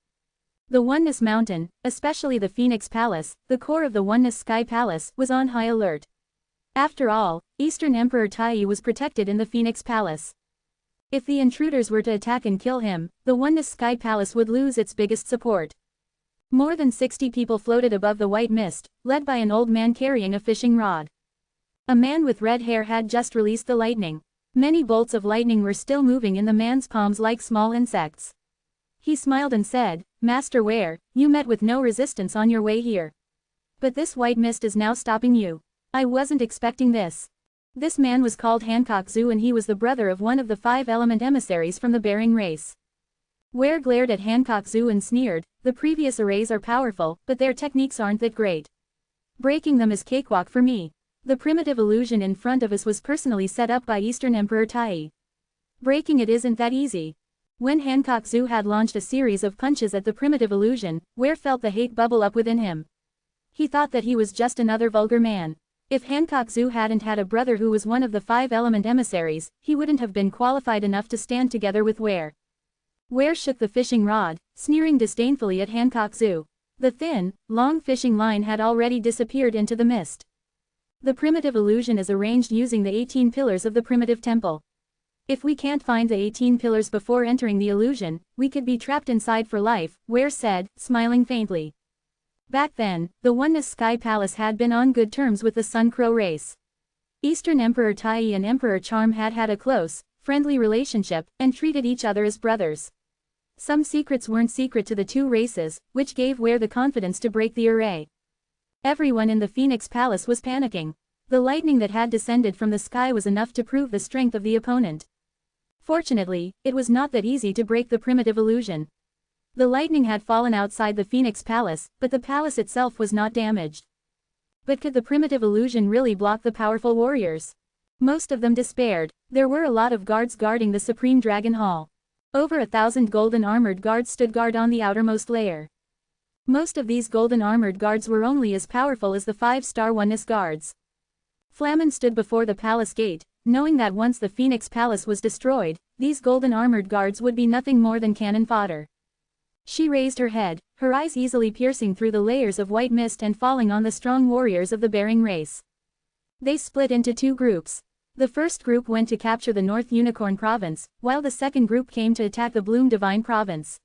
The Oneness Mountain, especially the Phoenix Palace, the core of the Oneness Sky Palace, was on high alert. After all, Eastern Emperor Tai was protected in the Phoenix Palace. If the intruders were to attack and kill him, the Oneness Sky Palace would lose its biggest support. More than 60 people floated above the white mist, led by an old man carrying a fishing rod. A man with red hair had just released the lightning. Many bolts of lightning were still moving in the man's palms like small insects. He smiled and said, "Master Ware, you met with no resistance on your way here. But this white mist is now stopping you. I wasn't expecting this." This man was called Hancock Zhu and he was the brother of one of the 5 element emissaries from the Bearing race. Ware glared at Hancock Zhu and sneered, "The previous arrays are powerful, but their techniques aren't that great. Breaking them is cakewalk for me. The primitive illusion in front of us was personally set up by Eastern Emperor Tai. Breaking it isn't that easy. When Hancock Xu had launched a series of punches at the primitive illusion, Ware felt the hate bubble up within him. He thought that he was just another vulgar man. If Hancock Xu hadn't had a brother who was one of the 5-element emissaries, he wouldn't have been qualified enough to stand together with Ware. Ware shook the fishing rod, sneering disdainfully at Hancock Xu. The thin, long fishing line had already disappeared into the mist. The primitive illusion is arranged using the 18 pillars of the primitive temple. If we can't find the 18 pillars before entering the illusion, we could be trapped inside for life, Ware said, smiling faintly. Back then, the Oneness Sky Palace had been on good terms with the Sun Crow race. Eastern Emperor Tai and Emperor Charm had had a close, friendly relationship, and treated each other as brothers. Some secrets weren't secret to the two races, which gave Ware the confidence to break the array. Everyone in the Phoenix Palace was panicking. The lightning that had descended from the sky was enough to prove the strength of the opponent. Fortunately, it was not that easy to break the primitive illusion. The lightning had fallen outside the Phoenix Palace, but the palace itself was not damaged. But could the primitive illusion really block the powerful warriors? Most of them despaired. There were a lot of guards guarding the Supreme Dragon Hall. Over 1,000 golden armored guards stood guard on the outermost layer. Most of these golden armored guards were only as powerful as the 5-star Oneness guards. Flamen stood before the palace gate, knowing that once the Phoenix Palace was destroyed, these golden armored guards would be nothing more than cannon fodder. She raised her head, her eyes easily piercing through the layers of white mist and falling on the strong warriors of the Bearing race. They split into two groups. The first group went to capture the North Unicorn Province, while the second group came to attack the Bloom Divine Province.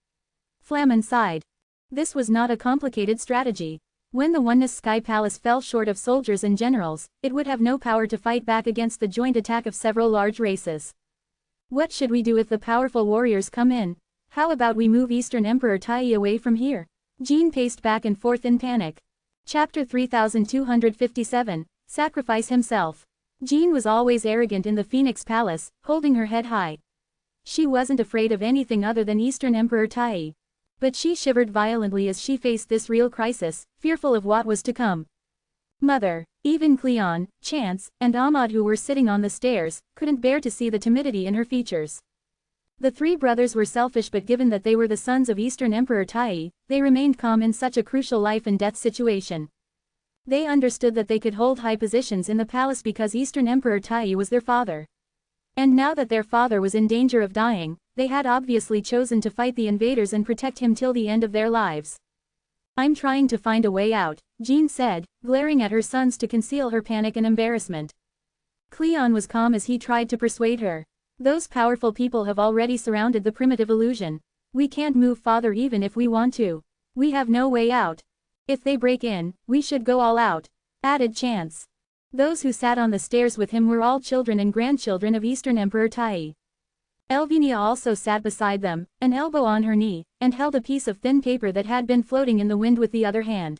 Flamen sighed. This was not a complicated strategy. When the Oneness Sky Palace fell short of soldiers and generals, it would have no power to fight back against the joint attack of several large races. What should we do if the powerful warriors come in? How about we move Eastern Emperor Tai away from here? Jean paced back and forth in panic. Chapter 3257, Sacrifice Himself. Jean was always arrogant in the Phoenix Palace, holding her head high. She wasn't afraid of anything other than Eastern Emperor Tai. But she shivered violently as she faced this real crisis, fearful of what was to come. Mother, even Cleon, Chance, and Ahmad, who were sitting on the stairs, couldn't bear to see the timidity in her features. The three brothers were selfish, but given that they were the sons of Eastern Emperor Tai, they remained calm in such a crucial life and death situation. They understood that they could hold high positions in the palace because Eastern Emperor Tai was their father. And now that their father was in danger of dying, they had obviously chosen to fight the invaders and protect him till the end of their lives. I'm trying to find a way out, Jean said, glaring at her sons to conceal her panic and embarrassment. Cleon was calm as he tried to persuade her. Those powerful people have already surrounded the primitive illusion. We can't move farther even if we want to. We have no way out. If they break in, we should go all out, added Chance. Those who sat on the stairs with him were all children and grandchildren of Eastern Emperor Tai. Elvinia also sat beside them, an elbow on her knee, and held a piece of thin paper that had been floating in the wind with the other hand.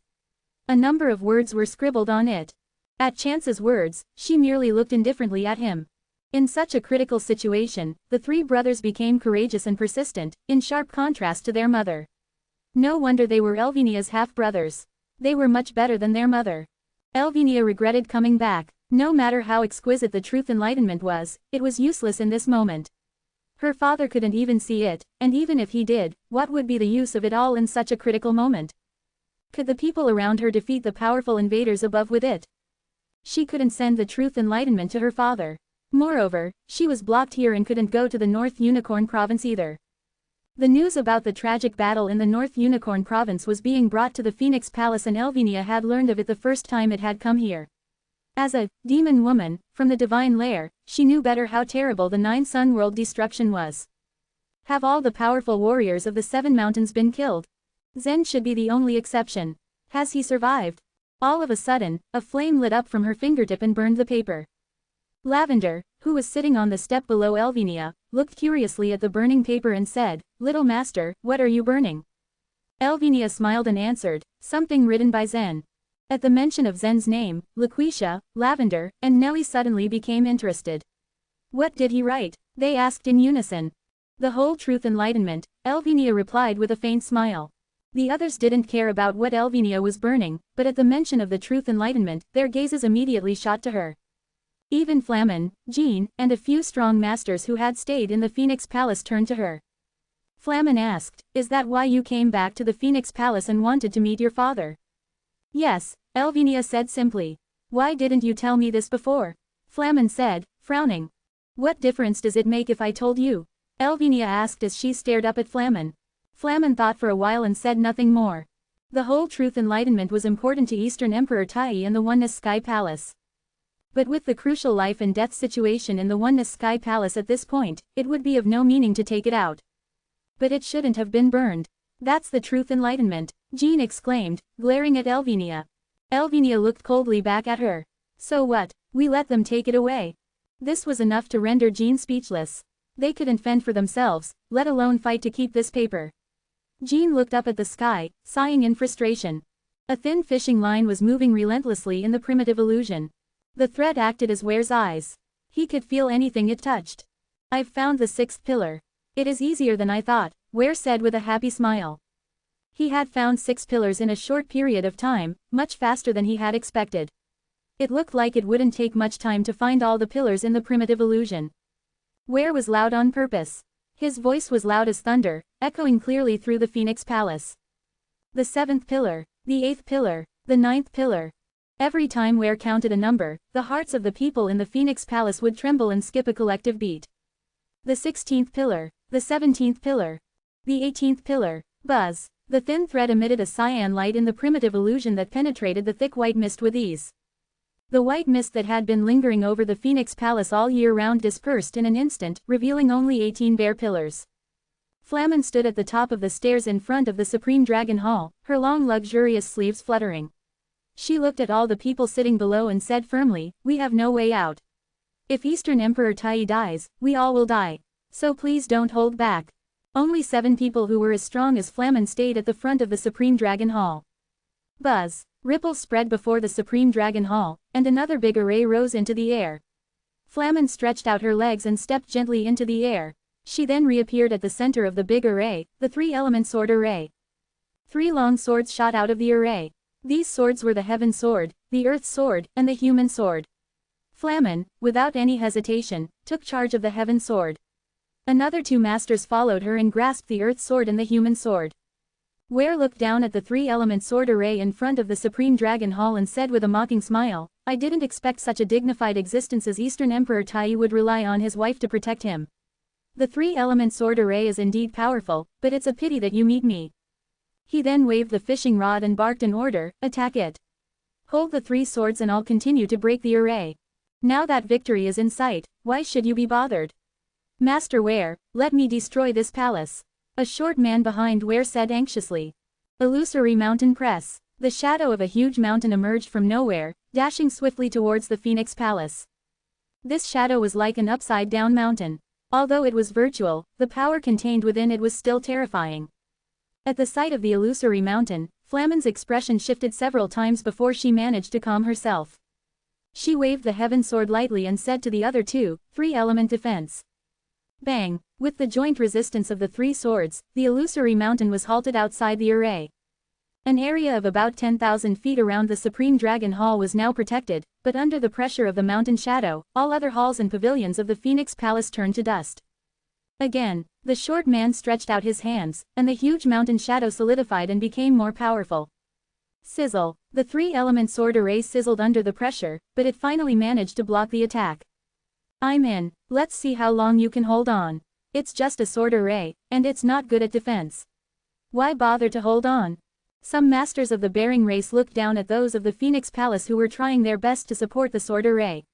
A number of words were scribbled on it. At Chance's words, she merely looked indifferently at him. In such a critical situation, the three brothers became courageous and persistent, in sharp contrast to their mother. No wonder they were Elvinia's half-brothers. They were much better than their mother. Elvinia regretted coming back. No matter how exquisite the truth enlightenment was, it was useless in this moment. Her father couldn't even see it, and even if he did, what would be the use of it all in such a critical moment? Could the people around her defeat the powerful invaders above with it? She couldn't send the truth enlightenment to her father. Moreover, she was blocked here and couldn't go to the North Unicorn Province either. The news about the tragic battle in the North Unicorn Province was being brought to the Phoenix Palace, and Elvinia had learned of it the first time it had come here. As a demon woman, from the divine lair, she knew better how terrible the 9-sun world destruction was. Have all the powerful warriors of the 7 mountains been killed? Zen should be the only exception. Has he survived? All of a sudden, a flame lit up from her fingertip and burned the paper. Lavender, who was sitting on the step below Elvinia, looked curiously at the burning paper and said, "Little master, what are you burning?" Elvinia smiled and answered, "Something written by Zen." At the mention of Zen's name, Laquisha, Lavender, and Nellie suddenly became interested. "What did he write?" they asked in unison. "The whole truth enlightenment," Elvinia replied with a faint smile. The others didn't care about what Elvenia was burning, but at the mention of the truth enlightenment, their gazes immediately shot to her. Even Flamen, Jean, and a few strong masters who had stayed in the Phoenix Palace turned to her. Flamen asked, "Is that why you came back to the Phoenix Palace and wanted to meet your father?" "Yes," Elvenia said simply. "Why didn't you tell me this before?" Flamen said, frowning. "What difference does it make if I told you?" Elvenia asked as she stared up at Flamen. Flamen thought for a while and said nothing more. The whole truth enlightenment was important to Eastern Emperor Tai and the Oneness Sky Palace. But with the crucial life and death situation in the Oneness Sky Palace at this point, it would be of no meaning to take it out. But it shouldn't have been burned. "That's the truth enlightenment," Jean exclaimed, glaring at Elvenia. Elvenia looked coldly back at her. "So what? We let them take it away." This was enough to render Jean speechless. They couldn't fend for themselves, let alone fight to keep this paper. Jean looked up at the sky, sighing in frustration. A thin fishing line was moving relentlessly in the primitive illusion. The thread acted as Ware's eyes. He could feel anything it touched. "I've found the sixth pillar. It is easier than I thought," Ware said with a happy smile. He had found 6 pillars in a short period of time, much faster than he had expected. It looked like it wouldn't take much time to find all the pillars in the primitive illusion. Ware was loud on purpose. His voice was loud as thunder, echoing clearly through the Phoenix Palace. The 7th pillar, the 8th pillar, the 9th pillar. Every time Ware counted a number, the hearts of the people in the Phoenix Palace would tremble and skip a collective beat. The 16th pillar, the 17th pillar, the 18th pillar. Buzz. The thin thread emitted a cyan light in the primitive illusion that penetrated the thick white mist with ease. The white mist that had been lingering over the Phoenix Palace all year round dispersed in an instant, revealing only 18 bare pillars. Flamen stood at the top of the stairs in front of the Supreme Dragon Hall, her long luxurious sleeves fluttering. She looked at all the people sitting below and said firmly, "We have no way out. If Eastern Emperor Tai dies, we all will die. So please don't hold back." Only 7 people who were as strong as Flamen stayed at the front of the Supreme Dragon Hall. Buzz. Ripples spread before the Supreme Dragon Hall, and another big array rose into the air. Flamen stretched out her legs and stepped gently into the air. She then reappeared at the center of the big array, the 3-element sword array. 3 long swords shot out of the array. These swords were the Heaven Sword, the Earth Sword, and the Human Sword. Flamen, without any hesitation, took charge of the Heaven Sword. Another 2 masters followed her and grasped the Earth Sword and the Human Sword. Ware looked down at the 3-element sword array in front of the Supreme Dragon Hall and said with a mocking smile, "I didn't expect such a dignified existence as Eastern Emperor Tai would rely on his wife to protect him. The 3-element sword array is indeed powerful, but it's a pity that you meet me." He then waved the fishing rod and barked an order, "Attack it. Hold the 3 swords and I'll continue to break the array. Now that victory is in sight, why should you be bothered?" "Master Ware, let me destroy this palace," a short man behind Ware said anxiously. Illusory Mountain Press. The shadow of a huge mountain emerged from nowhere, dashing swiftly towards the Phoenix Palace. This shadow was like an upside-down mountain. Although it was virtual, the power contained within it was still terrifying. At the sight of the illusory mountain, Flamen's expression shifted several times before she managed to calm herself. She waved the Heaven Sword lightly and said to the other 2, 3-element defense. Bang! With the joint resistance of the 3 swords, the illusory mountain was halted outside the array. An area of about 10,000 feet around the Supreme Dragon Hall was now protected, but under the pressure of the mountain shadow, all other halls and pavilions of the Phoenix Palace turned to dust. Again, the short man stretched out his hands, and the huge mountain shadow solidified and became more powerful. Sizzle! The 3-element sword array sizzled under the pressure, but it finally managed to block the attack. "I'm in. Let's see how long you can hold on. It's just a sword array, and it's not good at defense. Why bother to hold on?" Some masters of the Bearing race looked down at those of the Phoenix Palace who were trying their best to support the sword array.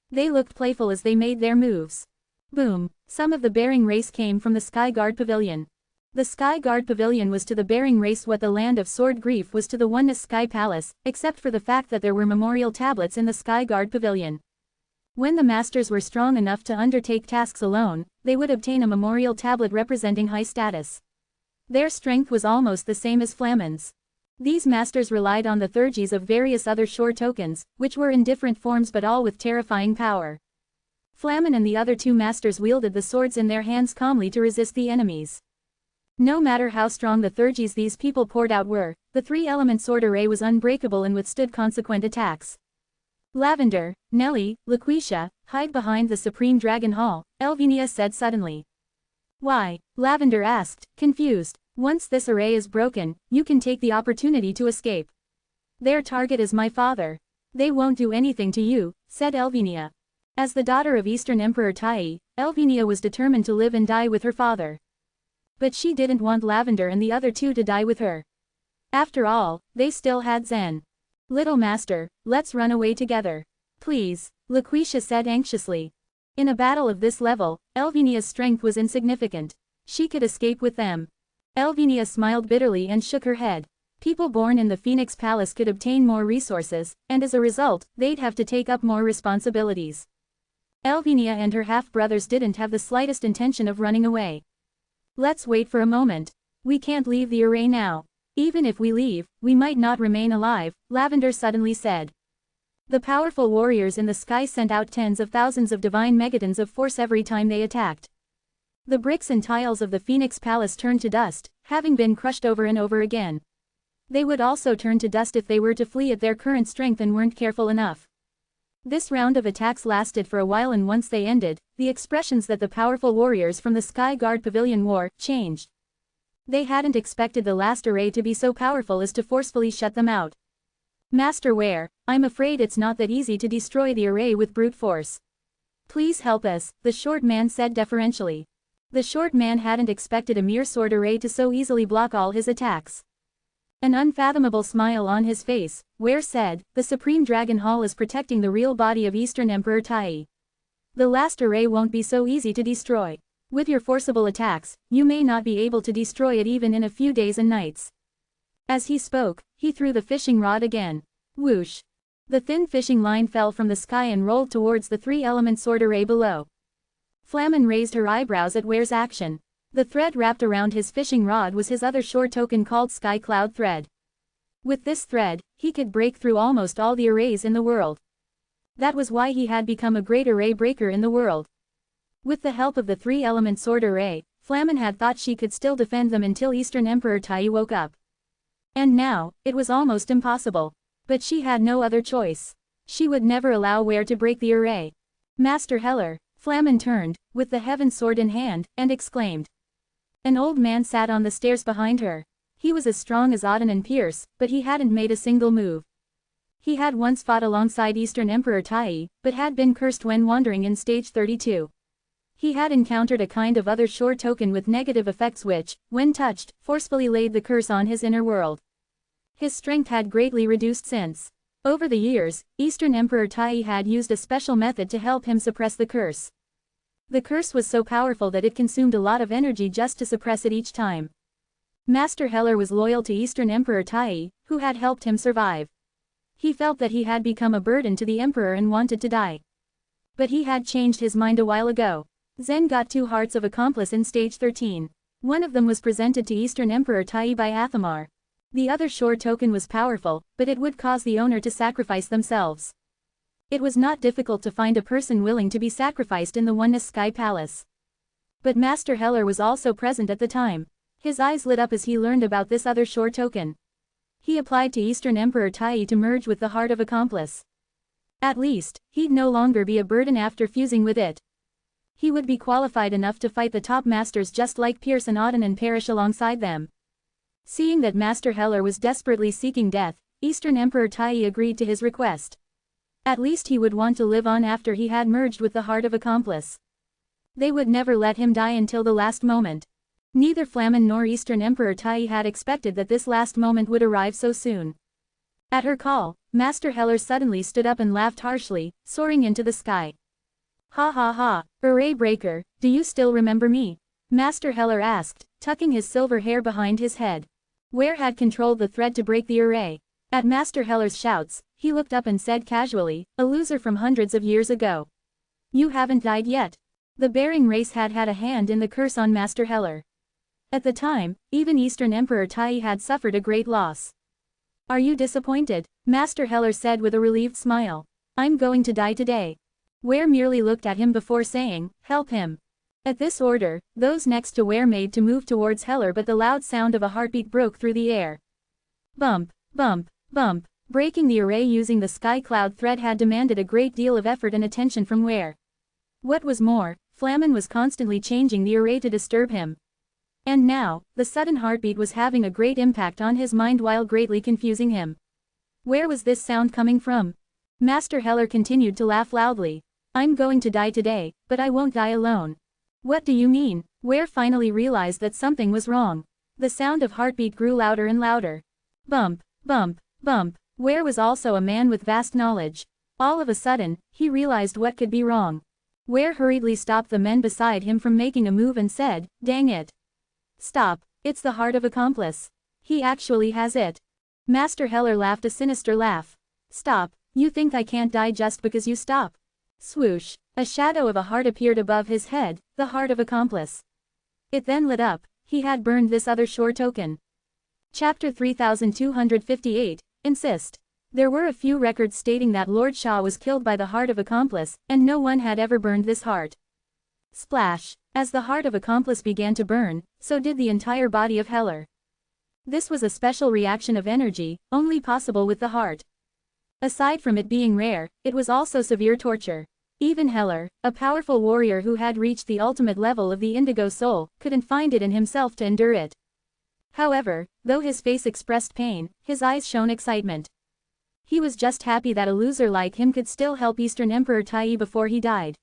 They looked playful as they made their moves. Boom! Some of the Bearing race came from the Sky Guard Pavilion. The Sky Guard Pavilion was to the Bearing race what the Land of Sword Grief was to the Oneness Sky Palace, except for the fact that there were memorial tablets in the Sky Guard Pavilion. When the masters were strong enough to undertake tasks alone, they would obtain a memorial tablet representing high status. Their strength was almost the same as Flamen's. These masters relied on the theurgies of various other shore tokens, which were in different forms but all with terrifying power. Flamen and the other 2 masters wielded the swords in their hands calmly to resist the enemies. No matter how strong the theurgies these people poured out were, the three-element sword array was unbreakable and withstood consequent attacks. Lavender, Nellie, Laquisha, hide behind the Supreme Dragon Hall, Elvinia said suddenly. Why? Lavender asked, confused. Once this array is broken, you can take the opportunity to escape. Their target is my father. They won't do anything to you, said Elvinia. As the daughter of Eastern Emperor Tai, Elvinia was determined to live and die with her father. But she didn't want Lavender and the other two to die with her. After all, they still had Zen. Little master, let's run away together. Please, Laquisha said anxiously. In a battle of this level, Elvinia's strength was insignificant. She could escape with them. Elvinia smiled bitterly and shook her head. People born in the Phoenix Palace could obtain more resources, and as a result, they'd have to take up more responsibilities. Elvinia and her half-brothers didn't have the slightest intention of running away. Let's wait for a moment. We can't leave the array now. Even if we leave, we might not remain alive, Lavender suddenly said. The powerful warriors in the sky sent out tens of thousands of divine megatons of force every time they attacked. The bricks and tiles of the Phoenix Palace turned to dust, having been crushed over and over again. They would also turn to dust if they were to flee at their current strength and weren't careful enough. This round of attacks lasted for a while, and once they ended, the expressions that the powerful warriors from the Sky Guard Pavilion wore changed. They hadn't expected the last array to be so powerful as to forcefully shut them out. Master Ware, I'm afraid it's not that easy to destroy the array with brute force. Please help us, the short man said deferentially. The short man hadn't expected a mere sword array to so easily block all his attacks. An unfathomable smile on his face, Ware said, the Supreme Dragon Hall is protecting the real body of Eastern Emperor Tai. The last array won't be so easy to destroy. With your forcible attacks, you may not be able to destroy it even in a few days and nights. As he spoke, he threw the fishing rod again. Whoosh! The thin fishing line fell from the sky and rolled towards the three-element sword array below. Flamen raised her eyebrows at Ware's action. The thread wrapped around his fishing rod was his other short token called Sky Cloud Thread. With this thread, he could break through almost all the arrays in the world. That was why he had become a great array breaker in the world. With the help of the three-element sword array, Flamen had thought she could still defend them until Eastern Emperor Tai woke up. And now, it was almost impossible. But she had no other choice. She would never allow Ware to break the array. Master Heller, Flamen turned, with the heaven sword in hand, and exclaimed. An old man sat on the stairs behind her. He was as strong as Auden and Pierce, but he hadn't made a single move. He had once fought alongside Eastern Emperor Tai, but had been cursed when wandering in stage 32. He had encountered a kind of other short token with negative effects which, when touched, forcefully laid the curse on his inner world. His strength had greatly reduced since. Over the years, Eastern Emperor Tai had used a special method to help him suppress the curse. The curse was so powerful that it consumed a lot of energy just to suppress it each time. Master Heller was loyal to Eastern Emperor Tai, who had helped him survive. He felt that he had become a burden to the Emperor and wanted to die. But he had changed his mind a while ago. Zen got 2 hearts of accomplice in stage 13. One of them was presented to Eastern Emperor Tai by Athamar. The other short token was powerful, but it would cause the owner to sacrifice themselves. It was not difficult to find a person willing to be sacrificed in the Oneness Sky Palace. But Master Heller was also present at the time. His eyes lit up as he learned about this other short token. He applied to Eastern Emperor Tai to merge with the Heart of Accomplice. At least, he'd no longer be a burden after fusing with it. He would be qualified enough to fight the top masters just like Pierce and Auden and perish alongside them. Seeing that Master Heller was desperately seeking death, Eastern Emperor Tai agreed to his request. At least he would want to live on after he had merged with the Heart of Accomplice. They would never let him die until the last moment. Neither Flamen nor Eastern Emperor Tai had expected that this last moment would arrive so soon. At her call, Master Heller suddenly stood up and laughed harshly, soaring into the sky. Ha ha ha, Array Breaker, do you still remember me? Master Heller asked, tucking his silver hair behind his head. Ware had controlled the thread to break the array. At Master Heller's shouts, he looked up and said casually, a loser from hundreds of years ago. You haven't died yet. The Bearing race had had a hand in the curse on Master Heller. At the time, even Eastern Emperor Tai had suffered a great loss. Are you disappointed? Master Heller said with a relieved smile. I'm going to die today. Ware merely looked at him before saying, help him. At this order, those next to Ware made to move towards Heller, but the loud sound of a heartbeat broke through the air. Bump, bump, bump. Breaking the array using the sky cloud thread had demanded a great deal of effort and attention from Ware. What was more, Flamen was constantly changing the array to disturb him. And now, the sudden heartbeat was having a great impact on his mind while greatly confusing him. Where was this sound coming from? Master Heller continued to laugh loudly. I'm going to die today, but I won't die alone. What do you mean? Ware finally realized that something was wrong. The sound of heartbeat grew louder and louder. Bump, bump, bump. Ware was also a man with vast knowledge. All of a sudden, he realized what could be wrong. Ware hurriedly stopped the men beside him from making a move and said, "Dang it. Stop, it's the heart of accomplice. He actually has it." Master Heller laughed a sinister laugh. "Stop, you think I can't die just because you stop?" Swoosh, a shadow of a heart appeared above his head, the heart of accomplice. It then lit up, he had burned this other shore token. Chapter 3258, Insist. There were a few records stating that Lord Shah was killed by the heart of accomplice, and no one had ever burned this heart. Splash. As the heart of accomplice began to burn, so did the entire body of Heller. This was a special reaction of energy, only possible with the heart. Aside from it being rare, it was also severe torture. Even Heller, a powerful warrior who had reached the ultimate level of the indigo soul, couldn't find it in himself to endure it. However, though his face expressed pain, his eyes shone excitement. He was just happy that a loser like him could still help Eastern Emperor Tai before he died.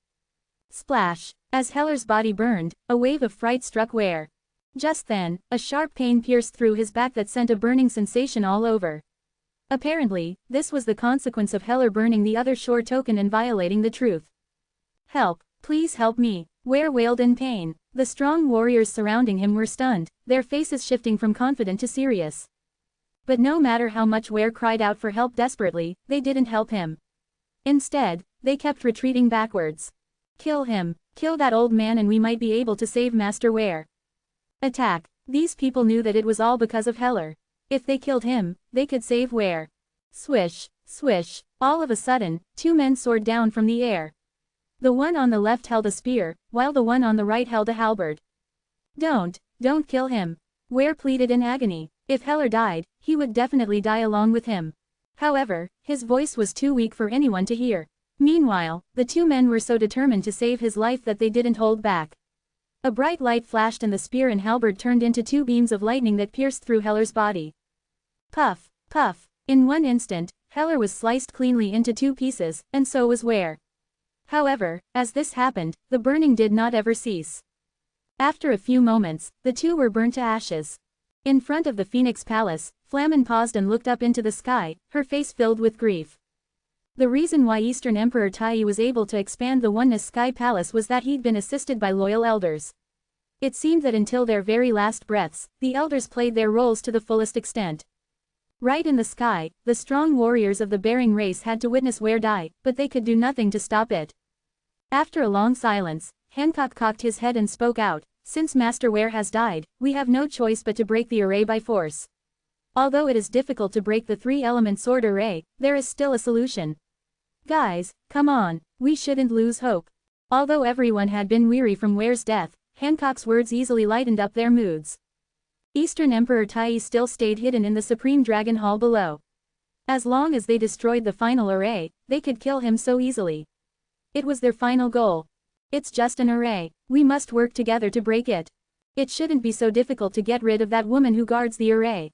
Splash. As Heller's body burned, a wave of fright struck Ware. Just then, a sharp pain pierced through his back that sent a burning sensation all over. Apparently, this was the consequence of Heller burning the other shore token and violating the truth. "Help, please help me," Ware wailed in pain. The strong warriors surrounding him were stunned, their faces shifting from confident to serious. But no matter how much Ware cried out for help desperately, they didn't help him. Instead, they kept retreating backwards. "Kill him, kill that old man and we might be able to save Master Ware." Attack. These people knew that it was all because of Heller. If they killed him, they could save Ware. Swish, swish. All of a sudden, two men soared down from the air. The one on the left held a spear, while the one on the right held a halberd. Don't kill him," Ware pleaded in agony. If Heller died, he would definitely die along with him. However, his voice was too weak for anyone to hear. Meanwhile, the two men were so determined to save his life that they didn't hold back. A bright light flashed and the spear and halberd turned into two beams of lightning that pierced through Heller's body. Puff, puff. In one instant, Heller was sliced cleanly into two pieces, and so was Ware. However, as this happened, the burning did not ever cease. After a few moments, the two were burnt to ashes. In front of the Phoenix Palace, Flamen paused and looked up into the sky, her face filled with grief. The reason why Eastern Emperor Tai was able to expand the Oneness Sky Palace was that he'd been assisted by loyal elders. It seemed that until their very last breaths, the elders played their roles to the fullest extent. Right in the sky, the strong warriors of the Bering race had to witness Ware die, but they could do nothing to stop it. After a long silence, Hancock cocked his head and spoke out, "Since Master Ware has died, we have no choice but to break the array by force. Although it is difficult to break the three-element sword array, there is still a solution. Guys, come on, we shouldn't lose hope." Although everyone had been weary from Ware's death, Hancock's words easily lightened up their moods. Eastern Emperor Tai still stayed hidden in the Supreme Dragon Hall below. As long as they destroyed the final array, they could kill him so easily. It was their final goal. "It's just an array, we must work together to break it. It shouldn't be so difficult to get rid of that woman who guards the array.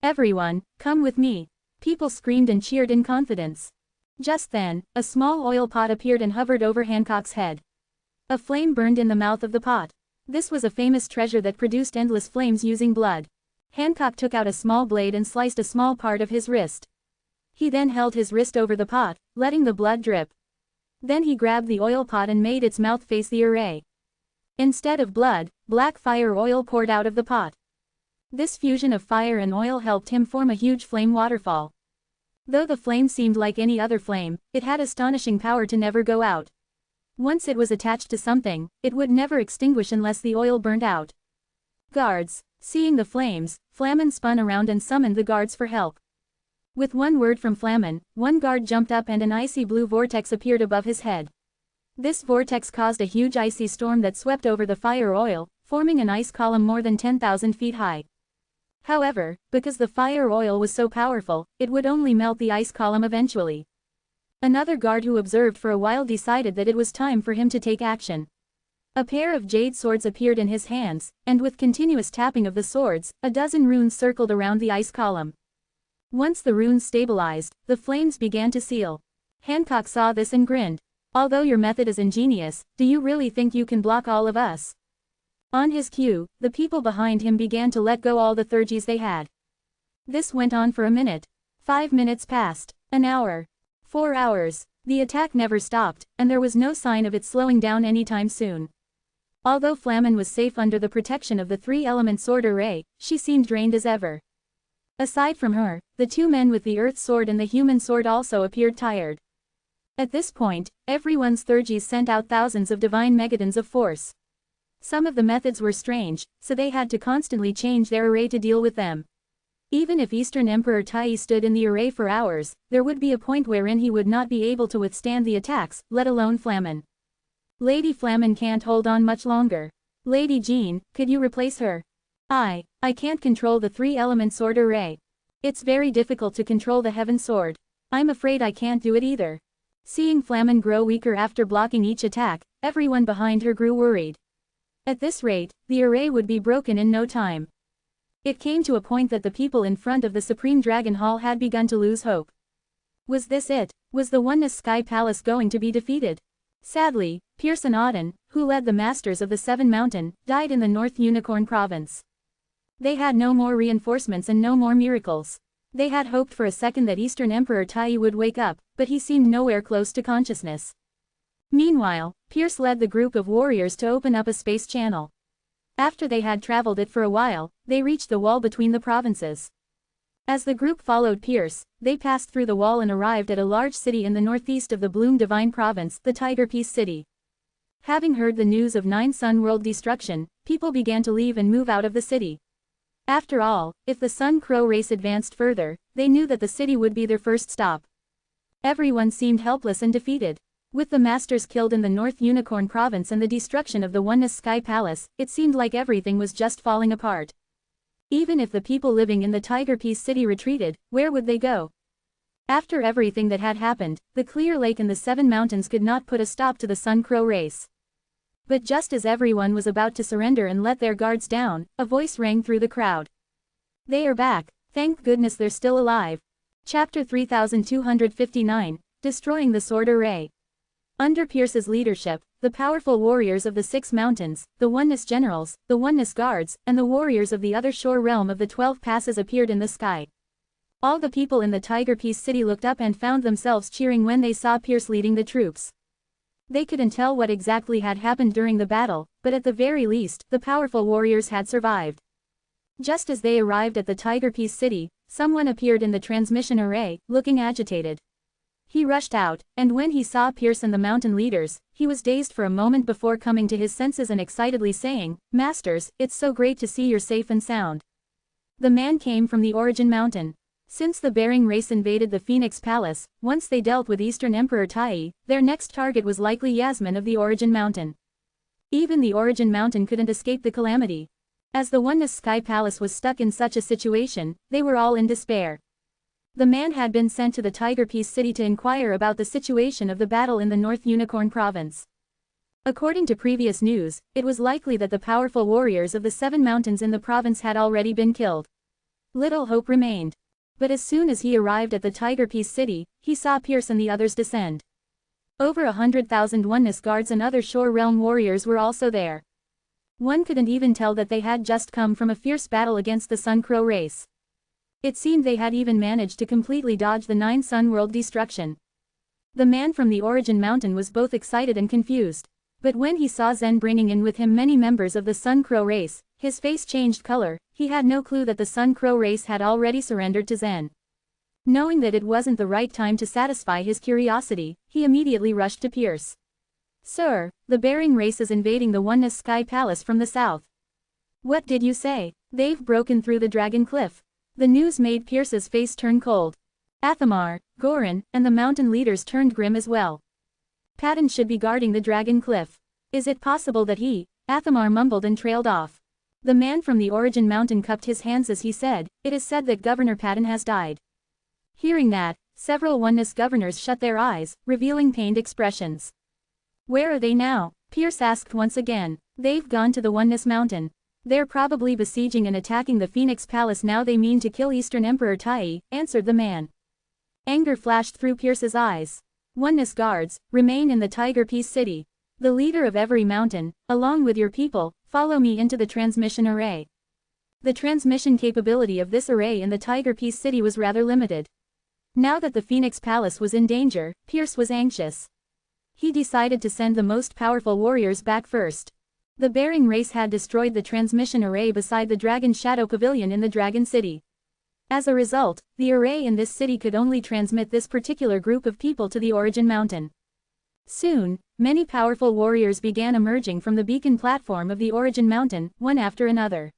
Everyone, come with me." People screamed and cheered in confidence. Just then, a small oil pot appeared and hovered over Hancock's head. A flame burned in the mouth of the pot. This was a famous treasure that produced endless flames using blood. Hancock took out a small blade and sliced a small part of his wrist. He then held his wrist over the pot, letting the blood drip. Then he grabbed the oil pot and made its mouth face the array. Instead of blood, black fire oil poured out of the pot. This fusion of fire and oil helped him form a huge flame waterfall. Though the flame seemed like any other flame, it had astonishing power to never go out. Once it was attached to something, it would never extinguish unless the oil burned out. Guards. Seeing the flames, Flamen spun around and summoned the guards for help. With one word from Flamen, one guard jumped up and an icy blue vortex appeared above his head. This vortex caused a huge icy storm that swept over the fire oil, forming an ice column more than 10,000 feet high. However, because the fire oil was so powerful, it would only melt the ice column eventually. Another guard who observed for a while decided that it was time for him to take action. A pair of jade swords appeared in his hands, and with continuous tapping of the swords, a dozen runes circled around the ice column. Once the runes stabilized, the flames began to seal. Hancock saw this and grinned. Although your method is ingenious, do you really think you can block all of us? On his cue, the people behind him began to let go all the thurgies they had. This went on for a minute. 5 minutes passed. An hour. 4 hours. The attack never stopped, and there was no sign of it slowing down anytime soon. Although Flamen was safe under the protection of the three-element sword array, she seemed drained as ever. Aside from her, the two men with the earth sword and the human sword also appeared tired. At this point, everyone's thurgies sent out thousands of divine megatons of force. Some of the methods were strange, so they had to constantly change their array to deal with them. Even if Eastern Emperor Tai stood in the array for hours, there would be a point wherein he would not be able to withstand the attacks, let alone Flamen. Lady Flamen can't hold on much longer. Lady Jean, could you replace her? I can't control the three-element sword array. It's very difficult to control the heaven sword. I'm afraid I can't do it either. Seeing Flamen grow weaker after blocking each attack, everyone behind her grew worried. At this rate, the array would be broken in no time. It came to a point that the people in front of the Supreme Dragon Hall had begun to lose hope. Was this it? Was the Oneness Sky Palace going to be defeated? Sadly, Pierce and Auden, who led the Masters of the Seven Mountain, died in the North Unicorn Province. They had no more reinforcements and no more miracles. They had hoped for a second that Eastern Emperor Tai would wake up, but he seemed nowhere close to consciousness. Meanwhile, Pierce led the group of warriors to open up a space channel. After they had traveled it for a while, they reached the wall between the provinces. As the group followed Pierce, they passed through the wall and arrived at a large city in the northeast of the Bloom Divine Province, the Tiger Peace City. Having heard the news of 9 Sun World destruction, people began to leave and move out of the city. After all, if the Sun Crow race advanced further, they knew that the city would be their first stop. Everyone seemed helpless and defeated. With the Masters killed in the North Unicorn Province and the destruction of the Oneness Sky Palace, it seemed like everything was just falling apart. Even if the people living in the Tiger Peace City retreated, where would they go? After everything that had happened, the Clear Lake and the Seven Mountains could not put a stop to the Sun Crow race. But just as everyone was about to surrender and let their guards down, a voice rang through the crowd. They are back, thank goodness they're still alive. Chapter 3259, Destroying the Sword Array. Under Pierce's leadership, the powerful warriors of the 6 mountains, the Oneness Generals, the Oneness Guards, and the warriors of the other shore realm of the 12 passes appeared in the sky. All the people in the Tiger Peace City looked up and found themselves cheering when they saw Pierce leading the troops. They couldn't tell what exactly had happened during the battle, but at the very least, the powerful warriors had survived. Just as they arrived at the Tiger Peace City, someone appeared in the transmission array, looking agitated. He rushed out, and when he saw Pierce and the mountain leaders, he was dazed for a moment before coming to his senses and excitedly saying, "Masters, it's so great to see you're safe and sound." The man came from the Origin Mountain. Since the Bering race invaded the Phoenix Palace, once they dealt with Eastern Emperor Tai, their next target was likely Yasmin of the Origin Mountain. Even the Origin Mountain couldn't escape the calamity. As the Oneness Sky Palace was stuck in such a situation, they were all in despair. The man had been sent to the Tiger Peace City to inquire about the situation of the battle in the North Unicorn Province. According to previous news, it was likely that the powerful warriors of the 7 mountains in the province had already been killed. Little hope remained. But as soon as he arrived at the Tiger Peace City, he saw Pierce and the others descend. Over 100,000 Oneness Guards and other Shore Realm warriors were also there. One couldn't even tell that they had just come from a fierce battle against the Sun Crow race. It seemed they had even managed to completely dodge the 9 Sun World destruction. The man from the Origin Mountain was both excited and confused. But when he saw Zen bringing in with him many members of the Sun Crow race, his face changed color. He had no clue that the Sun Crow race had already surrendered to Zen. Knowing that it wasn't the right time to satisfy his curiosity, he immediately rushed to Pierce. "Sir, the Bering race is invading the Oneness Sky Palace from the south." "What did you say? They've broken through the Dragon Cliff." The news made Pierce's face turn cold. Athamar, Goran, and the mountain leaders turned grim as well. Patton should be guarding the dragon cliff. Is it possible that he, Athamar mumbled and trailed off. The man from the Origin Mountain cupped his hands as he said, "It is said that Governor Patton has died." Hearing that, several Oneness governors shut their eyes, revealing pained expressions. "Where are they now?" Pierce asked once again. "They've gone to the Oneness Mountain. They're probably besieging and attacking the Phoenix Palace now. They mean to kill Eastern Emperor Tai," answered the man. Anger flashed through Pierce's eyes. "Oneness guards, remain in the Tiger Peace City. The leader of every mountain, along with your people, follow me into the transmission array." The transmission capability of this array in the Tiger Peace City was rather limited. Now that the Phoenix Palace was in danger, Pierce was anxious. He decided to send the most powerful warriors back first. The Bering race had destroyed the transmission array beside the Dragon Shadow Pavilion in the Dragon City. As a result, the array in this city could only transmit this particular group of people to the Origin Mountain. Soon, many powerful warriors began emerging from the beacon platform of the Origin Mountain, one after another.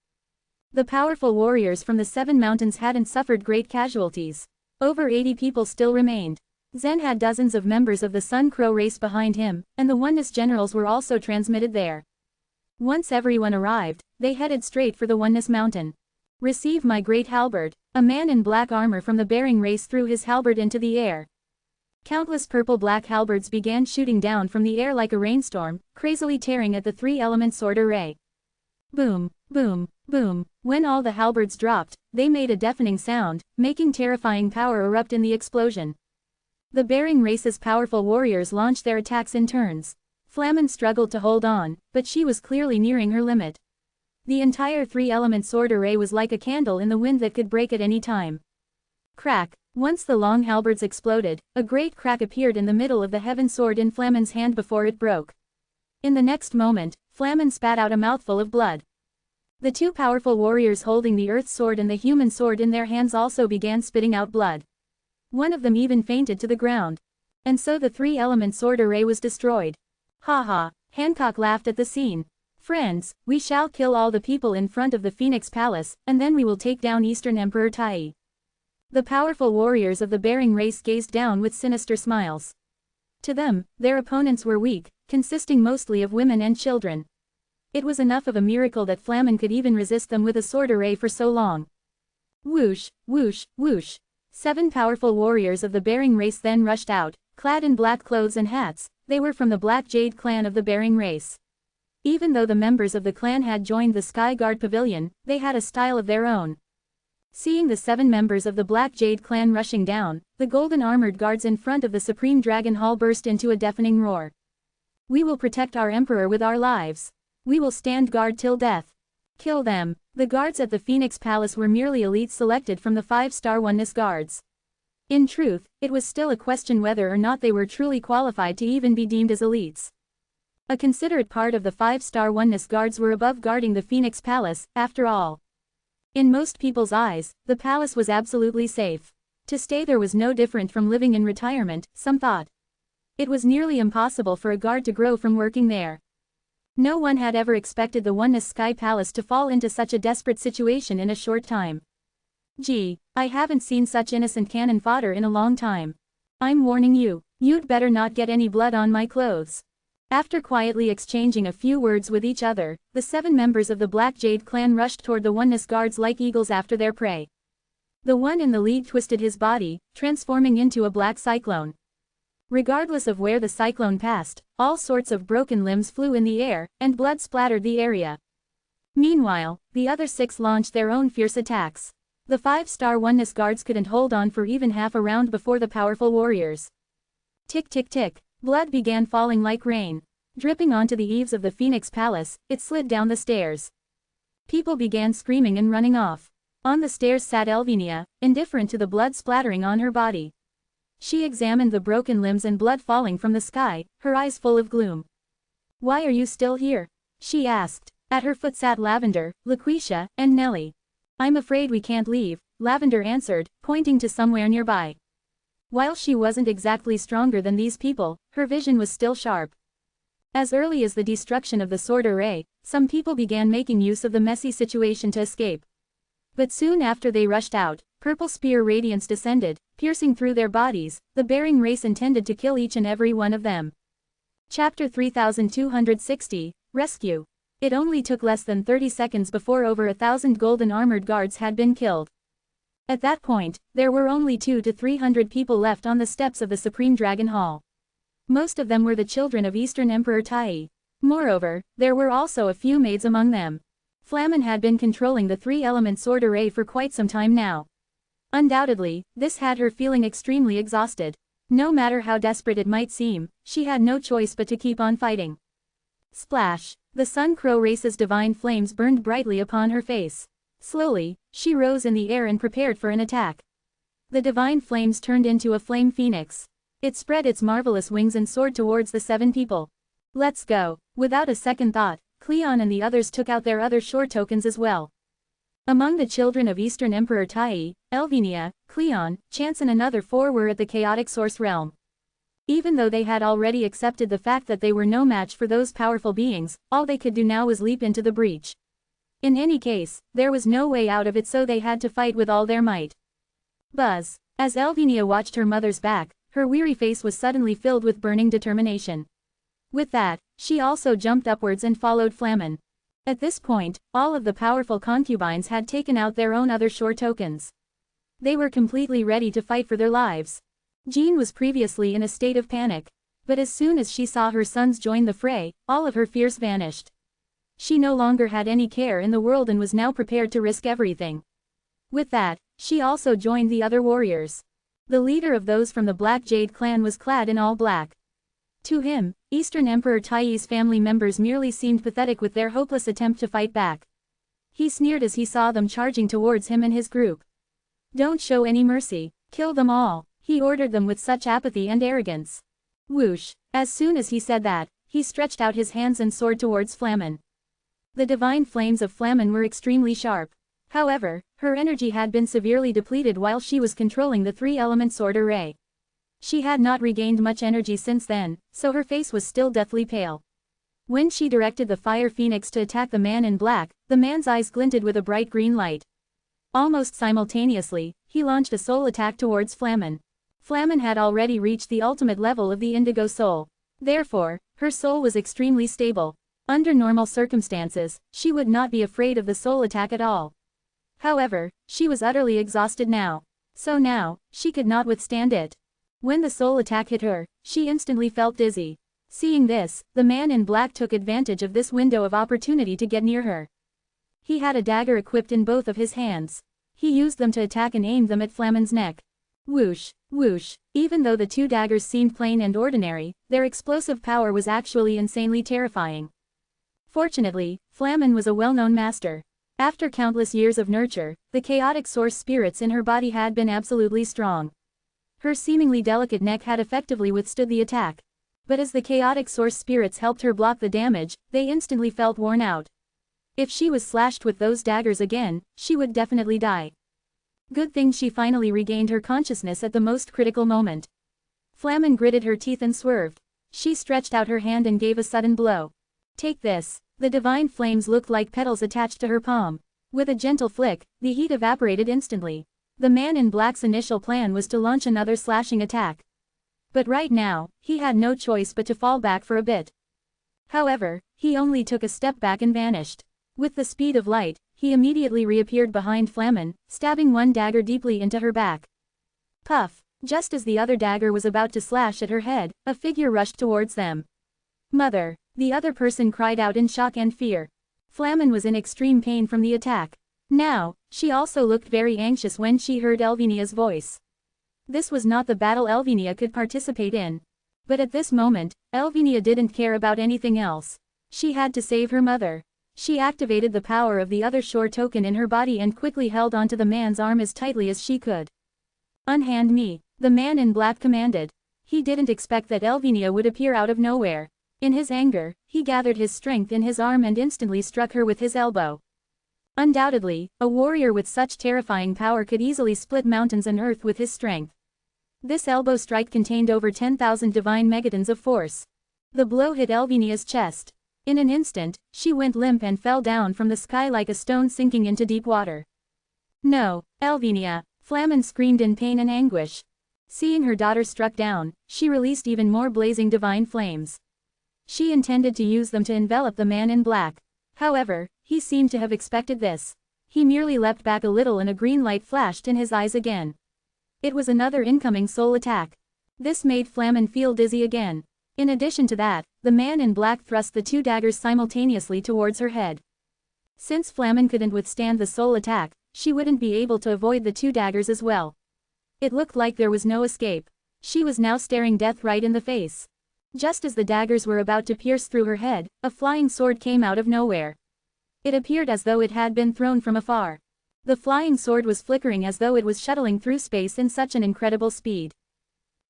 The powerful warriors from the Seven Mountains hadn't suffered great casualties. Over 80 people still remained. Zen had dozens of members of the Sun Crow race behind him, and the Oneness generals were also transmitted there. Once everyone arrived, they headed straight for the Oneness Mountain. "Receive my great halberd." A man in black armor from the Bering race threw his halberd into the air. Countless purple-black halberds began shooting down from the air like a rainstorm, crazily tearing at the three-element sword array. Boom, boom, boom. When all the halberds dropped, they made a deafening sound, making terrifying power erupt in the explosion. The Bering race's powerful warriors launched their attacks in turns. Flamen struggled to hold on, but she was clearly nearing her limit. The entire three-element sword array was like a candle in the wind that could break at any time. Crack! Once the long halberds exploded, a great crack appeared in the middle of the heaven sword in Flamen's hand before it broke. In the next moment, Flamen spat out a mouthful of blood. The two powerful warriors holding the earth sword and the human sword in their hands also began spitting out blood. One of them even fainted to the ground. And so the three-element sword array was destroyed. "Ha ha," Hancock laughed at the scene. "Friends, we shall kill all the people in front of the Phoenix Palace, and then we will take down Eastern Emperor Tai." The powerful warriors of the Bering race gazed down with sinister smiles. To them, their opponents were weak, consisting mostly of women and children. It was enough of a miracle that Flamen could even resist them with a sword array for so long. Whoosh, whoosh, whoosh. 7 powerful warriors of the Bering race then rushed out, clad in black clothes and hats. They were from the Black Jade clan of the Bering race. Even though the members of the clan had joined the Sky Guard Pavilion, they had a style of their own. Seeing the 7 members of the Black Jade clan rushing down, the golden armored guards in front of the Supreme Dragon Hall burst into a deafening roar. "We will protect our emperor with our lives. We will stand guard till death. Kill them." The guards at the Phoenix Palace were merely elites selected from the 5-star Oneness guards. In truth, it was still a question whether or not they were truly qualified to even be deemed as elites. A considerate part of the 5-star Oneness guards were above guarding the Phoenix Palace, after all. In most people's eyes, the palace was absolutely safe. To stay there was no different from living in retirement, some thought. It was nearly impossible for a guard to grow from working there. No one had ever expected the Oneness Sky Palace to fall into such a desperate situation in a short time. "Gee, I haven't seen such innocent cannon fodder in a long time. I'm warning you, you'd better not get any blood on my clothes." After quietly exchanging a few words with each other, the 7 members of the Black Jade clan rushed toward the Oneness guards like eagles after their prey. The one in the lead twisted his body, transforming into a black cyclone. Regardless of where the cyclone passed, all sorts of broken limbs flew in the air, and blood splattered the area. Meanwhile, the other 6 launched their own fierce attacks. The 5-star Oneness guards couldn't hold on for even half a round before the powerful warriors. Tick tick tick, blood began falling like rain. Dripping onto the eaves of the Phoenix Palace, it slid down the stairs. People began screaming and running off. On the stairs sat Elvinia, indifferent to the blood splattering on her body. She examined the broken limbs and blood falling from the sky, her eyes full of gloom. "Why are you still here?" she asked. At her foot sat Lavender, Laquisha, and Nellie. "I'm afraid we can't leave," Lavender answered, pointing to somewhere nearby. While she wasn't exactly stronger than these people, her vision was still sharp. As early as the destruction of the sword array, some people began making use of the messy situation to escape. But soon after they rushed out, purple spear radiance descended, piercing through their bodies. The Bering race intended to kill each and every one of them. Chapter 3260, Rescue. It only took less than 30 seconds before over 1,000 golden armored guards had been killed. At that point, there were only 200 to 300 people left on the steps of the Supreme Dragon Hall. Most of them were the children of Eastern Emperor Tai. Moreover, there were also a few maids among them. Flamen had been controlling the three-element sword array for quite some time now. Undoubtedly, this had her feeling extremely exhausted. No matter how desperate it might seem, she had no choice but to keep on fighting. Splash! The Sun Crow race's divine flames burned brightly upon her face. Slowly, she rose in the air and prepared for an attack. The divine flames turned into a flame phoenix. It spread its marvelous wings and soared towards the 7 people. Let's go! Without a second thought, Cleon and the others took out their other shore tokens as well. Among the children of Eastern Emperor Tai, Elvenia, Cleon, Chance and another 4 were at the chaotic source realm. Even though they had already accepted the fact that they were no match for those powerful beings, all they could do now was leap into the breach. In any case, there was no way out of it, so they had to fight with all their might. Buzz! As Elvenia watched her mother's back, her weary face was suddenly filled with burning determination. With that, she also jumped upwards and followed Flamen. At this point, all of the powerful concubines had taken out their own other shore tokens. They were completely ready to fight for their lives. Jean was previously in a state of panic, but as soon as she saw her sons join the fray, all of her fears vanished. She no longer had any care in the world and was now prepared to risk everything. With that, she also joined the other warriors. The leader of those from the Black Jade clan was clad in all black. To him, Eastern Emperor Tai's family members merely seemed pathetic with their hopeless attempt to fight back. He sneered as he saw them charging towards him and his group. Don't show any mercy, kill them all, he ordered them with such apathy and arrogance. Whoosh! As soon as he said that, he stretched out his hands and soared towards Flamen. The divine flames of Flamen were extremely sharp. However, her energy had been severely depleted while she was controlling the 3-element sword array. She had not regained much energy since then, so her face was still deathly pale. When she directed the fire phoenix to attack the man in black, the man's eyes glinted with a bright green light. Almost simultaneously, he launched a soul attack towards Flamen. Flamen had already reached the ultimate level of the indigo soul. Therefore, her soul was extremely stable. Under normal circumstances, she would not be afraid of the soul attack at all. However, she was utterly exhausted now. So now, she could not withstand it. When the soul attack hit her, she instantly felt dizzy. Seeing this, the man in black took advantage of this window of opportunity to get near her. He had a dagger equipped in both of his hands. He used them to attack and aimed them at Flamen's neck. Whoosh, whoosh, even though the 2 daggers seemed plain and ordinary, their explosive power was actually insanely terrifying. Fortunately, Flamen was a well-known master. After countless years of nurture, the chaotic source spirits in her body had been absolutely strong. Her seemingly delicate neck had effectively withstood the attack. But as the chaotic source spirits helped her block the damage, they instantly felt worn out. If she was slashed with those daggers again, she would definitely die. Good thing she finally regained her consciousness at the most critical moment. Flamen gritted her teeth and swerved. She stretched out her hand and gave a sudden blow. Take this. The divine flames looked like petals attached to her palm. With a gentle flick, the heat evaporated instantly. The man in black's initial plan was to launch another slashing attack. But right now, he had no choice but to fall back for a bit. However, he only took a step back and vanished. With the speed of light, he immediately reappeared behind Flamen, stabbing one dagger deeply into her back. Puff! Just as the other dagger was about to slash at her head, a figure rushed towards them. Mother! The other person cried out in shock and fear. Flamen was in extreme pain from the attack. Now, she also looked very anxious when she heard Elvenia's voice. This was not the battle Elvenia could participate in. But at this moment, Elvenia didn't care about anything else. She had to save her mother. She activated the power of the other shore token in her body and quickly held onto the man's arm as tightly as she could. Unhand me, the man in black commanded. He didn't expect that Elvenia would appear out of nowhere. In his anger, he gathered his strength in his arm and instantly struck her with his elbow. Undoubtedly, a warrior with such terrifying power could easily split mountains and earth with his strength. This elbow strike contained over 10,000 divine megatons of force. The blow hit Elvenia's chest. In an instant, she went limp and fell down from the sky like a stone sinking into deep water. No, Elvenia! Flamen screamed in pain and anguish. Seeing her daughter struck down, she released even more blazing divine flames. She intended to use them to envelop the man in black. However, he seemed to have expected this. He merely leapt back a little and a green light flashed in his eyes again. It was another incoming soul attack. This made Flamen feel dizzy again. In addition to that, the man in black thrust the 2 daggers simultaneously towards her head. Since Flamen couldn't withstand the soul attack, she wouldn't be able to avoid the 2 daggers as well. It looked like there was no escape. She was now staring death right in the face. Just as the daggers were about to pierce through her head, a flying sword came out of nowhere. It appeared as though it had been thrown from afar. The flying sword was flickering as though it was shuttling through space in such an incredible speed.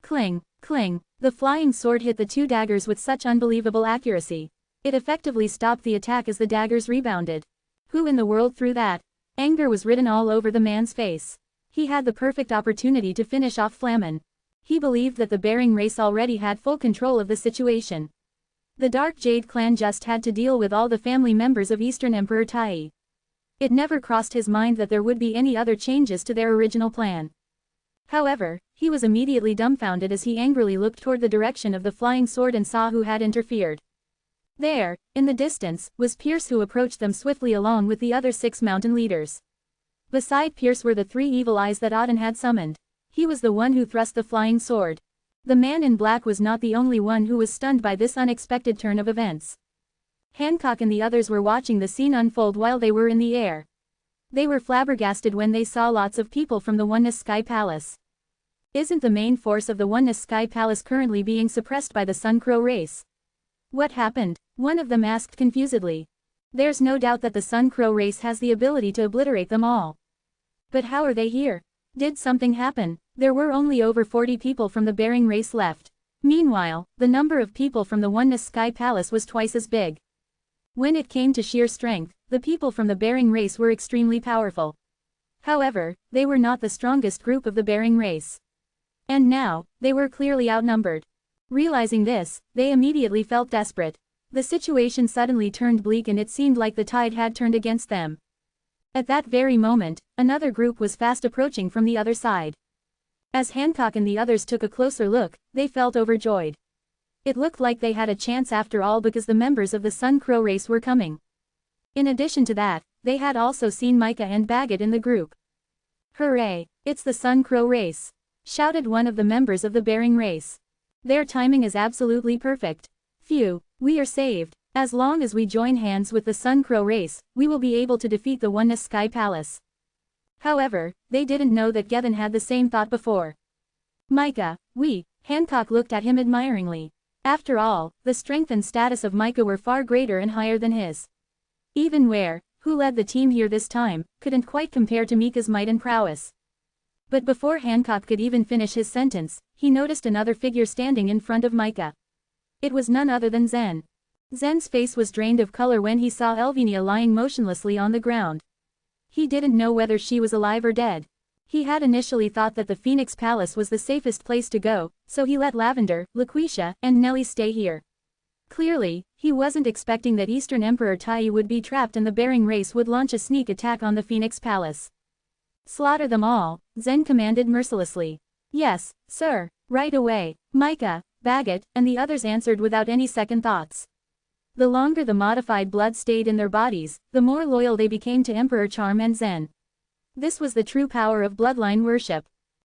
Cling, cling, the flying sword hit the 2 daggers with such unbelievable accuracy. It effectively stopped the attack as the daggers rebounded. Who in the world threw that? Anger was written all over the man's face. He had the perfect opportunity to finish off Flamen. He believed that the Bering race already had full control of the situation. The Dark Jade clan just had to deal with all the family members of Eastern Emperor Tai. It never crossed his mind that there would be any other changes to their original plan. However, he was immediately dumbfounded as he angrily looked toward the direction of the flying sword and saw who had interfered. There, in the distance, was Pierce, who approached them swiftly along with the other 6 mountain leaders. Beside Pierce were the 3 evil eyes that Auden had summoned. He was the one who thrust the flying sword. The man in black was not the only one who was stunned by this unexpected turn of events. Hancock and the others were watching the scene unfold while they were in the air. They were flabbergasted when they saw lots of people from the Oneness Sky Palace. Isn't the main force of the Oneness Sky Palace currently being suppressed by the Sun Crow race? What happened? One of them asked confusedly. There's no doubt that the Sun Crow race has the ability to obliterate them all. But how are they here? Did something happen? There were only over 40 people from the Bering race left. Meanwhile, the number of people from the Oneness Sky Palace was twice as big. When it came to sheer strength, the people from the Bering race were extremely powerful. However, they were not the strongest group of the Bering race. And now, they were clearly outnumbered. Realizing this, they immediately felt desperate. The situation suddenly turned bleak and it seemed like the tide had turned against them. At that very moment, another group was fast approaching from the other side. As Hancock and the others took a closer look, they felt overjoyed. It looked like they had a chance after all because the members of the Sun Crow race were coming. In addition to that, they had also seen Micah and Baggett in the group. "Hooray! It's the Sun Crow race!" shouted one of the members of the Bering race. "Their timing is absolutely perfect. Phew, we are saved. As long as we join hands with the Sun Crow race, we will be able to defeat the Oneness Sky Palace." However, they didn't know that Gavin had the same thought before. "Micah, Hancock looked at him admiringly. After all, the strength and status of Micah were far greater and higher than his. Even Ware, who led the team here this time, couldn't quite compare to Micah's might and prowess. But before Hancock could even finish his sentence, he noticed another figure standing in front of Micah. It was none other than Zen. Zen's face was drained of color when he saw Elvinia lying motionlessly on the ground. He didn't know whether she was alive or dead. He had initially thought that the Phoenix Palace was the safest place to go, so he let Lavender, Laquisha, and Nellie stay here. Clearly, he wasn't expecting that Eastern Emperor Tai would be trapped and the Bering race would launch a sneak attack on the Phoenix Palace. "Slaughter them all," Zen commanded mercilessly. "Yes, sir, right away." Micah, Baggett, and the others answered without any second thoughts. The longer the modified blood stayed in their bodies, the more loyal they became to Emperor Charm and Zen. This was the true power of bloodline worship.